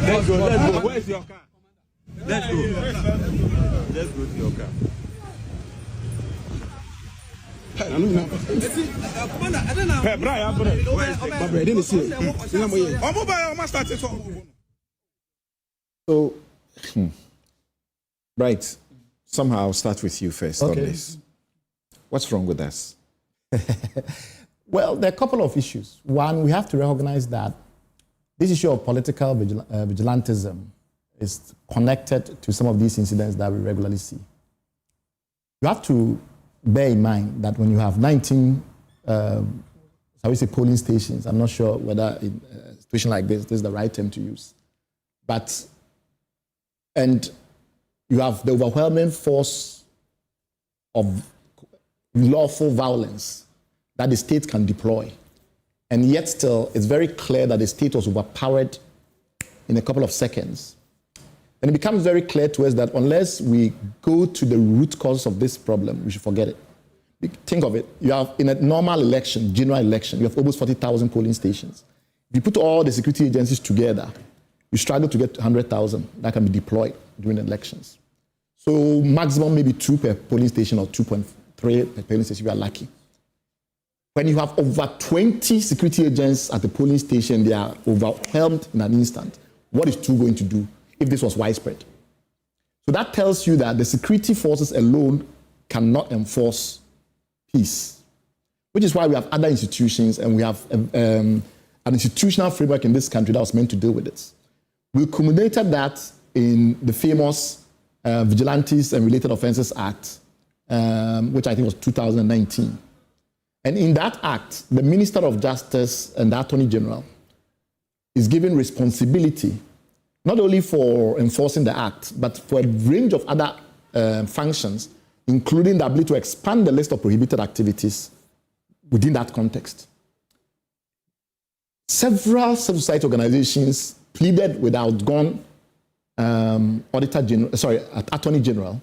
Let's go. Where's your car? Let's go. Let's go to your car. So, right. Somehow I'll start with you first on this. What's wrong with us? Well, there are a couple of issues. One, we have to recognize that this issue of political vigilantism is connected to some of these incidents that we regularly see. You have to bear in mind that when you have 19 polling stations, I'm not sure whether in a situation like this is the right term to use, and you have the overwhelming force of lawful violence that the state can deploy. And yet still, it's very clear that the state was overpowered in a couple of seconds. And it becomes very clear to us that unless we go to the root cause of this problem, we should forget it. Think of it. You have, in a normal election, general election, you have almost 40,000 polling stations. If you put all the security agencies together, you struggle to get 100,000 that can be deployed during elections. So maximum maybe 2 per polling station or 2.3 per polling station if you are lucky. When you have over 20 security agents at the polling station, they are overwhelmed in an instant. What is 2 going to do if this was widespread? So that tells you that the security forces alone cannot enforce peace, which is why we have other institutions and we have an institutional framework in this country that was meant to deal with it. We culminated that in the famous Vigilantes and Related Offences Act, which I think was 2019. And in that act, the Minister of Justice and the Attorney General is given responsibility not only for enforcing the act, but for a range of other functions, including the ability to expand the list of prohibited activities within that context. Several civil society organizations pleaded with outgone Attorney General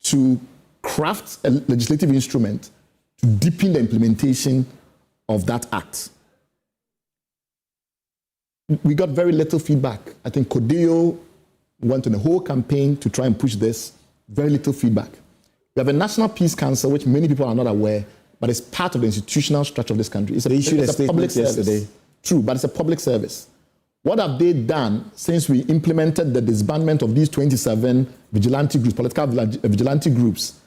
to craft a legislative instrument to deepen the implementation of that act. We got very little feedback. I think Codeo went on a whole campaign to try and push this. Very little feedback. We have a National Peace Council, which many people are not aware, but it's part of the institutional structure of this country. It's a public service. Yesterday. True, but it's a public service. What have they done since we implemented the disbandment of these 27 vigilante groups, political vigilante groups?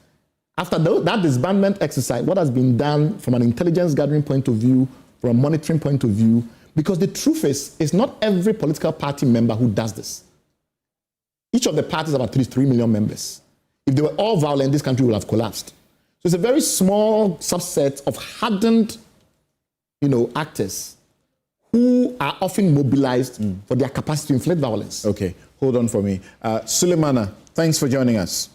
After that disbandment exercise, what has been done from an intelligence gathering point of view, from a monitoring point of view? Because the truth is, it's not every political party member who does this. Each of the parties have at least 3 million members. If they were all violent, this country would have collapsed. So it's a very small subset of hardened, actors who are often mobilized for their capacity to inflict violence. Okay, hold on for me. Suleimana, thanks for joining us.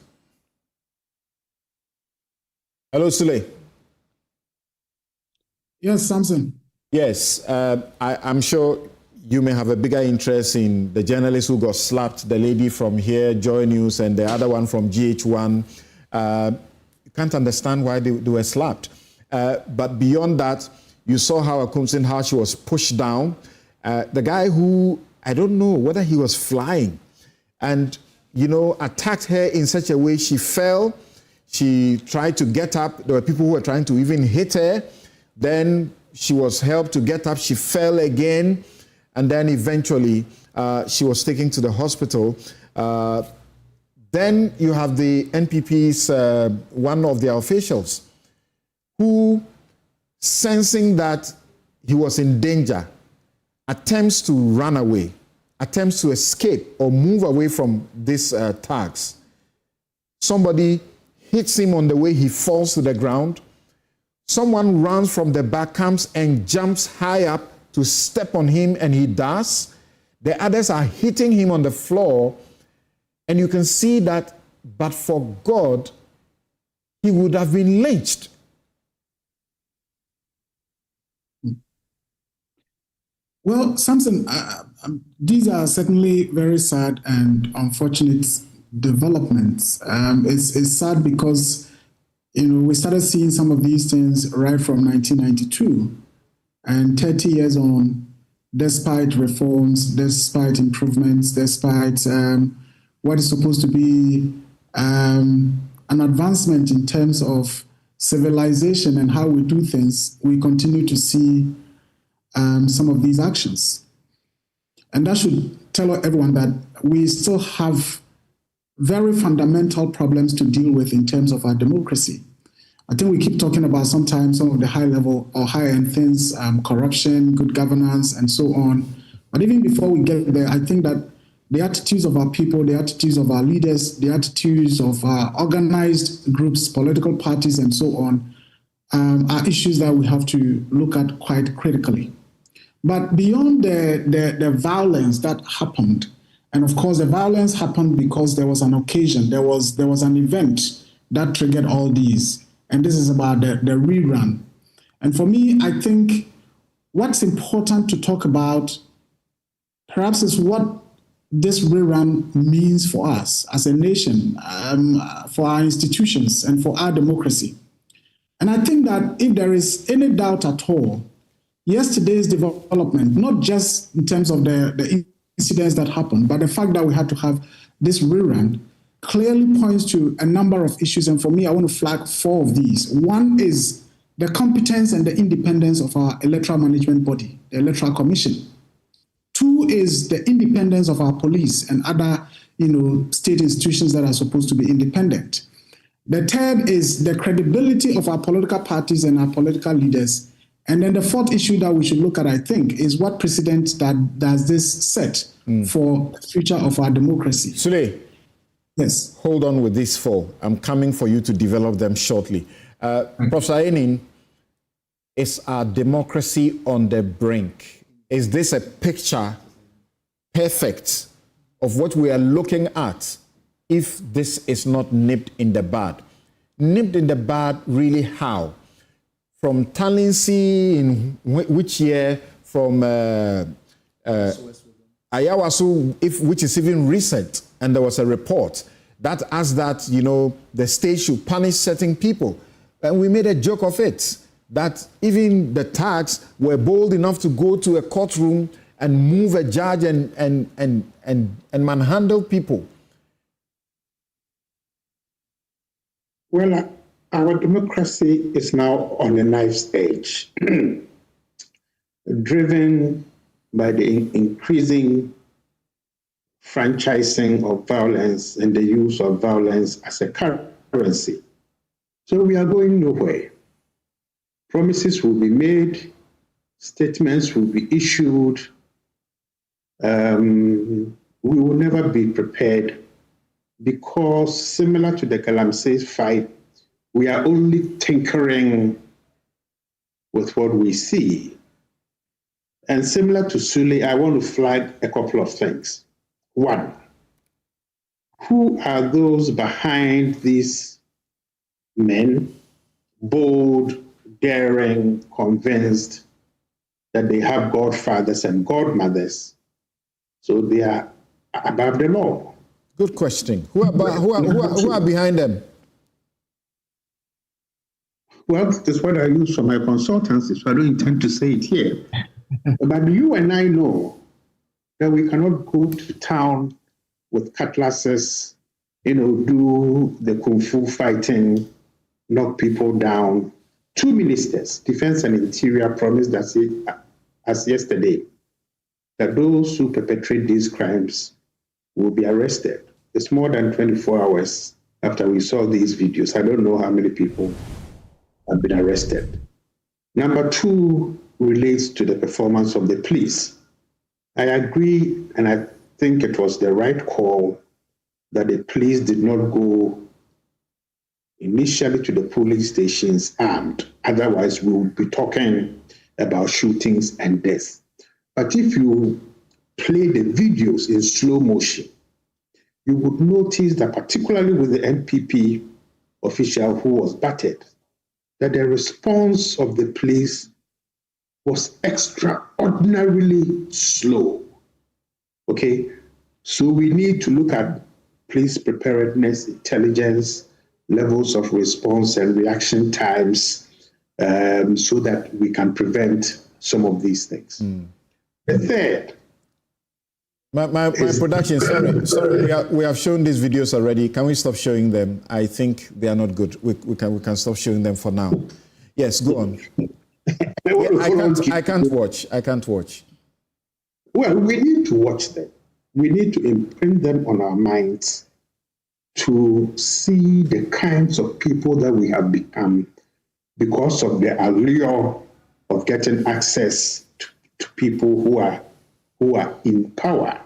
Hello, Sule. Yes, Samson. Yes, I'm sure you may have a bigger interest in the journalist who got slapped, the lady from here, JoyNews, and the other one from GH1. You can't understand why they were slapped. But beyond that, you saw how she was pushed down. The guy who, I don't know whether he was flying, and, attacked her in such a way she fell. She tried to get up. There were people who were trying to even hit her. Then she was helped to get up. She fell again. And then eventually she was taken to the hospital. Then you have the NPP's, one of their officials, who, sensing that he was in danger, attempts to run away, attempts to escape or move away from these tags. Somebody hits him on the way, he falls to the ground. Someone runs from the back, comes and jumps high up to step on him, and he does. The others are hitting him on the floor, and you can see that, but for God, he would have been lynched. Well, Samson, these are certainly very sad and unfortunate developments. It's sad because, we started seeing some of these things right from 1992. And 30 years on, despite reforms, despite improvements, despite what is supposed to be an advancement in terms of civilization and how we do things, we continue to see some of these actions. And that should tell everyone that we still have very fundamental problems to deal with in terms of our democracy. I think we keep talking about sometimes some of the high level or high end things, corruption, good governance, and so on. But even before we get there, I think that the attitudes of our people, the attitudes of our leaders, the attitudes of our organized groups, political parties, and so on, are issues that we have to look at quite critically. But beyond the violence that happened, and of course the violence happened because there was an occasion, there was an event that triggered all these, and this is about the rerun. And for me, I think what's important to talk about perhaps is what this rerun means for us as a nation, for our institutions, and for our democracy. And I think that if there is any doubt at all, yesterday's development, not just in terms of the incidents that happened, but the fact that we had to have this rerun, clearly points to a number of issues. And for me, I want to flag 4 of these. One is the competence and the independence of our electoral management body, the Electoral Commission. 2 is the independence of our police and other, state institutions that are supposed to be independent. The 3rd is the credibility of our political parties and our political leaders. And then the 4th issue that we should look at, I think, is what precedent that does this set for the future of our democracy. Sule, yes. Hold on with these 4. I'm coming for you to develop them shortly. Professor Enin, is our democracy on the brink? Is this a picture perfect of what we are looking at if this is not nipped in the bud? Nipped in the bud, really how? From Talinsi in which year? From Ayawasu, which is even recent, and there was a report that asked that the state should punish certain people, and we made a joke of it that even the thugs were bold enough to go to a courtroom and move a judge and manhandle people. Well, our democracy is now on a knife's edge, driven by the increasing franchising of violence and the use of violence as a currency. So we are going nowhere. Promises will be made, statements will be issued. We will never be prepared because, similar to the Galamsey fight, we are only tinkering with what we see. And similar to Sule, I want to flag a couple of things. 1, who are those behind these men, bold, daring, convinced that they have godfathers and godmothers, so they are above the law? Good question. Who are behind them? Well, that's what I use for my consultancy, so I don't intend to say it here. But you and I know that we cannot go to town with cutlasses, do the kung fu fighting, knock people down. 2 ministers, Defense and Interior, promised us as yesterday that those who perpetrate these crimes will be arrested. It's more than 24 hours after we saw these videos. I don't know how many people have been arrested. Number 2 relates to the performance of the police. I agree, and I think it was the right call that the police did not go initially to the polling stations armed. Otherwise, we would be talking about shootings and deaths. But if you play the videos in slow motion, you would notice that, particularly with the NPP official who was battered, that the response of the police was extraordinarily slow. Okay? So we need to look at police preparedness, intelligence, levels of response and reaction times, so that we can prevent some of these things. The third. My production, sorry, we have shown these videos already. Can we stop showing them? I think they are not good. We can stop showing them for now. Yes, go on. I can't watch. Well, we need to watch them. we need to imprint them on our minds to see the kinds of people that we have become because of the allure of getting access to people who are in power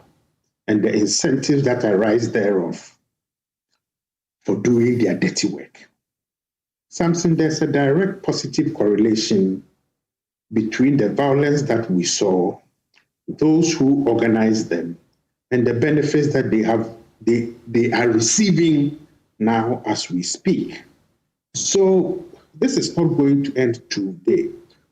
and the incentives that arise thereof for doing their dirty work. Samson, there's a direct positive correlation between the violence that we saw, those who organized them, and the benefits that they are receiving now as we speak. So this is not going to end today.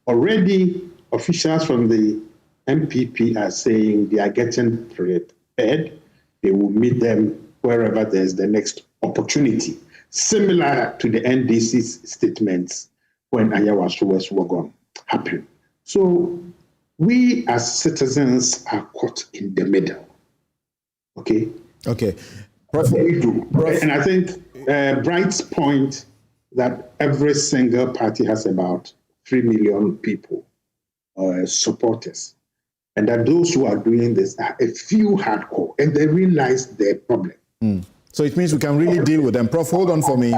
Already, officials from the MPP are saying they are getting prepared. They will meet them wherever there's the next opportunity, similar to the NDC's statements when Ayawaso West Wagon happened. So we as citizens are caught in the middle. Okay? Okay. And I think Bright's point that every single party has about 3 million people, supporters, and that those who are doing this are a few hardcore, and they realize their problem. So it means we can really deal with them. Prof, hold on for me.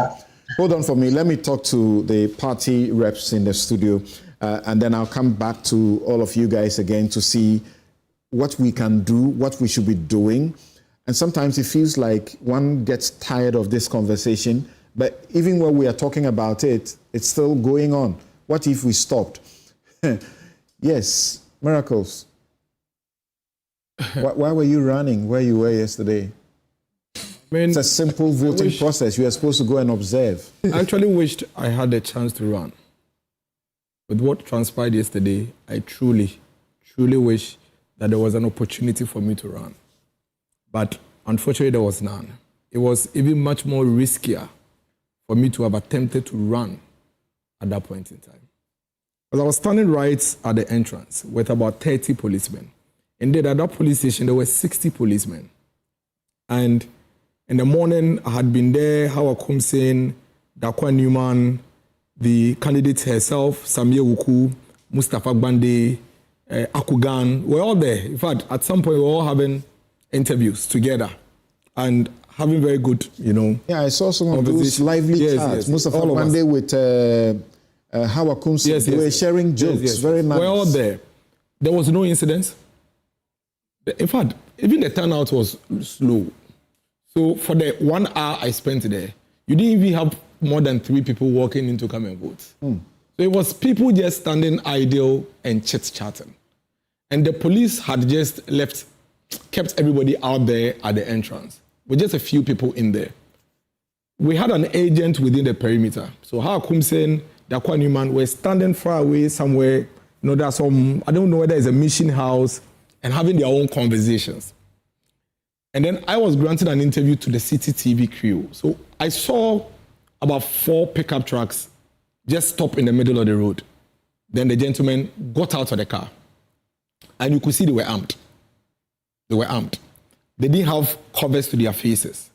Let me talk to the party reps in the studio, and then I'll come back to all of you guys again to see what we can do, what we should be doing. And sometimes it feels like one gets tired of this conversation, but even when we are talking about it, it's still going on. What if we stopped? Yes, Miracles. Why were you running where you were yesterday? It's a simple voting process. You are supposed to go and observe. I actually wished I had a chance to run. With what transpired yesterday, I truly wish that there was an opportunity for me to run. But unfortunately, there was none. It was even much more riskier for me to have attempted to run at that point in time. Because I was standing right at the entrance with about 30 policemen. Indeed, at that police station, there were 60 policemen. And in the morning, I had been there, Hawa Kumsen, Dakwa Newman, the candidate herself, Samia Wuku, Mustafa Gbande, Akugan, we're all there. In fact, at some point, we were all having interviews together and having very good, Yeah, I saw some of those lively chats. Mustafa Gbande with Hawa Kumsen. They were sharing jokes. Very nice. We're all there. There was no incidents. In fact, even the turnout was slow. So for the 1 hour I spent there, you didn't even have more than 3 people walking in to come and vote. So it was people just standing idle and chit-chatting. And the police had just kept everybody out there at the entrance, with just a few people in there. We had an agent within the perimeter. So Hawa Kumsen, Dakwa Newman were standing far away somewhere. There's some, I don't know whether it's a mission house, and having their own conversations. And then I was granted an interview to the City TV crew. So I saw about 4 pickup trucks just stop in the middle of the road. Then the gentlemen got out of the car. And you could see they were armed. They didn't have covers to their faces.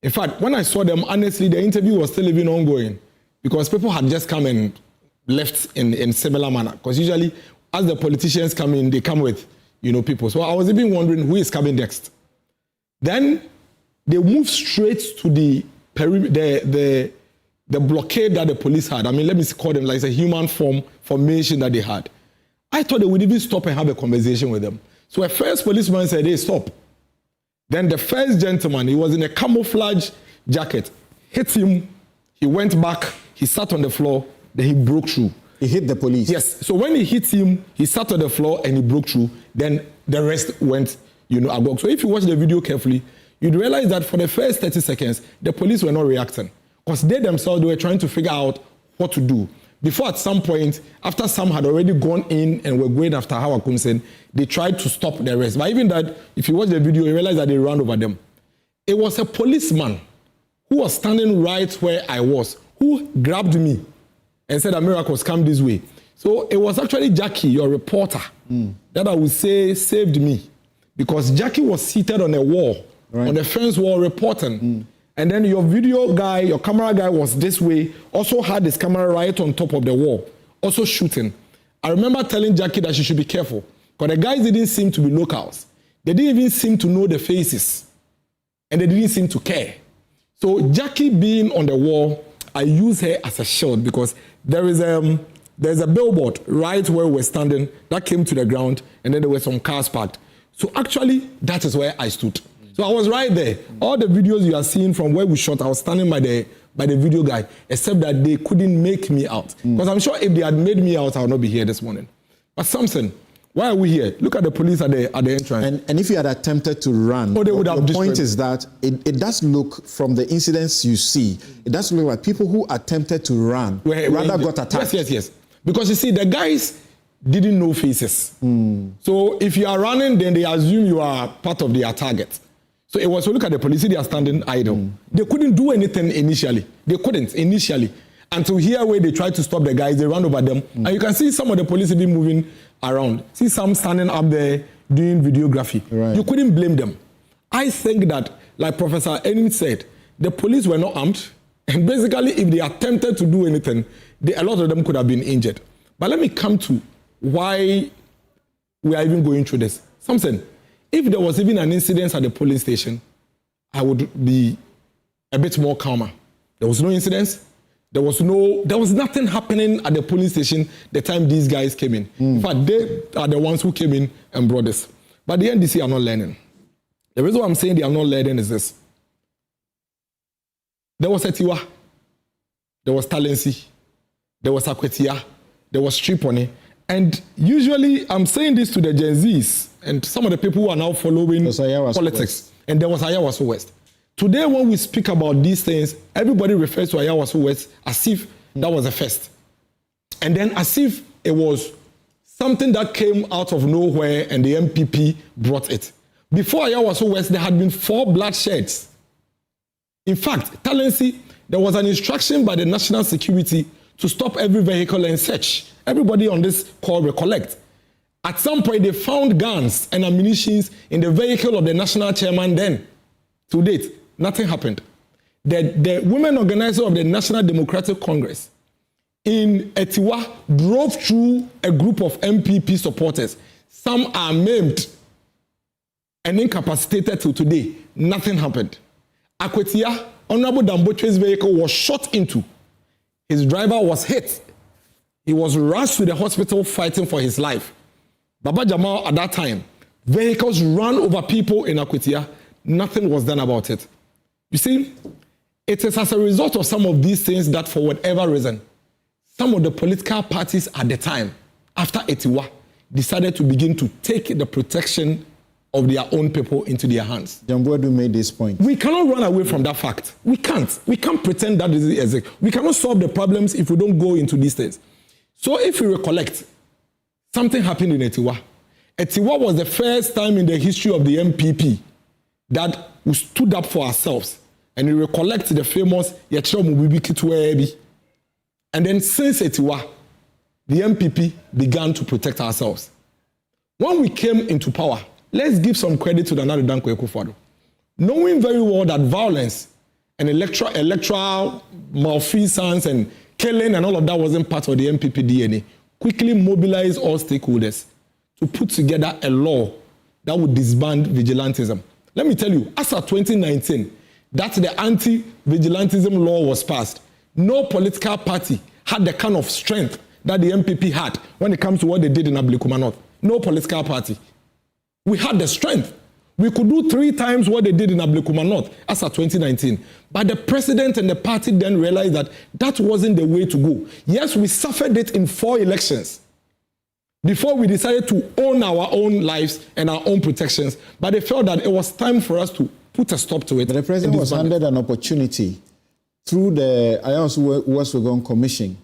In fact, when I saw them, honestly, the interview was still even ongoing because people had just come and left in similar manner. Because usually, as the politicians come in, they come with people. So I was even wondering who is coming next. Then they moved straight to the blockade that the police had. I mean, let me call them like a human formation that they had. I thought they would even stop and have a conversation with them. So a first policeman said, hey, stop. Then the first gentleman, he was in a camouflage jacket, hit him, he went back, he sat on the floor, then he broke through. He hit the police. Yes. So when he hit him, he sat on the floor and he broke through. Then the rest went, agog. So if you watch the video carefully, you'd realize that for the first 30 seconds, the police were not reacting. Because they themselves, they were trying to figure out what to do. Before at some point, after some had already gone in and were going after Hawa Kumsen, they tried to stop the rest. But even that, if you watch the video, you realize that they ran over them. It was a policeman who was standing right where I was, who grabbed me and said, Miracles, come this way. So it was actually Jackie, your reporter, that I would say saved me. Because Jackie was seated on a wall, on the fence wall, reporting. And then your video guy, your camera guy was this way, also had his camera right on top of the wall, also shooting. I remember telling Jackie that she should be careful, because the guys didn't seem to be locals. They didn't even seem to know the faces. And they didn't seem to care. So Jackie being on the wall, I use her as a shield because there's a billboard right where we're standing that came to the ground, and then there were some cars parked. So actually, that is where I stood. So I was right there. All the videos you are seeing from where we shot, I was standing by the video guy, except that they couldn't make me out. Because I'm sure if they had made me out, I would not be here this morning. But Samson, why are we here? Look at the police at the entrance. And if you had attempted to run, they would have the point is that it does look, from the incidents you see, it does look like people who attempted to run rather got attacked. Yes. Because you see, the guys didn't know faces. So if you are running, then they assume you are part of their target. So it was, so look at the police, they are standing idle. They couldn't do anything initially. They couldn't initially. Until here where they tried to stop the guys, they ran over them. And you can see some of the police even moving around. See some standing up there doing videography. Right. You couldn't blame them. I think that, like Professor Enin said, the police were not armed. And basically, if they attempted to do anything, a lot of them could have been injured. But let me come to why we are even going through this. Something. If there was even an incident at the polling station, I would be a bit more calmer. There was no incidents. There was nothing happening at the polling station the time these guys came in. In fact, they are the ones who came in and brought this. But the NDC are not learning. The reason why I'm saying they are not learning is this. There was Etiwa, there was Talensi, there was Akwetia, there was Triponi. And usually, I'm saying this to the Gen Zs and some of the people who are now following politics. West. And there was Ayawaso West. Today, when we speak about these things, everybody refers to Ayawaso West as if that was a first. And then as if it was something that came out of nowhere and the MPP brought it. Before Ayawaso West, there had been 4 bloodsheds. In fact, Talensi, there was an instruction by the National Security to stop every vehicle and search. Everybody on this call recollect. At some point, they found guns and ammunition in the vehicle of the national chairman then. To date, nothing happened. The women organizer of the National Democratic Congress in Etiwa drove through a group of MPP supporters. Some are maimed and incapacitated till today. Nothing happened. Akwetia, Honorable Damboche's vehicle was shot into. His driver was hit. He was rushed to the hospital fighting for his life. Baba Jamal, at that time, vehicles ran over people in Akwetia. Nothing was done about it. You see, it is as a result of some of these things that for whatever reason, some of the political parties at the time, after Etiwa, decided to begin to take the protection of their own people into their hands. Jambuedu made this point. We cannot run away from that fact. We can't. We can't pretend that is it. We cannot solve the problems if we don't go into these things. So if you recollect, something happened in Etiwa. Etiwa was the first time in the history of the MPP that we stood up for ourselves. And you recollect the famous Yachiro Mubibi Kitwebi. And then since Etiwa, the MPP began to protect ourselves. When we came into power, let's give some credit to the Nana Danko Ekufuado. Knowing very well that violence and electoral malfeasance and killing and all of that wasn't part of the MPP DNA, quickly mobilized all stakeholders to put together a law that would disband vigilantism. Let me tell you, as of 2019, that the anti-vigilantism law was passed, no political party had the kind of strength that the MPP had when it comes to what they did in Ablekuma North. No political party. We had the strength. We could do 3 times what they did in Ablekuma North as of 2019. But the president and the party then realized that that wasn't the way to go. Yes, we suffered it in 4 elections before we decided to own our own lives and our own protections. But they felt that it was time for us to put a stop to it. But the president was handed an opportunity through the Ayawaso West Legon Commission.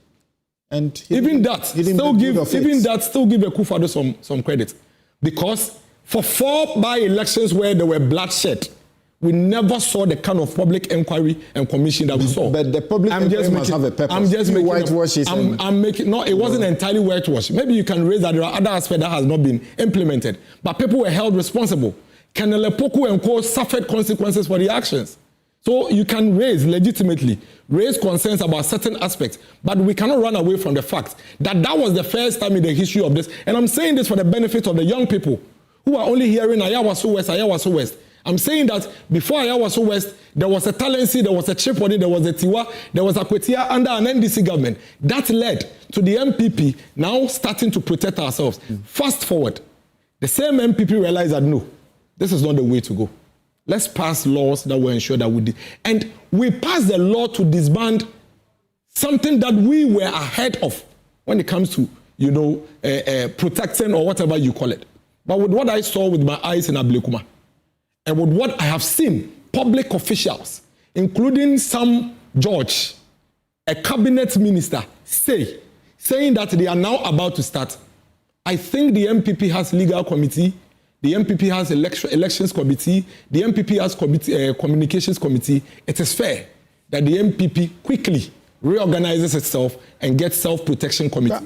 And even that still give Ekufuado some credit. Because for 4 by-elections where there were bloodshed, we never saw the kind of public inquiry and commission that we saw. But the public inquiry must have a purpose. I'm just making whitewash it. It wasn't entirely whitewash. Maybe you can raise that there are other aspects that has not been implemented. But people were held responsible. Colonel Epoku and co suffered consequences for the actions. So you can legitimately raise concerns about certain aspects, but we cannot run away from the fact that that was the first time in the history of this. And I'm saying this for the benefit of the young people who are only hearing Ayawaso West. I'm saying that before Ayawaso West, there was a Talensi, there was a Chiponi, there was a Tiwa, there was a Kwetia under an NDC government. That led to the MPP now starting to protect ourselves. Fast forward, the same MPP realized that no, this is not the way to go. Let's pass laws that will ensure that we did. And we passed the law to disband something that we were ahead of when it comes to, protecting or whatever you call it. But with what I saw with my eyes in Ablekuma, and with what I have seen public officials, including some judge, a cabinet minister, saying that they are now about to start, I think the MPP has legal committee, the MPP has elections committee, the MPP has communications committee. It is fair that the MPP quickly reorganizes itself and gets self-protection committee.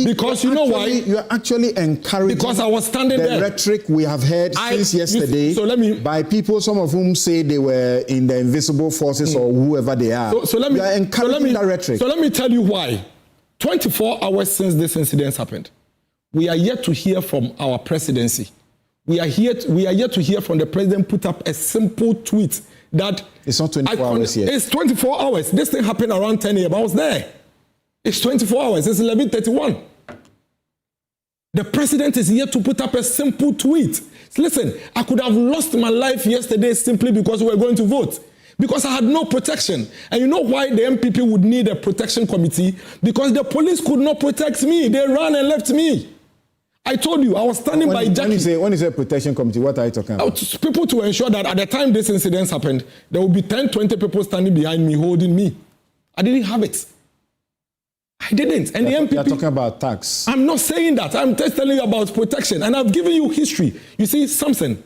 Because you know why? You're actually encouraging because I was standing the there. Rhetoric we have heard since yesterday by people, some of whom say they were in the invisible forces or whoever they are. You are encouraging that rhetoric. So let me tell you why. 24 hours since this incident happened, we are yet to hear from our presidency. We are yet to hear from the president put up a simple tweet that it's not 24 hours yet. It's 24 hours. This thing happened around 10 a.m. I was there. It's 24 hours. It's 11:31. The president is yet to put up a simple tweet. Listen, I could have lost my life yesterday simply because we were going to vote. Because I had no protection. And you know why the MPP would need a protection committee? Because the police could not protect me. They ran and left me. I told you, I was standing by Jackie. When you say protection committee, what are you talking about? People to ensure that at the time this incident happened, there would be 10, 20 people standing behind me, holding me. I didn't have it. I didn't. And the MPP... You're talking about tax. I'm not saying that. I'm just telling you about protection. And I've given you history. You see, something.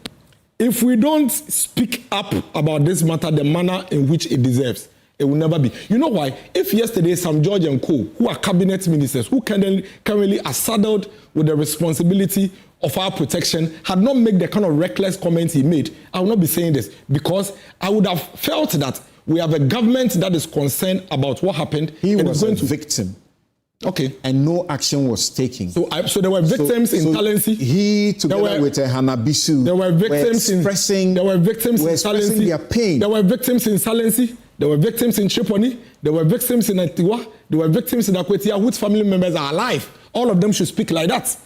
If we don't speak up about this matter, the manner in which it deserves, it will never be. You know why? If yesterday some George and Co., who are cabinet ministers, who currently are saddled with the responsibility of our protection, had not made the kind of reckless comments he made, I would not be saying this, because I would have felt that we have a government that is concerned about what happened. He was a victim. Okay. And no action was taken. So there were victims in Talensi. He, together with Hanabisu, there were victims in expressing their pain. There were victims in Salensi. There were victims in Chiponi. There were victims in Atiwa. There were victims in Akwetia whose family members are alive. All of them should speak like that.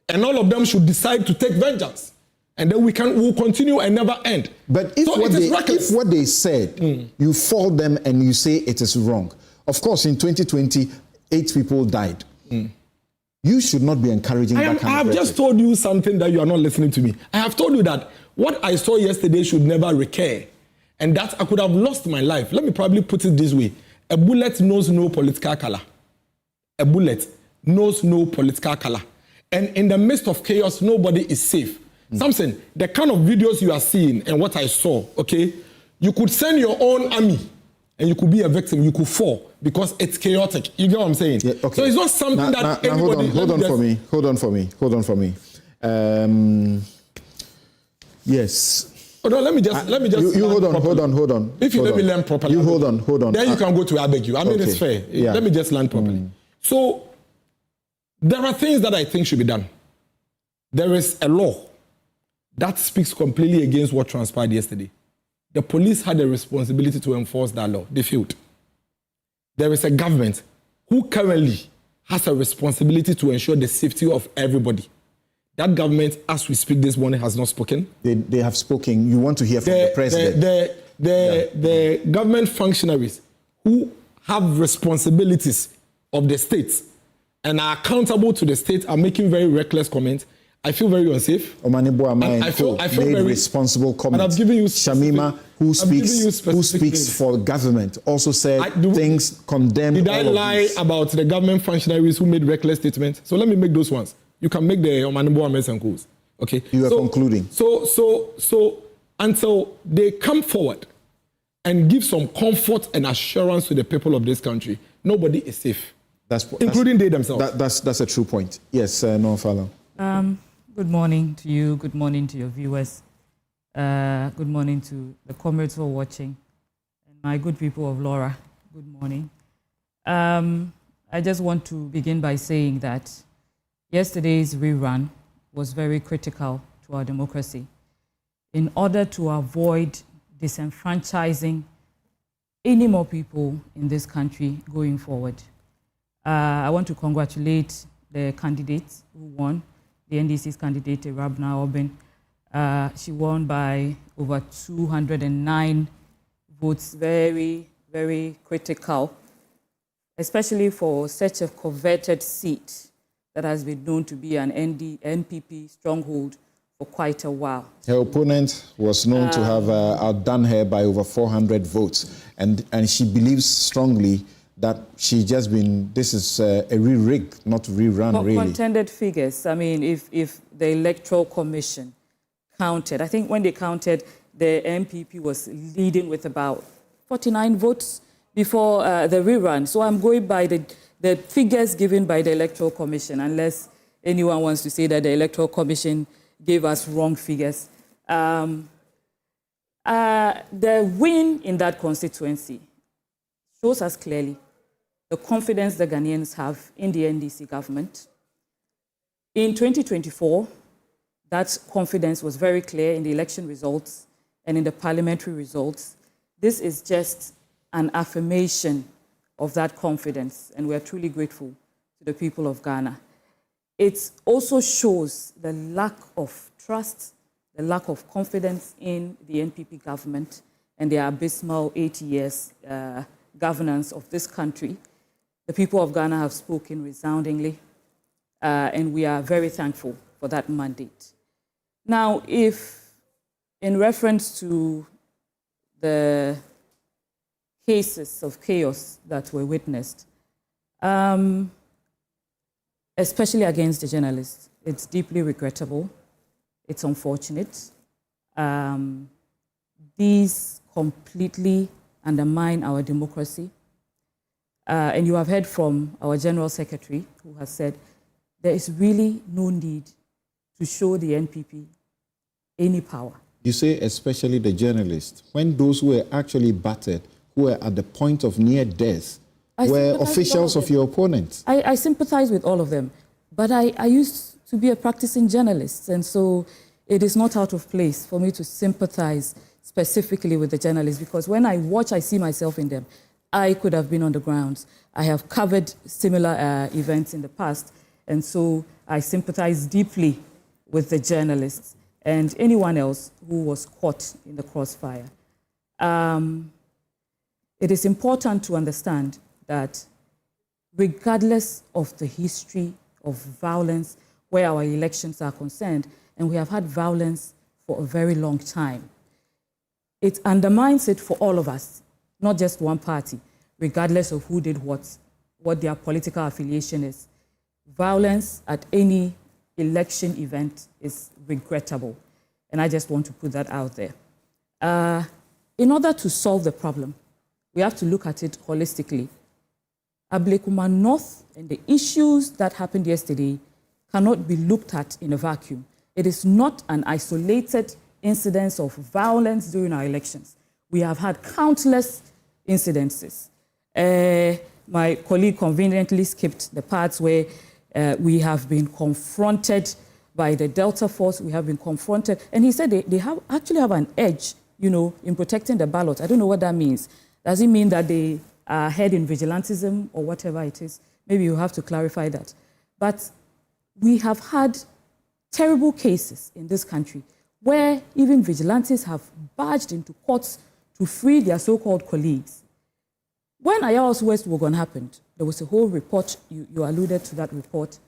And all of them should decide to take vengeance. And then we'll continue and never end. But if what they said, you fault them and you say it is wrong. Of course, in 2020, 8 people died. You should not be encouraging that kind of rhetoric. I have just told you something that you are not listening to me. I have told you that what I saw yesterday should never recur. And that I could have lost my life. Let me probably put it this way. A bullet knows no political color. A bullet knows no political color. And in the midst of chaos, nobody is safe. Something, the kind of videos you are seeing and what I saw, okay, you could send your own army and you could be a victim, you could fall because it's chaotic. You get what I'm saying? Yeah, okay. So it's not something that anybody... Hold on for me. Yes. Oh, no, let me just. You hold on. If you let me learn properly, you hold on. Then you can go to I beg you. I mean, it's fair. Yeah. Let me just learn properly. So there are things that I think should be done. There is a law that speaks completely against what transpired yesterday. The police had a responsibility to enforce that law. They failed. There is a government who currently has a responsibility to ensure the safety of everybody. That government, as we speak this morning, has not spoken. They have spoken. You want to hear from the president. The government functionaries who have responsibilities of the state and are accountable to the state are making very reckless comments. I feel very unsafe. I feel very responsible comments. And I've given you Shamima, who speaks for government, also said things condemned. Did I lie about the government functionaries who made reckless statements? So let me make those ones. You can make the Omanimbo Ames and Coos. Okay. You are concluding. So until they come forward and give some comfort and assurance to the people of this country, nobody is safe. Including they themselves. That's a true point. Yes, no follow. Good morning to you. Good morning to your viewers. Good morning to the comrades who are watching. And my good people of Laura, good morning. I just want to begin by saying that yesterday's rerun was very critical to our democracy in order to avoid disenfranchising any more people in this country going forward. I want to congratulate the candidates who won, the NDC's candidate, Rabna Obin. She won by over 209 votes, very, very critical, especially for such a coveted seat that has been known to be an NPP stronghold for quite a while. Her opponent was known to have outdone her by over 400 votes, and she believes strongly that she just been, this is a re-rig, not rerun, really. Contended figures. I mean, if the Electoral Commission counted, I think when they counted, the MPP was leading with about 49 votes before the rerun. So I'm going by the figures given by the Electoral Commission, unless anyone wants to say that the Electoral Commission gave us wrong figures. The win in that constituency shows us clearly the confidence the Ghanaians have in the NDC government. In 2024, that confidence was very clear in the election results and in the parliamentary results. This is just an affirmation of that confidence, and we are truly grateful to the people of Ghana. It also shows the lack of trust, the lack of confidence in the NPP government and their abysmal 8 years governance of this country. The people of Ghana have spoken resoundingly, and we are very thankful for that mandate. Now, if in reference to the cases of chaos that were witnessed, especially against the journalists, it's deeply regrettable. It's unfortunate. These completely undermine our democracy. And you have heard from our General Secretary, who has said there is really no need to show the NPP any power. You say especially the journalists, when those who were actually battered, who were at the point of near death, were officials of your opponents. I sympathize with all of them, but I used to be a practicing journalist, and so it is not out of place for me to sympathize specifically with the journalists, because when I watch, I see myself in them. I could have been on the grounds. I have covered similar events in the past, and so I sympathize deeply with the journalists and anyone else who was caught in the crossfire. It is important to understand that regardless of the history of violence where our elections are concerned, and we have had violence for a very long time, it undermines it for all of us, not just one party, regardless of who did what their political affiliation is. Violence at any election event is regrettable, and I just want to put that out there. In order to solve the problem, we have to look at it holistically. Ablekuma North and the issues that happened yesterday cannot be looked at in a vacuum. It is not an isolated incidence of violence during our elections. We have had countless incidences. My colleague conveniently skipped the parts where we have been confronted by the Delta Force. We have been confronted, and he said they actually have an edge, in protecting the ballot. I don't know what that means. Does it mean that they are ahead in vigilantism or whatever it is? Maybe you have to clarify that. But we have had terrible cases in this country where even vigilantes have barged into courts to free their so-called colleagues. When Ayawa's West Wogon happened, there was a whole report, you alluded to that report.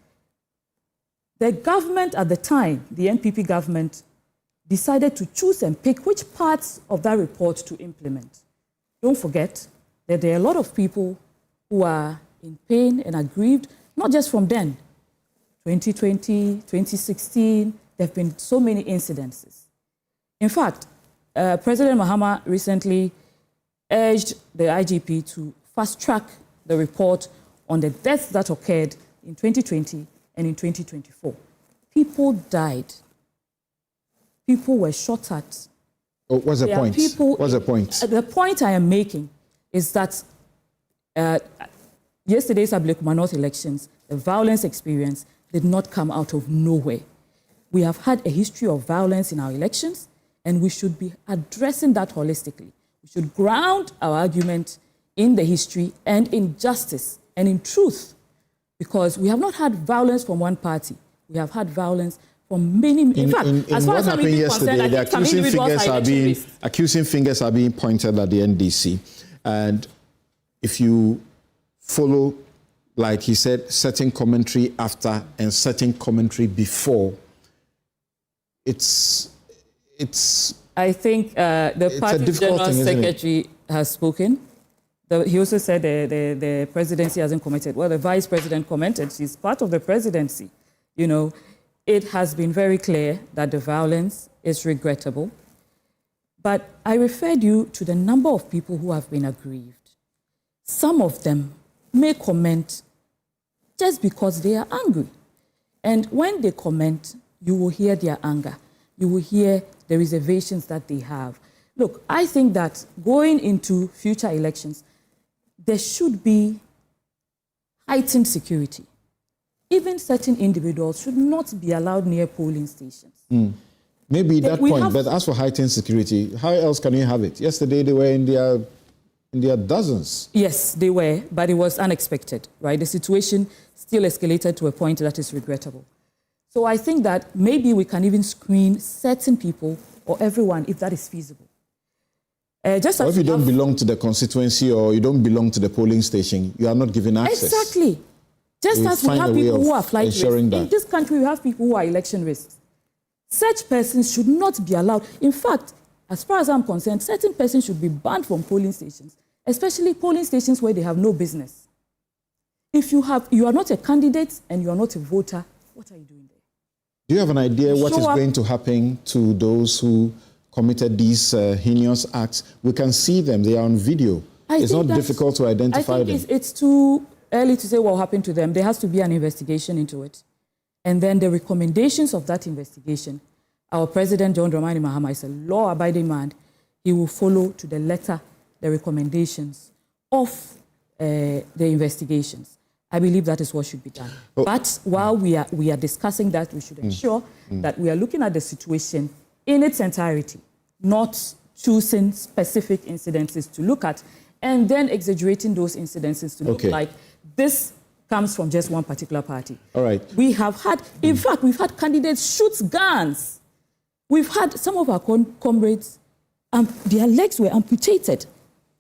The government at the time, the NPP government, decided to choose and pick which parts of that report to implement. Don't forget that there are a lot of people who are in pain and aggrieved, not just from then. 2020, 2016, there have been so many incidences. In fact, President Mahama recently urged the IGP to fast-track the report on the deaths that occurred in 2020 and in 2024. People died. People were shot at. Oh, what's the point? What's the point? The point I am making is that yesterday's Ablekuma North elections, the violence experience did not come out of nowhere. We have had a history of violence in our elections, and we should be addressing that holistically. We should ground our argument in the history and in justice and in truth, because we have not had violence from one party. We have had violence from many. In fact, as far as I'm concerned, the accusing fingers are being pointed at the NDC, and if you follow, like he said, certain commentary after and certain commentary before, I think the party general secretary has spoken. He also said the presidency hasn't commented. Well, the vice president commented. She's part of the presidency. You know, it has been very clear that the violence is regrettable. But I referred you to the number of people who have been aggrieved. Some of them may comment just because they are angry. And when they comment, you will hear their anger. You will hear the reservations that they have. Look, I think that going into future elections, there should be heightened security. Even certain individuals should not be allowed near polling stations. Maybe that point, but as for heightened security, how else can you have it? Yesterday they were in their dozens. Yes, they were, but it was unexpected, right? The situation still escalated to a point that is regrettable. So I think that maybe we can even screen certain people or everyone if that is feasible. Just or if you don't belong to the constituency or you don't belong to the polling station, you are not given access. Exactly. Just as we have people who are flight risks. In this country, we have people who are election risks. Such persons should not be allowed. In fact, as far as I'm concerned, certain persons should be banned from polling stations, especially polling stations where they have no business. If you are not a candidate and you are not a voter, what are you doing there? Do you have an idea what is going to happen to those who committed these heinous acts? We can see them. They are on video. It's not difficult to identify them. It's too early to say what will happen to them. There has to be an investigation into it. And then the recommendations of that investigation, our President, John Dramani Mahama, is a law-abiding man. He will follow to the letter the recommendations of the investigations. I believe that is what should be done. But while we are discussing that, we should ensure that we are looking at the situation in its entirety, not choosing specific incidences to look at and then exaggerating those incidences to look like this comes from just one particular party. All right. We have had, in fact, we've had candidates shoot guns. We've had some of our comrades, their legs were amputated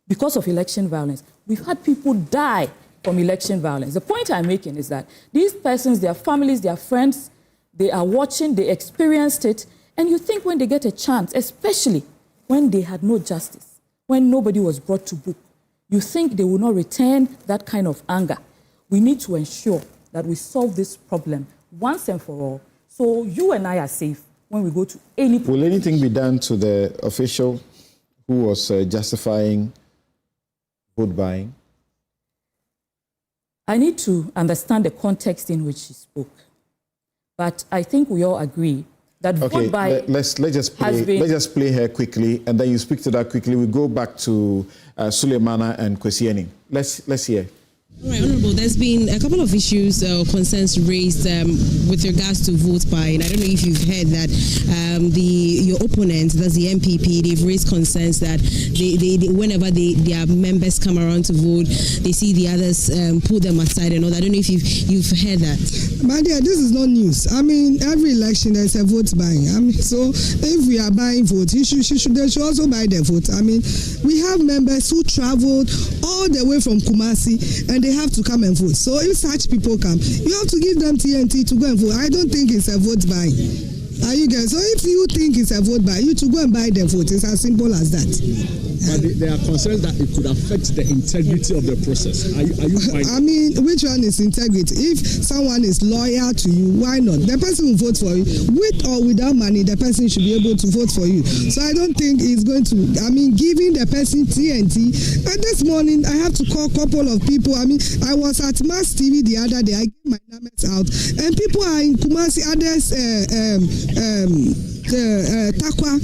because of election violence. We've had people die from election violence. The point I'm making is that these persons, their families, their friends, they are watching, they experienced it, and you think when they get a chance, especially when they had no justice, when nobody was brought to book, you think they will not return that kind of anger. We need to ensure that we solve this problem once and for all, so you and I are safe when we go to any... Will anything be done to the official who was justifying vote buying? I need to understand the context in which he spoke. But I think we all agree that vote buying... Let's just play her quickly, and then you speak to that quickly. We go back to Suleimana and Kwesi. Let's hear. All right, Honourable, there's been a couple of issues or concerns raised with regards to vote buying. I don't know if you've heard that your opponent, that's the MPP, they've raised concerns that they whenever their members come around to vote, they see the others pull them aside and all that. I don't know if you've heard that. My dear, this is not news. I mean, every election there's a vote buying. I mean, so if we are buying votes, they should also buy their vote. I mean, we have members who traveled all the way from Kumasi and they have to come and vote. So if such people come, you have to give them TNT to go and vote. I don't think it's a vote buying. Are you guys? So if you think it's a vote buy, you to go and buy the vote. It's as simple as that. But there are concerns that it could affect the integrity of the process. Are you finding? I mean, which one is integrity? If someone is loyal to you, why not? The person will vote for you. With or without money, the person should be able to vote for you. So I don't think it's going to, I mean, giving the person TNT. And this morning, I have to call a couple of people. I mean, I was at Mass TV the other day. I gave my numbers out. And people are in Kumasi, others, Takwa,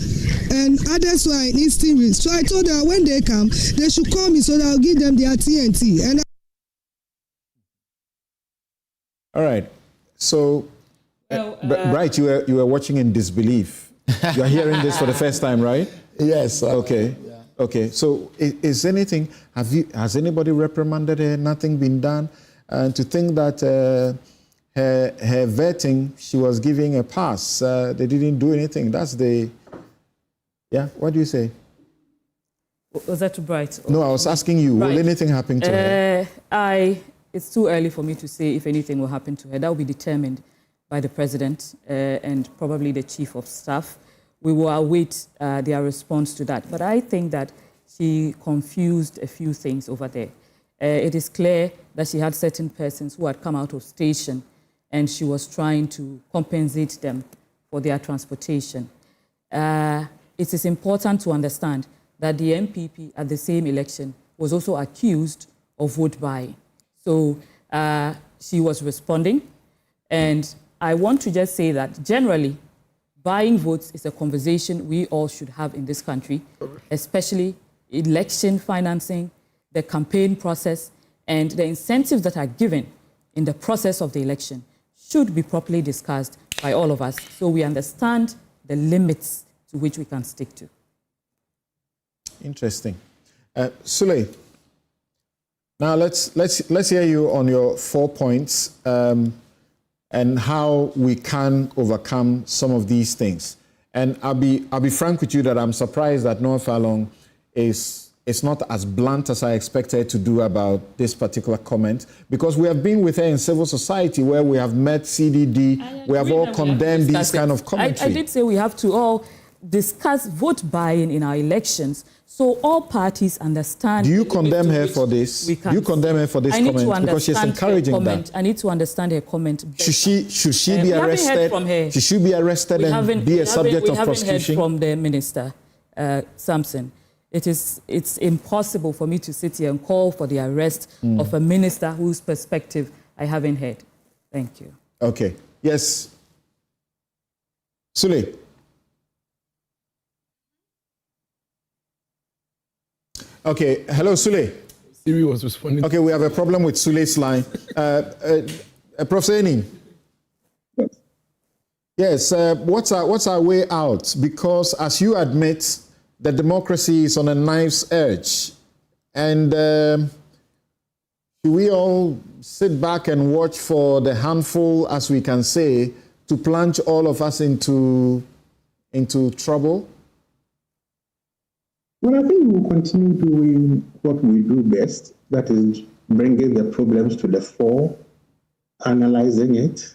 and others who are in Eastern Region. So I told them when they come, they should call me so that I'll give them their TNT. And all right. So Bright, you were watching in disbelief. You are hearing this for the first time, right? Yes. Okay. Yeah. Okay. So, is anything? Has anybody reprimanded her? Nothing been done? And to think that her vetting, she was giving a pass. They didn't do anything. That's the. Yeah. What do you say? Was that too bright? No, I was asking you. Will anything happen to her? It's too early for me to say if anything will happen to her. That will be determined by the president and probably the chief of staff. We will await their response to that. But I think that she confused a few things over there. It is clear that she had certain persons who had come out of station and she was trying to compensate them for their transportation. It is important to understand that the MPP at the same election was also accused of vote buying. So she was responding. And I want to just say that generally, buying votes is a conversation we all should have in this country, especially election financing, the campaign process, and the incentives that are given in the process of the election should be properly discussed by all of us so we understand the limits to which we can stick to. Interesting. Sule, now let's hear you on your 4 points and how we can overcome some of these things. And I'll be frank with you that I'm surprised that Noah Falong is not as blunt as I expected her to do about this particular comment, because we have been with her in civil society where we have met CDD, we have all condemned these kind of commentary. I did say we have to all discuss vote buying in our elections so all parties understand. Do you condemn her for this? Do you condemn her for this comment? Because she's encouraging that. I need to understand her comment better. Should she be arrested? She should be arrested and be a subject of prosecution? We haven't heard from the minister, Samson. It's impossible for me to sit here and call for the arrest of a minister whose perspective I haven't heard. Thank you. Okay. Yes. Sule. Okay. Hello, Sule. Siri was responding. Okay, we have a problem with Sule's line. Professor Ening. Yes. What's our way out? Because as you admit, the democracy is on a knife's edge. And should we all sit back and watch for the handful, as we can say, to plunge all of us into trouble? Well, I think we'll continue doing what we do best, that is bringing the problems to the fore, analyzing it,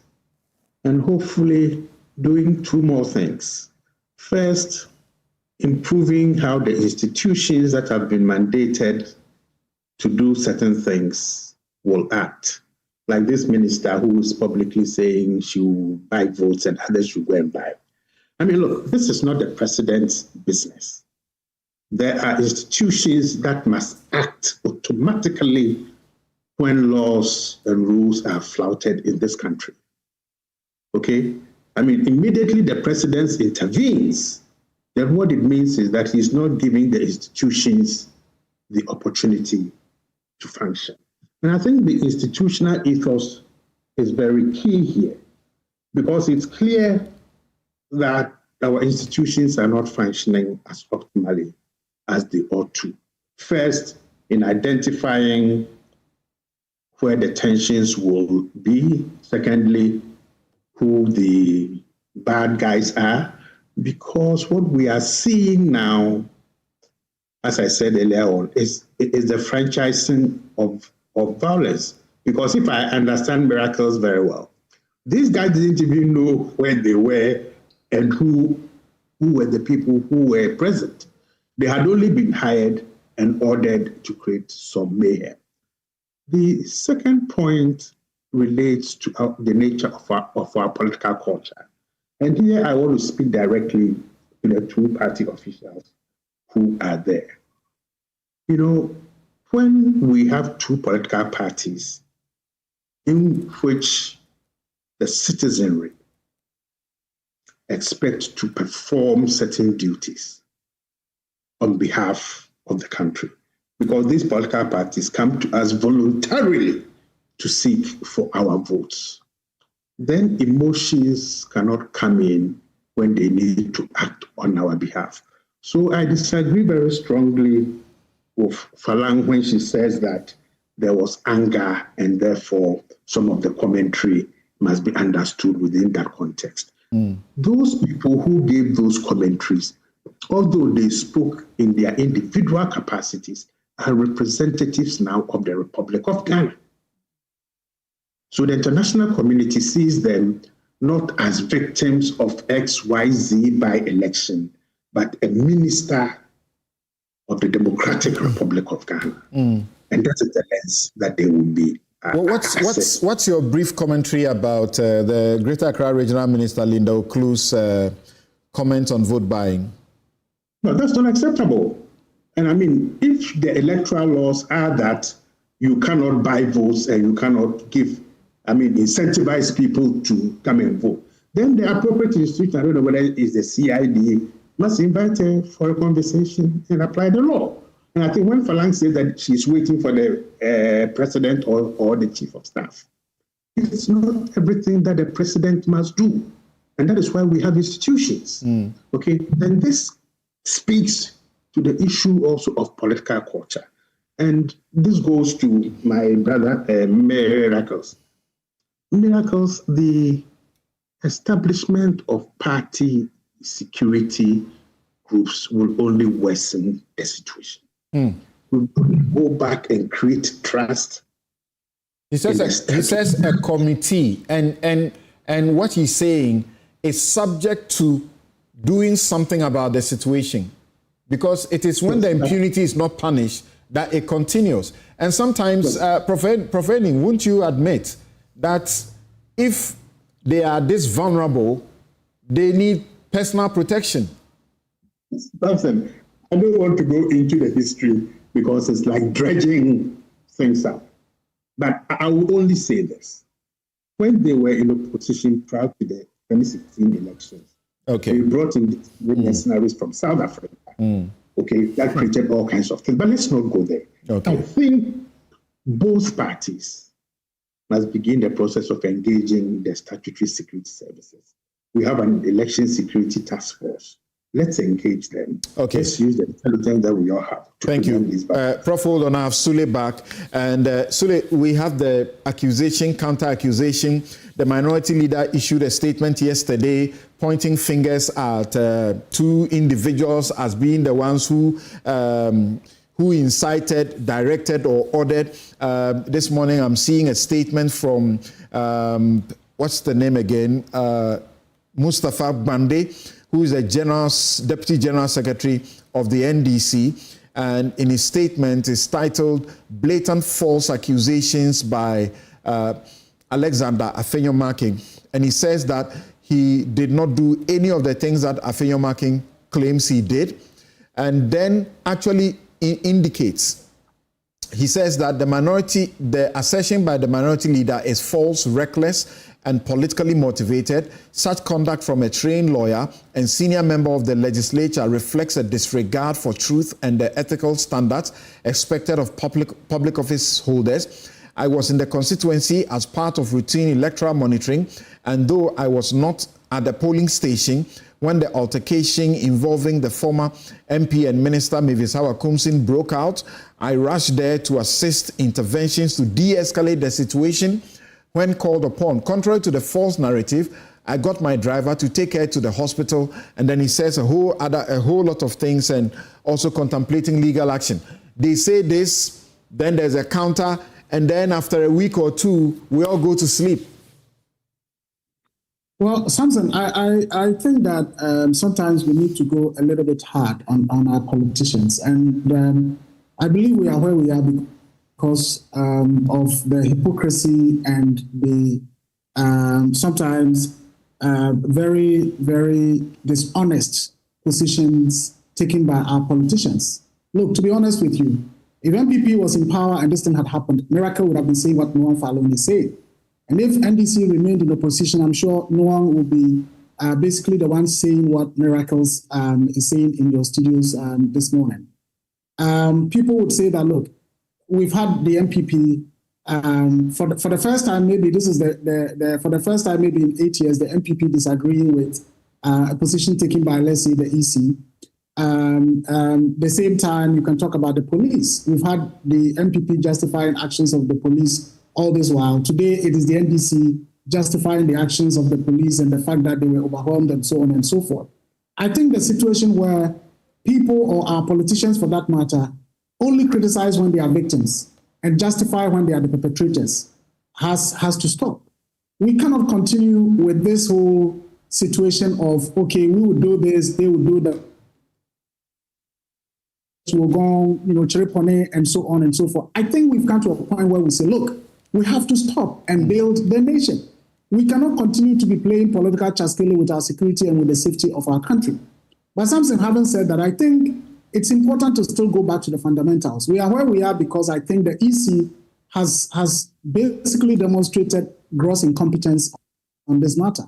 and hopefully doing two more things. First, improving how the institutions that have been mandated to do certain things will act. Like this minister who is publicly saying she will buy votes and others should go and buy. I mean, look, this is not the president's business. There are institutions that must act automatically when laws and rules are flouted in this country. Okay? I mean, immediately the president intervenes, then what it means is that he's not giving the institutions the opportunity to function. And I think the institutional ethos is very key here, because it's clear that our institutions are not functioning as optimally as they ought to. First, in identifying where the tensions will be. Secondly, who the bad guys are. Because what we are seeing now, as I said earlier on, is the franchising of violence. Because if I understand miracles very well, these guys didn't even know where they were and who were the people who were present. They had only been hired and ordered to create some mayhem. The second point relates to the nature of our political culture. And here I want to speak directly to the two party officials who are there. You know, when we have two political parties in which the citizenry expect to perform certain duties on behalf of the country, because these political parties come to us voluntarily to seek for our votes. then emotions cannot come in when they need to act on our behalf. So I disagree very strongly with Falang when she says that there was anger and therefore some of the commentary must be understood within that context. Those people who gave those commentaries, although they spoke in their individual capacities, are representatives now of the Republic of Ghana. So the international community sees them not as victims of XYZ by election, but a minister of the Democratic Republic of Ghana. And that is the lens that they will be. What's your brief commentary about the Greater Accra Regional Minister Linda Oklu's comment on vote buying? No, that's not acceptable. And I mean, if the electoral laws are that you cannot buy votes and you cannot incentivize people to come and vote, then the appropriate institution, I don't know whether it's the CID, must invite her for a conversation and apply the law. And I think when Falang says that she's waiting for the president or the chief of staff, it's not everything that the president must do. And that is why we have institutions. Okay, and this speaks to the issue also of political culture. And this goes to my brother, Miracles. Miracles, the establishment of party security groups will only worsen the situation. We'll go back and create trust. He says a committee, and what he's saying is subject to doing something about the situation, because it is when the impunity is not punished that it continues. And sometimes, Propheting, won't you admit that if they are this vulnerable, they need personal protection? Listen, I don't want to go into the history because it's like dredging things up. But I will only say this. When they were in opposition prior to the 2016 elections, they brought in mercenaries from South Africa. That created all kinds of things. But let's not go there. I think both parties must begin the process of engaging the statutory security services. We have an election security task force. Let's engage them. Let's use the intelligence that we all have. Thank you. Prof, hold on. I have Sule back. And Sule, we have the accusation, counter-accusation. The minority leader issued a statement yesterday pointing fingers at two individuals as being the ones who incited, directed, or ordered. This morning, I'm seeing a statement from, what's the name again? Mustafa Bande, who is the Deputy General Secretary of the NDC. And in his statement, is titled Blatant False Accusations by Alexander Afenyo-Markin. And he says that he did not do any of the things that Afenyo-Markin claims he did. And then actually indicates, he says that the assertion by the minority leader is false, reckless, and politically motivated. Such conduct from a trained lawyer and senior member of the legislature reflects a disregard for truth and the ethical standards expected of public office holders. I was in the constituency as part of routine electoral monitoring, and though I was not at the polling station when the altercation involving the former MP and Minister Mavis Hawa-Kumsin broke out, I rushed there to assist interventions to de-escalate the situation. When called upon, contrary to the false narrative, I got my driver to take her to the hospital, and then he says a whole lot of things and also contemplating legal action. They say this, then there's a counter, and then after a week or two, we all go to sleep. Well, Samson, I think that sometimes we need to go a little bit hard on our politicians, and I believe we are where we are because of the hypocrisy and the sometimes very, very dishonest positions taken by our politicians. Look, to be honest with you, if MPP was in power and this thing had happened, Miracle would have been saying what Noam Falone is saying. And if NDC remained in opposition, I'm sure Noam will be basically the one saying what Miracles is saying in your studios this morning. People would say that, look, we've had the MPP for the first time, maybe this is for the first time maybe in 8 years, the MPP disagreeing with a position taken by, let's say, the EC. The same time, you can talk about the police. We've had the MPP justifying actions of the police all this while. Today, it is the NDC justifying the actions of the police and the fact that they were overwhelmed and so on and so forth. I think the situation where people or our politicians, for that matter, only criticize when they are victims and justify when they are the perpetrators has to stop. We cannot continue with this whole situation of, okay, we would do this, they would do that. We'll go, Cherepone and so on and so forth. I think we've come to a point where we say, look, we have to stop and build the nation. We cannot continue to be playing political chaskele with our security and with the safety of our country. But Samson, having said that, I think it's important to still go back to the fundamentals. We are where we are because I think the EC has basically demonstrated gross incompetence on this matter.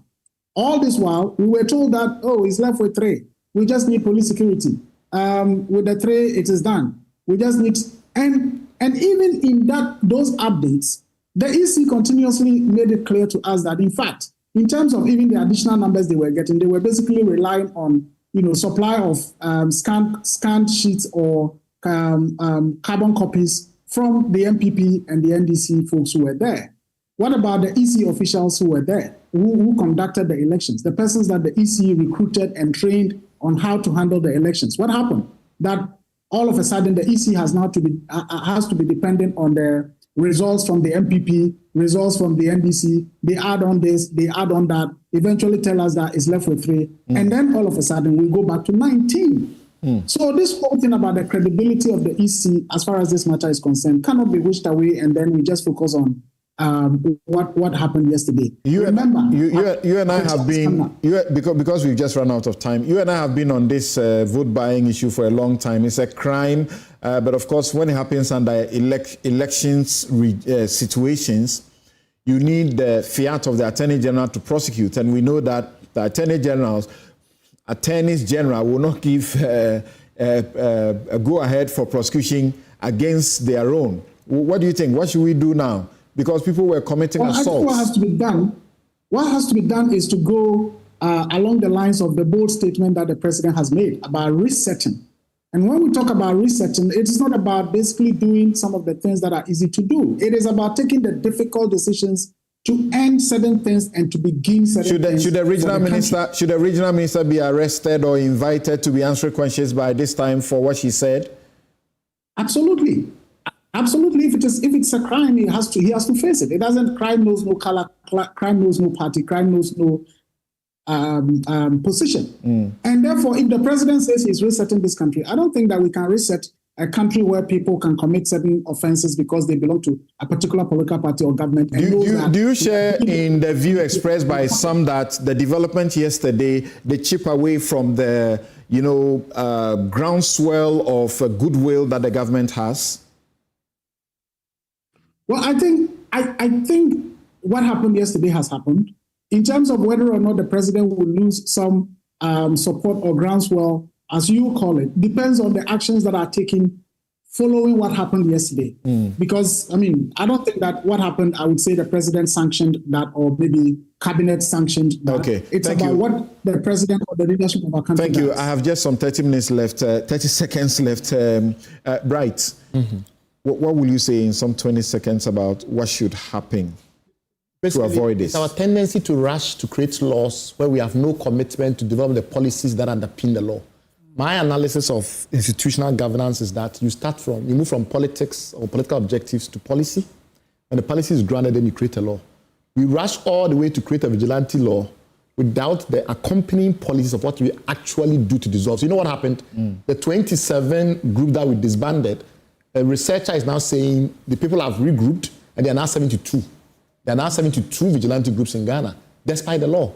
All this while, we were told that, oh, he's left with 3. We just need police security. With the 3, it is done. We just need, and even in those updates, the EC continuously made it clear to us that, in fact, in terms of even the additional numbers they were getting, they were basically relying on, supply of scanned sheets or carbon copies from the MPP and the NDC folks who were there. What about the EC officials who were there, who conducted the elections, the persons that the EC recruited and trained on how to handle the elections? What happened? That all of a sudden the EC has now has to be dependent on the results from the MPP, results from the NDC. They add on this, they add on that, eventually tell us that it's left with 3. And then all of a sudden we go back to 19. So this whole thing about the credibility of the EC, as far as this matter is concerned, cannot be wished away and then we just focus on what happened yesterday. You and I have been, because we've just run out of time, you and I have been on this vote buying issue for a long time. It's a crime, but of course, when it happens under elections situations, you need the fiat of the Attorney General to prosecute. And we know that the Attorneys General will not give a go-ahead for prosecution against their own. What do you think? What should we do now? Because people were committing assaults. I think what has to be done is to go along the lines of the bold statement that the president has made about resetting. And when we talk about resetting, it is not about basically doing some of the things that are easy to do. It is about taking the difficult decisions to end certain things and to begin certain things. Should the regional minister be arrested or invited to be answering questions by this time for what she said? Absolutely. Absolutely. If it's a crime, he has to face it. It doesn't. Crime knows no color. Crime knows no party. Crime knows no position. And therefore, if the president says he's resetting this country, I don't think that we can reset a country where people can commit certain offenses because they belong to a particular political party or government. And do you share in the view expressed by some that the development yesterday, they chip away from the groundswell of goodwill that the government has? Well, I think what happened yesterday has happened. In terms of whether or not the president will lose some support or groundswell, as you call it, depends on the actions that are taken following what happened yesterday. Because, I don't think that what happened, I would say the president sanctioned that or maybe cabinet sanctioned that. Okay. It's about what the president or the leadership of our country does. Thank you. I have just some 30 minutes left, 30 seconds left. Bright. What will you say in some 20 seconds about what should happen to avoid this? It's our tendency to rush to create laws where we have no commitment to develop the policies that underpin the law. My analysis of institutional governance is that you move from politics or political objectives to policy. When the policy is granted, then you create a law. We rush all the way to create a vigilante law without the accompanying policies of what we actually do to dissolve. So you know what happened? The 27 group that we disbanded, a researcher is now saying the people have regrouped and they are now 72. There are now 72 vigilante groups in Ghana, despite the law.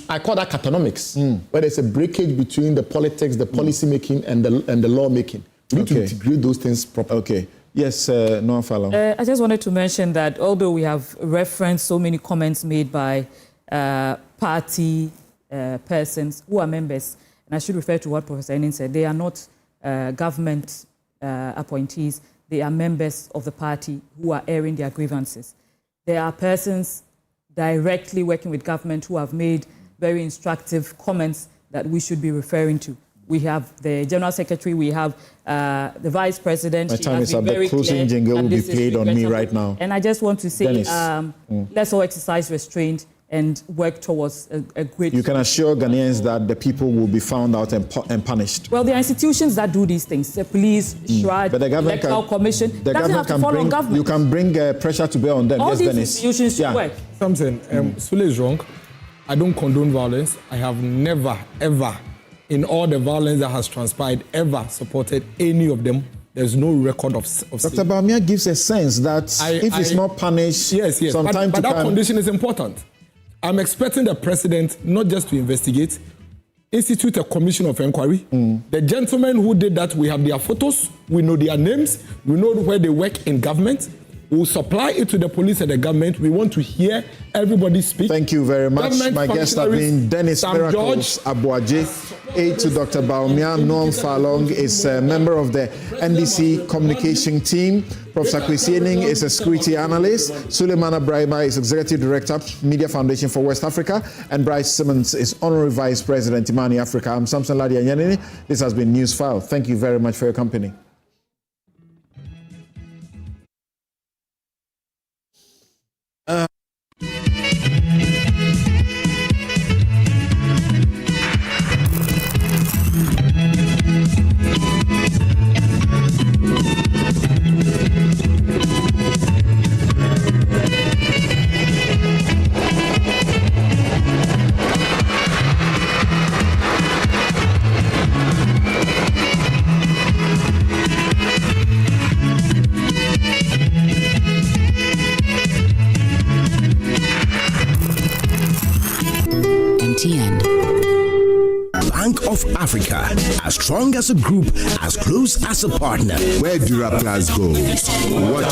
I call that catanomics, where there's a breakage between the politics, the policy making, and the law making. We need to integrate those things properly. Okay. Yes, Newsfile. I just wanted to mention that although we have referenced so many comments made by party persons who are members, and I should refer to what Professor Enin said, they are not government appointees. they are members of the party who are airing their grievances. There are persons directly working with government who have made very instructive comments that we should be referring to. We have the General Secretary, we have the Vice President. My time is up. The closing jingle will be played on me right now. And I just want to say, let's all exercise restraint and work towards a great... You can assure Ghanaians that the people will be found out and punished. Well, there are institutions that do these things. The police, SHRAD, the Electoral Commission. The government can bring, government. You can bring pressure to bear on them. All yes, these Dennis. institutions should work. Something, Sule is wrong. I don't condone violence. I have never, ever, in all the violence that has transpired, ever supported any of them. There's no record of Dr. Bawumia gives a sense that if it's not punished, yes, but that condition is important. I'm expecting the president not just to investigate, institute a commission of inquiry. The gentlemen who did that, we have their photos, we know their names, we know where they work in government. We'll supply it to the police and the government. We want to hear everybody speak. Thank you very much. Government My guests have been Dennis Miracles Abuaje, aide to Dr. Bawumia. Noam Falong is a member of the NDC communication team. Professor Kwesi Ening is a security analyst. Suleiman Abrahima is Executive Director, Media Foundation for West Africa. And Bryce Simmons is Honorary Vice President, Imani Africa. I'm Samson Ladi Anyanini. This has been Newsfile. Thank you very much for your company. Bank of Africa, as strong as a group, as close as a partner. Where Duraplas goes. What